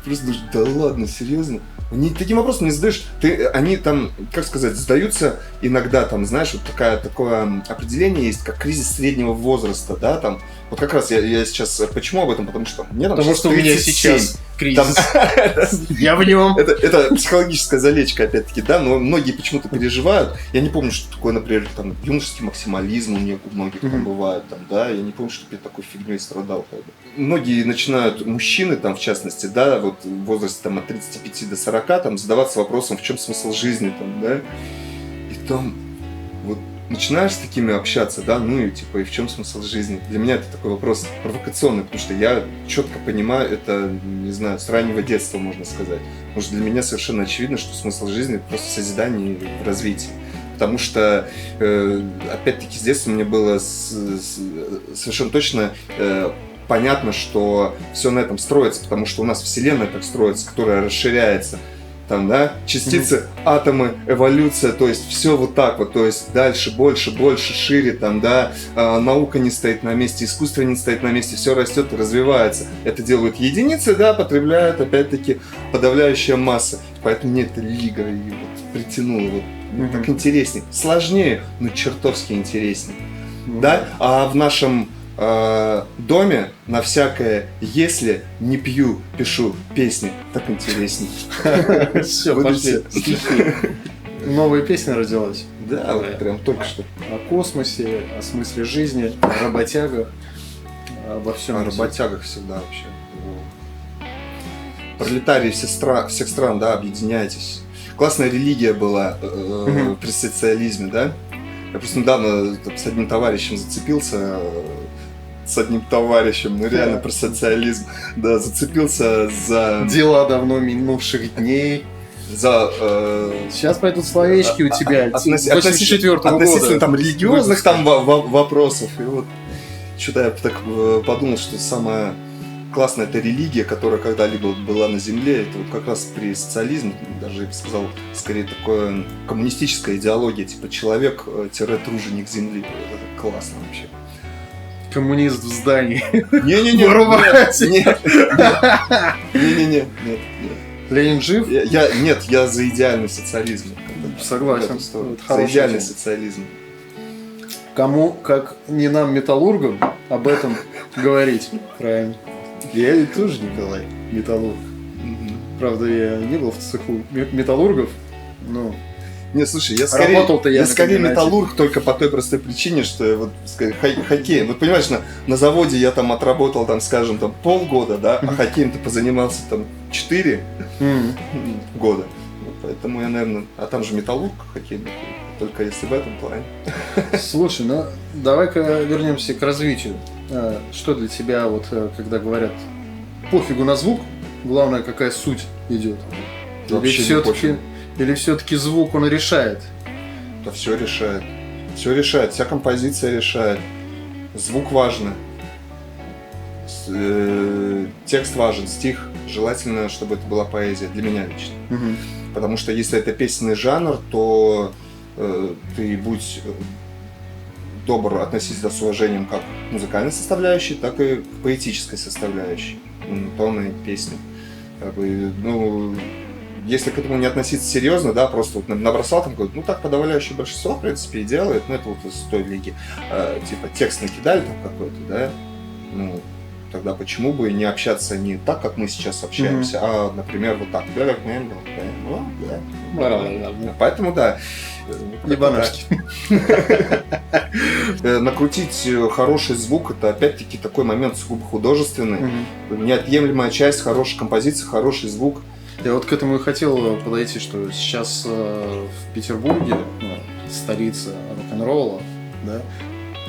просто думаешь, да ладно, серьезно? Они таким вопросом не задаешь. Они там, как сказать, сдаются иногда, там, знаешь, вот такое определение есть, как кризис среднего возраста, да, там. Вот как раз я сейчас, почему об этом? Потому что мне там Потому что у меня сейчас кризис. Я в нем. Это психологическая залечка, опять-таки, да, но многие почему-то переживают. Я не помню, что такое, например, там, юношеский максимализм у многих там бывает, там, да, я не помню, что я такой фигней страдал. Многие начинают, мужчины, там, в частности, да, вот в возрасте там, от 35 до 40, там, задаваться вопросом, в чем смысл жизни, там, да, и там, вот, начинаешь с такими общаться, да, ну и типа, и в чем смысл жизни? Для меня это такой вопрос провокационный, потому что я четко понимаю это, не знаю, с раннего детства, можно сказать. Потому что для меня совершенно очевидно, что смысл жизни — это просто созидание и развитие. Потому что, опять-таки, с детства мне было совершенно точно понятно, что все на этом строится, потому что у нас Вселенная так строится, которая расширяется. Там, да, частицы, атомы, эволюция, то есть все вот так вот, то есть дальше, больше, шире, там, да, наука не стоит на месте, искусство не стоит на месте, все растет и развивается. Это делают единицы, да, потребляют, опять-таки, подавляющая масса. Поэтому мне эта лига и вот притянула, вот, так интереснее. Сложнее, но чертовски интереснее. Да, а в нашем доме на всякое «если не пью, пишу песни», так интереснее. Все, пошли. Новая песня родилась. Да, вот прям только что. О космосе, о смысле жизни, о работягах, обо всем. О работягах всегда вообще. Пролетарии всех стран, да, объединяйтесь. Классная религия была при социализме, да? Я просто недавно с одним товарищем зацепился, ну реально про социализм, да, зацепился за... Дела давно минувших дней. Сейчас пойдут словечки у тебя, 84-го года. Относительно там религиозных там вопросов. И вот что-то я так подумал, что самая классная эта религия, которая когда-либо была на Земле, это вот как раз при социализме, даже я бы сказал, скорее такое коммунистическая идеология, типа человек-труженик Земли. Это классно вообще. Коммунист в здании. Не-не-не. Не-не-не. Ленин жив? Нет, я за идеальный социализм. Согласен. За идеальный социализм. Кому, как не нам, металлургам, об этом говорить. Правильно. Я тоже, Николай, металлург. Правда, я не был в цеху металлургов, но... Не, слушай, я скорее металлург только по той простой причине, что я вот хоккей. Вот понимаешь, на заводе я там отработал, там, скажем, там полгода, да, а хоккеем-то позанимался там 4 года. Поэтому я, наверное, а там же металлург хоккейный, только если в этом плане. Слушай, ну давай-ка вернемся к развитию. Что для тебя, вот когда говорят пофигу на звук, главное, какая суть идет? Или все-таки звук он решает? Да все решает. Все решает, вся композиция решает. Звук важен. Текст важен, стих. Желательно, чтобы это была поэзия, для меня лично. Потому что если это песенный жанр, то ты будь добр относиться с уважением как к музыкальной составляющей, так и к поэтической составляющей тонной песни. Если к этому не относиться серьезно, да, просто вот набросал там какой-то, ну так подавляющее большинство, в принципе, и делает, ну это вот из той лиги, типа текст накидали там какой-то, да, ну тогда почему бы не общаться не так, как мы сейчас общаемся, а, например, вот так. Поэтому, да. Ебанашки. Накрутить хороший звук — это опять-таки такой момент сугубо художественный. Неотъемлемая часть хорошей композиции, хороший звук. Я вот к этому и хотел подойти, что сейчас в Петербурге, столица рок-н-ролла, да,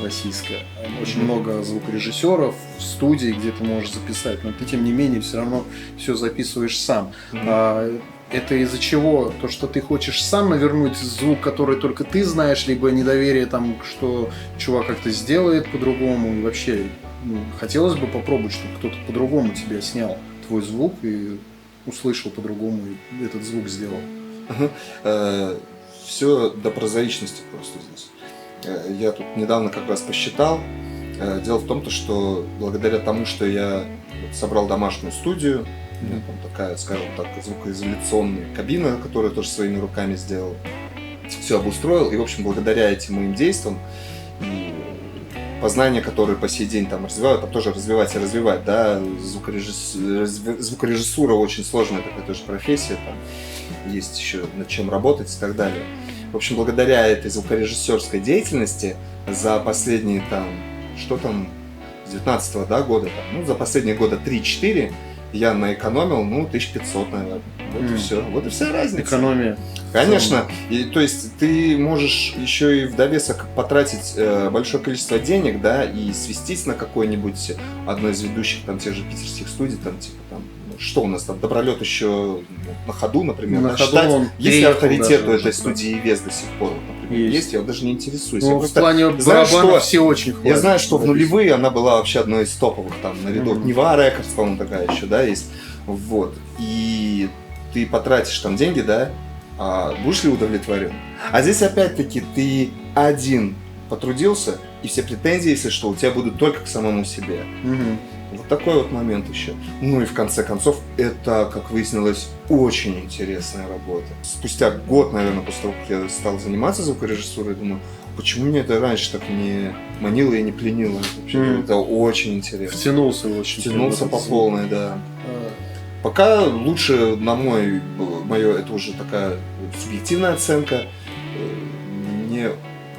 российская, очень много звукорежиссеров в студии, где ты можешь записать, но ты тем не менее все равно все записываешь сам. Это из-за чего? То, что ты хочешь сам навернуть звук, который только ты знаешь, либо недоверие там, что чувак как-то сделает по-другому, и вообще хотелось бы попробовать, чтобы кто-то по-другому тебя снял твой звук и услышал по-другому и этот звук сделал. Все до прозаичности просто здесь. Я тут недавно как раз посчитал. Дело в том, что благодаря тому, что я собрал домашнюю студию, у меня там такая, скажем так, звукоизоляционная кабина, которую тоже своими руками сделал, все обустроил, и, в общем, благодаря этим моим действиям и познания, которые по сей день там развивают, там тоже развивать и развивать, да, звукорежиссура очень сложная такая тоже профессия, там есть еще над чем работать и так далее. В общем, благодаря этой звукорежиссерской деятельности за последние там, что там, с 19-го, да, года, там, ну, за последние года 3-4 я наэкономил, 1500, наверное. Вот и все. Вот и вся разница. Экономия. Конечно. И, то есть ты можешь еще и в довесок потратить большое количество денег, да, и свестись на какой-нибудь одной из ведущих там тех же питерских студий, там типа там, что у нас там, Добролет еще на ходу, например. На да, ходу считать, он есть ли переехал авторитет даже у этой уже, студии Вес до сих пор, например. Есть, я вот даже не интересуюсь. Я Ну, в просто плане знаю, барабанов что- все очень хвалят. Я знаю, что в нулевые она была вообще одной из топовых там наряду. Мгм. Нева Рекордс, по-моему, такая еще, да, есть. Вот. И ты потратишь там деньги, да, а будешь ли удовлетворен? А здесь опять-таки ты один потрудился, и все претензии, если что, у тебя будут только к самому себе. Мгм. Вот такой вот момент еще. Ну и в конце концов, это, как выяснилось, очень интересная работа. Спустя год, наверное, после того, как я стал заниматься звукорежиссурой, думаю, почему меня это раньше так не манило и не пленило? Вообще, это очень интересно. Втянулся очень. Втянулся по полной. полной, да. Пока лучше, на мое, это уже такая субъективная оценка. Мне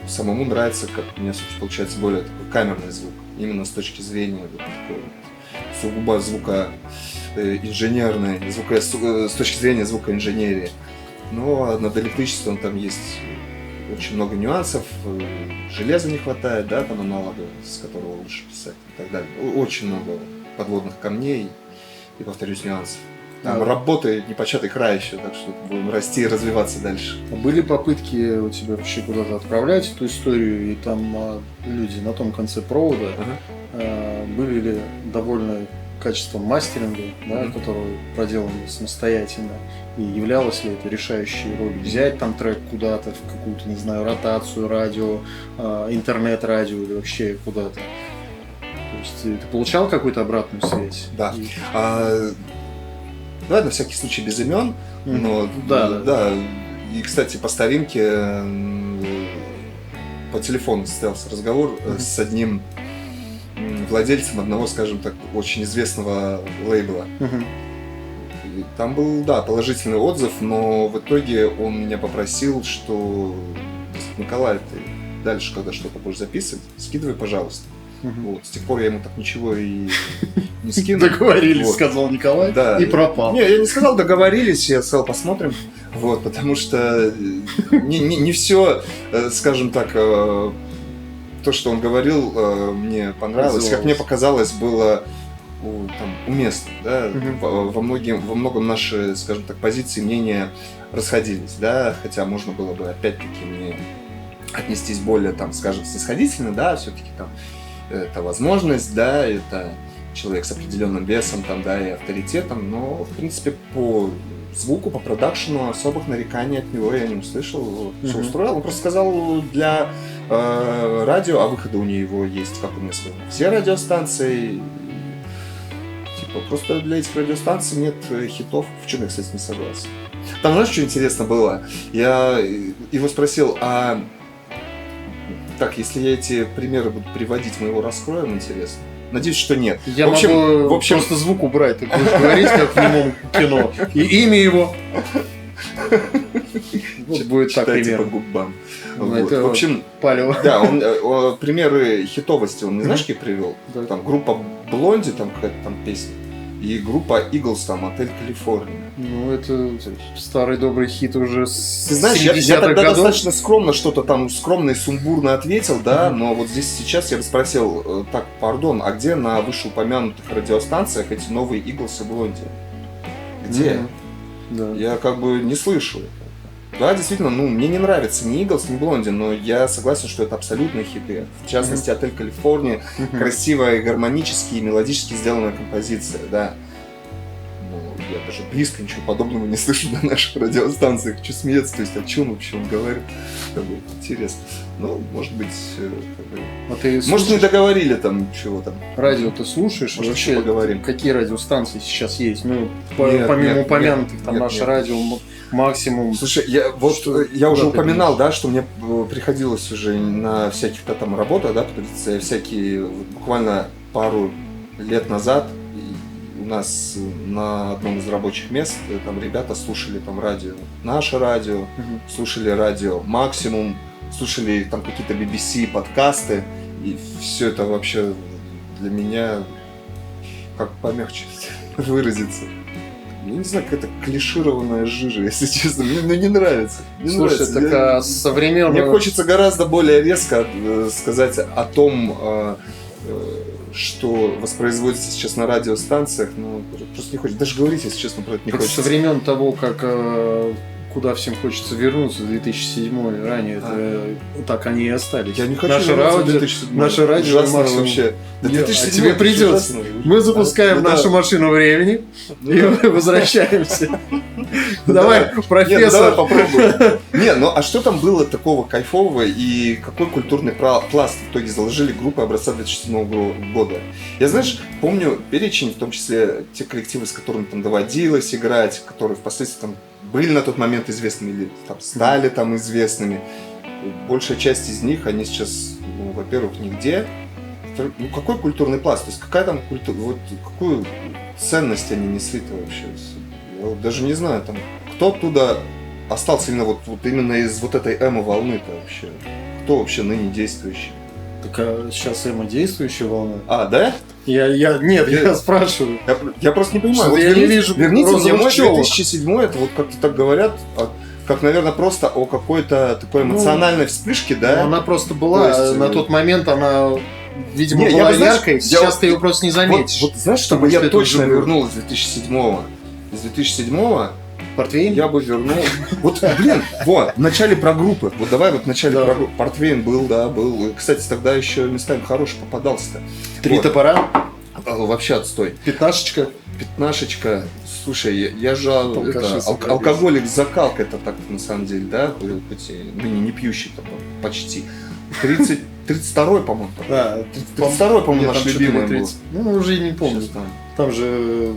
самому нравится, как у меня все-таки получается более такой камерный звук. Именно с точки зрения вот такой сугубо инженерной, с точки зрения звукоинженерии. Но над электричеством там есть очень много нюансов, железа не хватает, да, там аналога, с которого лучше писать и так далее. Очень много подводных камней и, повторюсь, нюансов. Там работы непочатый край еще, так что будем расти и развиваться дальше. Были попытки у тебя вообще куда-то отправлять эту историю, и там люди на том конце провода были ли довольны качеством мастеринга, да, который проделан самостоятельно, и являлось ли это решающей ролью взять там трек куда-то в какую-то, не знаю, ротацию радио, интернет-радио или вообще куда-то? То есть ты получал какую-то обратную связь? Да. Давай на всякий случай без имен, но да. И, кстати, по старинке по телефону состоялся разговор с одним владельцем одного, скажем так, очень известного лейбла. И там был, да, положительный отзыв, но в итоге он меня попросил, что Николай, ты дальше, когда что-то будешь записывать, скидывай, пожалуйста. Вот. С тех пор я ему так ничего и не скинул. Договорились, вот. Сказал Николай, да. И пропал. Не, я не сказал договорились, я сказал посмотрим. Вот, потому что не все, скажем так, то, что он говорил, мне понравилось. Как мне показалось, было там, уместно. Да? Во многом наши, скажем так, позиции, мнения расходились. Да? Хотя можно было бы опять-таки мне отнестись более, там, скажем, снисходительно, да, все-таки там это возможность, да, это человек с определенным весом, там, да, и авторитетом, но, в принципе, по звуку, по продакшену особых нареканий от него я не услышал, все устроил. Он просто сказал для радио, а выхода у него есть, как у меня сказал, все радиостанции, типа, просто для этих радиостанций нет хитов, в чем я, кстати, не согласен. Там, знаешь, что интересно было? Я его спросил, так, если я эти примеры буду приводить, мы его раскроем, интересно? Надеюсь, что нет. Я могу просто звук убрать, ты будешь говорить, как в немом кино. И имя его. Вот будет так примерно. по губам. В общем, палево. Да, он примеры хитовости, он не знаешь, какие привел? Там группа Блонди, там какая-то там песня. И группа Eagles, там, «Отель Калифорния». Ну, это старый добрый хит уже с Ты знаешь, 70-х я тогда годов. достаточно скромно что-то там, скромно и сумбурно ответил, да, но вот здесь сейчас я бы спросил, так, пардон, а где на вышеупомянутых радиостанциях эти новые Eagles и Блонди? Где? Да. Я как бы не слышу. Да, действительно, мне не нравится ни Eagles, ни Блонди, но я согласен, что это абсолютные хиты. В частности, «Отель Калифорния», красивая, гармонически и мелодически сделанная композиция, да. Я даже близко ничего подобного не слышу на наших радиостанциях. Что смеяться, то есть о чем вообще он говорит? Как бы интересно. Ну, может быть, может, не договорили там чего там. Радио ты слушаешь? Может, вообще поговорим. Какие радиостанции сейчас есть? Ну, помимо упомянутых, там наше радио максимум. Слушай, я уже упоминал, да, что мне приходилось уже на всяких-то там работах, да, всякие, буквально пару лет назад у нас на одном из рабочих мест там ребята слушали там радио, наше радио, слушали радио Максимум, слушали там какие-то BBC подкасты, и все это вообще для меня как помягче. выразиться. Я не знаю, какая-то клишированная жижа, если честно. Мне не нравится. Не Слушай, нравится. так со времен... Мне хочется гораздо более резко сказать о том, что воспроизводится сейчас на радиостанциях. Ну, просто не хочется. Даже говорить, если честно, про это не хочется. Со времен того, как куда всем хочется вернуться, 2007 ранее, это так они и остались. Я не хочу наше радио, наше радио вообще. Да, тебе придется. Мы запускаем нашу машину времени и возвращаемся. Давай, профессор. Давай попробуем. Не, ну а что там было такого кайфового и какой культурный пласт в итоге заложили группы образца 2007 года? Я, знаешь, помню перечень, в том числе те коллективы, с которыми там доводилось играть, которые впоследствии там были на тот момент известными или там, стали там известными. Большая часть из них, они сейчас, ну, во-первых, нигде. Ну, какой культурный пласт? То есть какая там культура? Вот какую ценность они несли-то вообще? Я вот даже не знаю, там, кто оттуда остался именно вот именно из вот этой эмо-волны-то вообще? Кто вообще ныне действующий? Так а сейчас действующая волна. А, да? Я спрашиваю. Я просто не понимаю. Вот я не вижу верните мне мой пчелок. 2007, это вот как-то так говорят, как, наверное, просто о какой-то такой эмоциональной вспышке, да? Она просто была, То есть, на тот момент она, видимо, не, была я бы, знаешь, яркой, сейчас ты ее просто не заметишь. Вот знаешь, чтобы я точно вернул из 2007-го? Из 2007-го Портвейн? я бы вернул... Вот, блин, вот, в начале про группы. Вот давай вот в начале про группы. Портвейн был, да, был. Кстати, тогда еще местами хороший попадался-то. Три топора? Вообще отстой. Пятнашечка? Пятнашечка. Слушай, я же алкоголик с закалкой, это так на самом деле, да, хоть и ныне не пьющий там, почти. 32-й, по-моему. Да, 32-й, по-моему, наш любимый был. Ну, уже и не помню. Там же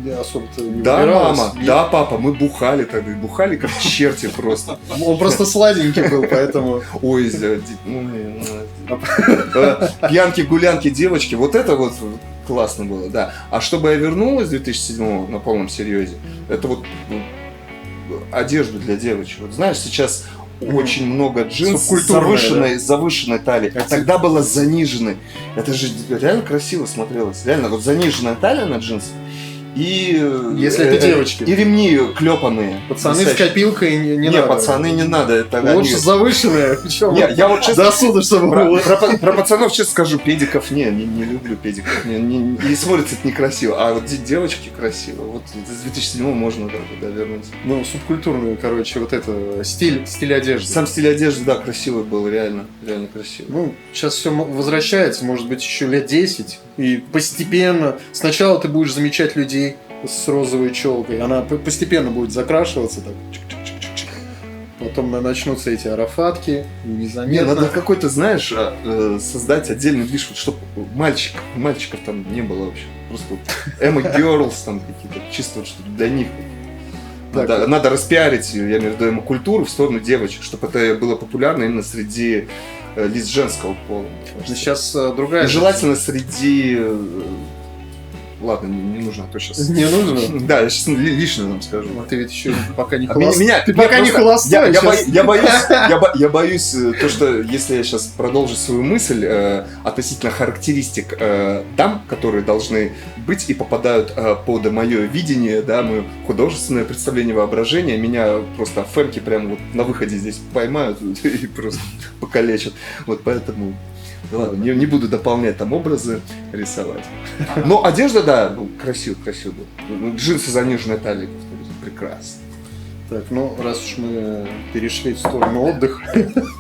я особо-то не выбиралась. Мама, да, папа, мы бухали тогда, бухали как черти просто. Он просто сладенький был, поэтому... Ой, пьянки, гулянки, девочки, вот это вот классно было, да. А чтобы я вернулась в 2007-го на полном серьезе, это вот одежда для девочек. Вот знаешь, сейчас очень много джинс с завышенной талией, а тогда было заниженной. Это же реально красиво смотрелось. Реально, вот заниженная талия на джинсах. И если это девочки. И ремни клепанные. Пацаны с копилкой не надо. Не, пацаны не надо. Это лучше завышенные. Я вот честно... До суда, чтобы было. Про пацанов, честно скажу, педиков не люблю педиков. И смотрится это некрасиво. А вот девочки красиво. Вот с 2007 можно туда вернуться. Ну, субкультурную, короче, вот это стиль одежды. Сам стиль одежды, да, красивый был, реально красивый. Ну, сейчас все возвращается, может быть, еще лет 10. И постепенно, сначала ты будешь замечать людей с розовой челкой, она постепенно будет закрашиваться, так, потом начнутся эти арафатки, незаметно. Не, надо какой-то, знаешь, создать отдельный движ, чтобы мальчиков там не было вообще. Просто эмо-герлс там какие-то, чисто вот, чтобы для них. Надо распиарить, я имею в виду, эмо-культуру в сторону девочек, чтобы это было популярно именно среди лиц женского пола. Сейчас другая. И желательно среди... Ладно, не нужно, а то сейчас... Не нужно? Да, я сейчас лишнее вам скажу. А ты ведь еще пока не холостой. Ты пока не холостой. Я боюсь, то, что если я сейчас продолжу свою мысль относительно характеристик дам, которые должны быть и попадают под мое видение, да, мое художественное представление, воображение, меня просто фэмки прямо вот на выходе здесь поймают и просто покалечат. Вот поэтому... Ладно, не буду дополнять там образы, рисовать. Но одежда, да, красиво был. Джинсы заниженной талии, прекрасно. Так, ну, раз уж мы перешли в сторону отдыха,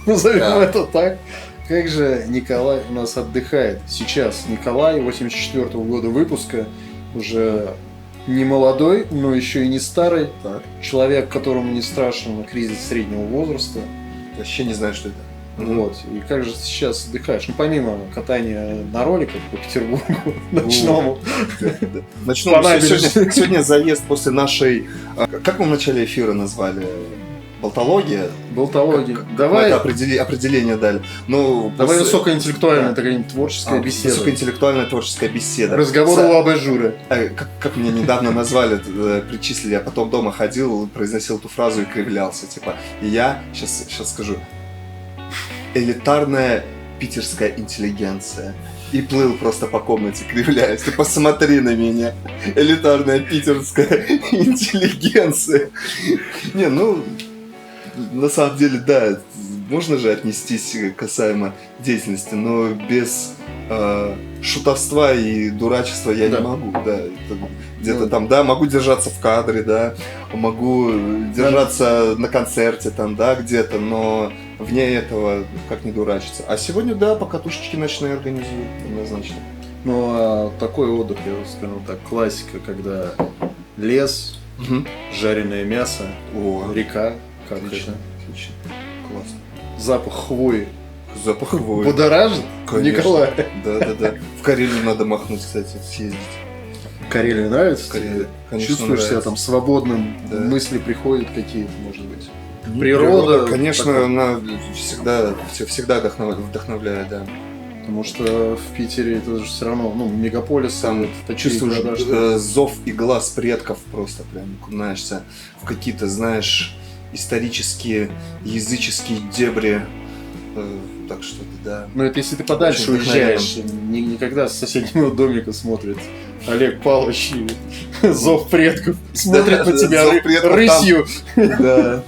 назовем это так, как же Николай у нас отдыхает сейчас? Николай, 84-го года выпуска, уже не молодой, но еще и не старый. Человек, которому не страшен кризис среднего возраста. Вообще не знаю, что это. Вот. И как же ты сейчас отдыхаешь? Ну, помимо катания на роликах по Петербургу, ночному. Сегодня заезд после нашей... Как мы в начале эфира назвали? Болтология? Болтология. Давай... Это определение дали. Давай высокоинтеллектуальная такая творческая беседа. Высокоинтеллектуальная творческая беседа. Разговор у абажура. Как меня недавно назвали, причислили, я потом дома ходил, произносил эту фразу и кривлялся. Типа, и я, сейчас скажу, элитарная питерская интеллигенция. и плыл просто по комнате, кривляясь. Ты посмотри на меня, элитарная питерская интеллигенция. Не, ну, на самом деле, да, можно же отнестись касаемо деятельности, но без шутовства и дурачества я не могу, да. Где-то там, да, могу держаться в кадре, да, могу держаться на концерте там, да, где-то, но вне этого как не дурачиться. А сегодня, да, по катушечке ночные организую, однозначно. Ну, а такой отдых, я скажу так, классика, когда лес, жареное мясо, река, как отлично, это? отлично, классно. Запах хвои. Запах хвои. Будоражит? Конечно. Николай. Да. В Карелию надо махнуть, кстати, съездить. Карелия нравится? Карелия, конечно, чувствуешь нравится. себя там свободным, Да. мысли приходят какие-то, может быть. Природа, конечно, такая. она всегда вдохновляет, да. Потому что в Питере это же все равно, ну, мегаполис, Там вот такие чувствуешь города, что- зов и глаз предков просто прям окунаешься в какие-то, знаешь, исторические, языческие дебри. Так что да. Ну, это если ты подальше Очень уезжаешь, никогда с соседнего домика смотрит Олег Павлович и зов предков, смотрит на тебя зов предков рысью, Да.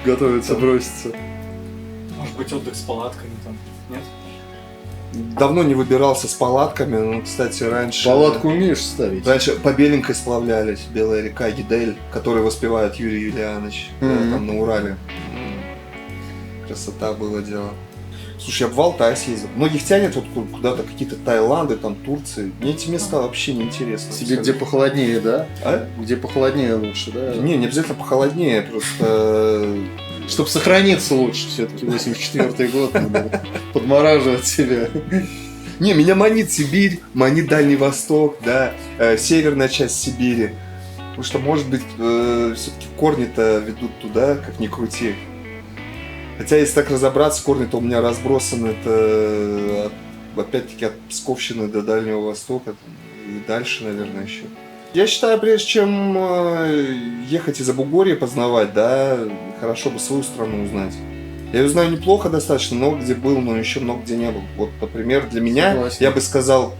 готовится броситься. Может быть, отдых с палатками там, нет? Давно не выбирался с палатками, но, кстати, раньше... Палатку умеешь ставить? Раньше по Беленькой сплавлялись, Белая река, Едель, который воспевает Юрий Юлианович, там на Урале. Красота было дело. Слушай, я в Алтай съездил. Многих тянет вот куда-то какие-то Таиланды, там Турции. Мне эти места вообще не интересны. Тебе где похолоднее, да? А? Где похолоднее лучше, да? Не обязательно похолоднее, просто... Чтобы сохраниться лучше, все-таки 84-й год, надо подмораживать себя. Не, меня манит Сибирь, манит Дальний Восток, да, северная часть Сибири. Потому что, может быть, все-таки корни-то ведут туда, как ни крути. Хотя, если так разобраться, корни-то у меня разбросаны, это опять-таки от Псковщины до Дальнего Востока и дальше, наверное, еще. Я считаю, прежде чем ехать из Обугорья познавать, да, хорошо бы свою страну узнать. Я ее знаю неплохо достаточно, много где был, но еще много где не был. Вот, например, для меня, Согласен. я бы сказал,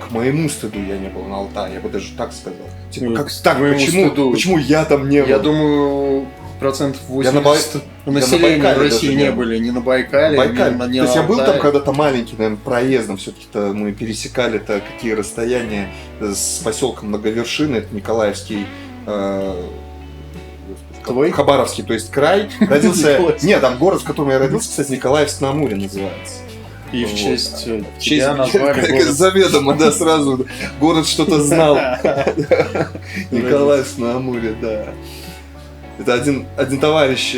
к моему стыду я не был на Алтае, я бы даже так сказал. Типа, Ну, как к так, твоему стыду. почему я там не был? Я думаю, 80% Я на населения Байкале в России даже не не были, ни на Байкале, Байкале. ни То есть на я был там Алтае. когда-то маленький, наверное, проездом. Все-таки-то мы пересекали-то какие расстояния с поселком Многовершины, это Николаевский, Твой? Хабаровский, то есть край. Родился... Николаевский. Нет, там город, в котором я родился, кстати, Николаевск на Амуре называется. И в Вот. честь В тебя назвали как город. заведомо, да, сразу город что-то знал. Николаевск на Амуре, да. Это один товарищ,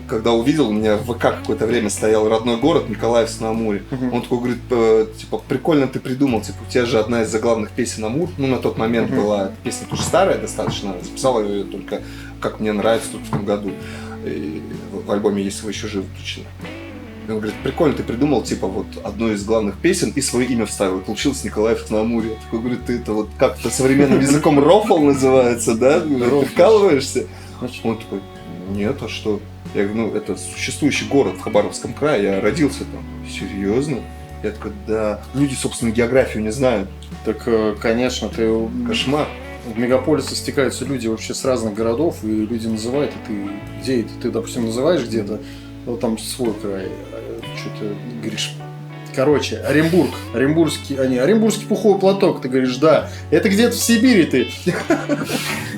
когда увидел, у меня в ВК какое-то время стоял родной город Николаевск на Амуре. Мгм. Он такой говорит, типа, прикольно ты придумал, типа, у тебя же одна из заглавных песен Амур, ну, на тот момент Мгм. была, песня тоже старая достаточно, записал ее только «Как мне нравится» тут в том году. И в альбоме «Если вы еще живы» точно. И он говорит, прикольно ты придумал, типа, вот одну из главных песен и свое имя вставил. И получилось Николаевск на Амуре. Я такой, говорит, ты это вот как-то современным языком рофл называется, да? Ты вкалываешься? Он такой, нет, а что? Я говорю, ну, это существующий город в Хабаровском крае, я родился там. Серьезно? Я такой, да. Люди, собственно, географию не знают. Так, конечно, ты Кошмар. в мегаполисе стекаются люди вообще с разных городов, и люди называют, и ты где это? Ты, допустим, называешь где-то, вот там свой край, что ты говоришь. Короче, Оренбургский пуховый платок, ты говоришь, да, это где-то в Сибири ты.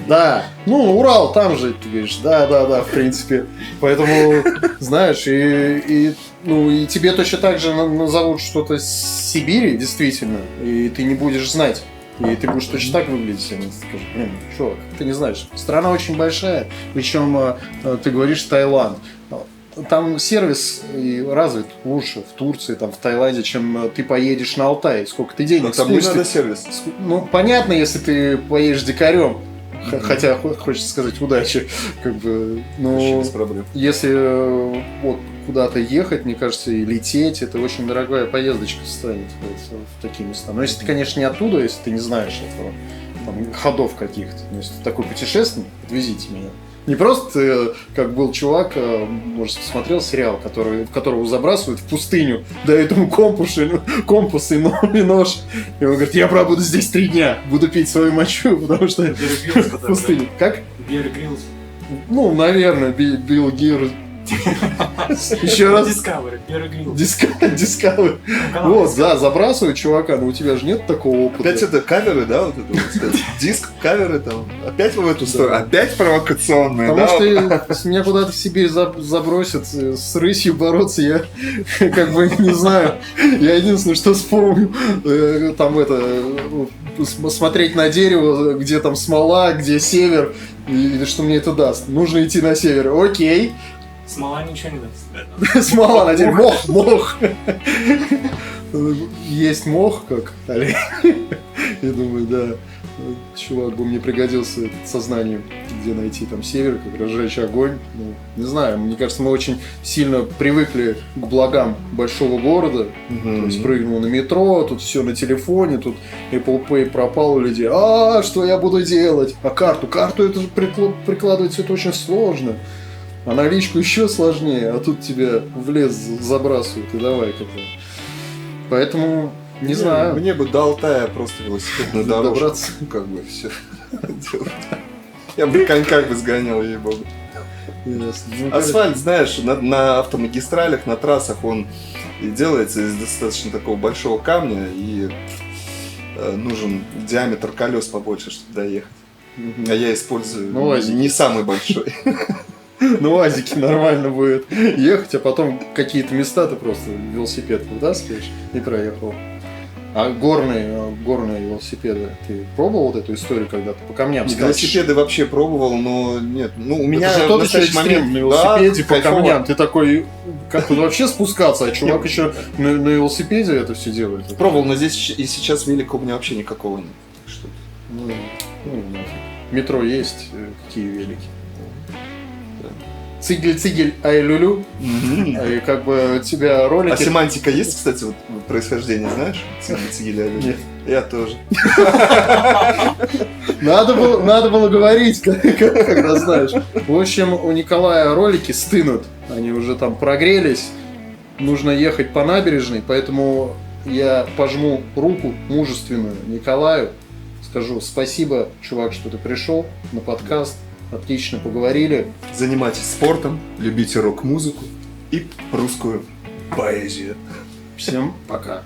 Да, ну, Урал там же, ты говоришь, да, в принципе. Поэтому, знаешь, и тебе точно так же назовут что-то с Сибири, действительно, и ты не будешь знать. И ты будешь точно так выглядеть, и скажешь, блин, чувак, ты не знаешь. Страна очень большая, причем ты говоришь Таиланд. Там сервис и развит лучше в Турции, там, в Таиланде, чем ты поедешь на Алтай. Сколько ты денег Там не спустишь. надо сервис. Ну, понятно, если ты поедешь дикарем. Хотя хочется сказать удачи. Как бы, Вообще ну, без проблем. если вот куда-то ехать, мне кажется, и лететь, это очень дорогая поездочка станет в такие места. Но если ты, конечно, не оттуда, если ты не знаешь этого, там, ходов каких-то. Но если ты такой путешественник, отвезите меня. Не просто, как был чувак, может, смотрел сериал, которого забрасывают в пустыню, дают ему компас и нож. И он говорит, я пробуду здесь 3 дня, буду пить свою мочу, потому что в пустыне. Как? Бер Гриллс. Ну, наверное, Билл Гир. Еще раз. Discovery, Бер Гриллс. Discovery. Вот, да, забрасывают чувака, но у тебя же нет такого опыта. Опять это каверы, да, вот это вот, кстати, диск, каверы там, опять в эту сторону, опять провокационные, Потому да? что если меня куда-то в Сибирь забросят, с рысью бороться, я как бы не знаю. Я единственное, что вспомню, там смотреть на дерево, где там смола, где север, и что мне это даст. Нужно идти на север. Окей. Смола ничего не даст. Смола на дереве. Мох. Есть мох, как олень. Я думаю, да, чувак бы мне пригодился сознанием, где найти там север, как разжечь огонь. Ну, не знаю, мне кажется, мы очень сильно привыкли к благам большого города. То есть прыгнул на метро, тут все на телефоне, тут Apple Pay пропал у людей. А что я буду делать? А карту это же прикладывать все это очень сложно. А наличку еще сложнее, а тут тебя в лес забрасывают и давай как-то. Поэтому, не знаю. Мне бы до Алтая просто велосипедную дорожку. Добраться. Как бы все. Я бы коньках бы сгонял, ей-богу. Асфальт, знаешь, на автомагистралях, на трассах он и делается из достаточно такого большого камня, и нужен диаметр колес побольше, чтобы доехать. А я использую не самый большой. На УАЗике нормально будет ехать, а потом какие-то места ты просто велосипед вытаскиваешь и проехал. А горные велосипеды, ты пробовал вот эту историю, когда ты по камням скачешь? Велосипеды вообще пробовал, но нет. Ну, у меня это же тот еще экстрим на велосипеде по кайфово. камням. Ты такой, как тут вообще спускаться, а чувак еще на велосипеде это все делает. Пробовал, но здесь и сейчас велика у меня вообще никакого нет. Что-то. Ну, нафиг. Метро есть, какие велики. Цигель-цигель, ай-люлю. И как бы у тебя ролики... А семантика есть, кстати, вот происхождение, знаешь? Цигель-цигель, ай-люлю. Нет. Я тоже. Надо было говорить, когда знаешь. В общем, у Николая ролики стынут. Они уже там прогрелись. Нужно ехать по набережной, поэтому я пожму руку мужественную Николаю. Скажу спасибо, чувак, что ты пришел на подкаст. Отлично поговорили. Занимайтесь спортом, любите рок-музыку и русскую поэзию. Всем пока.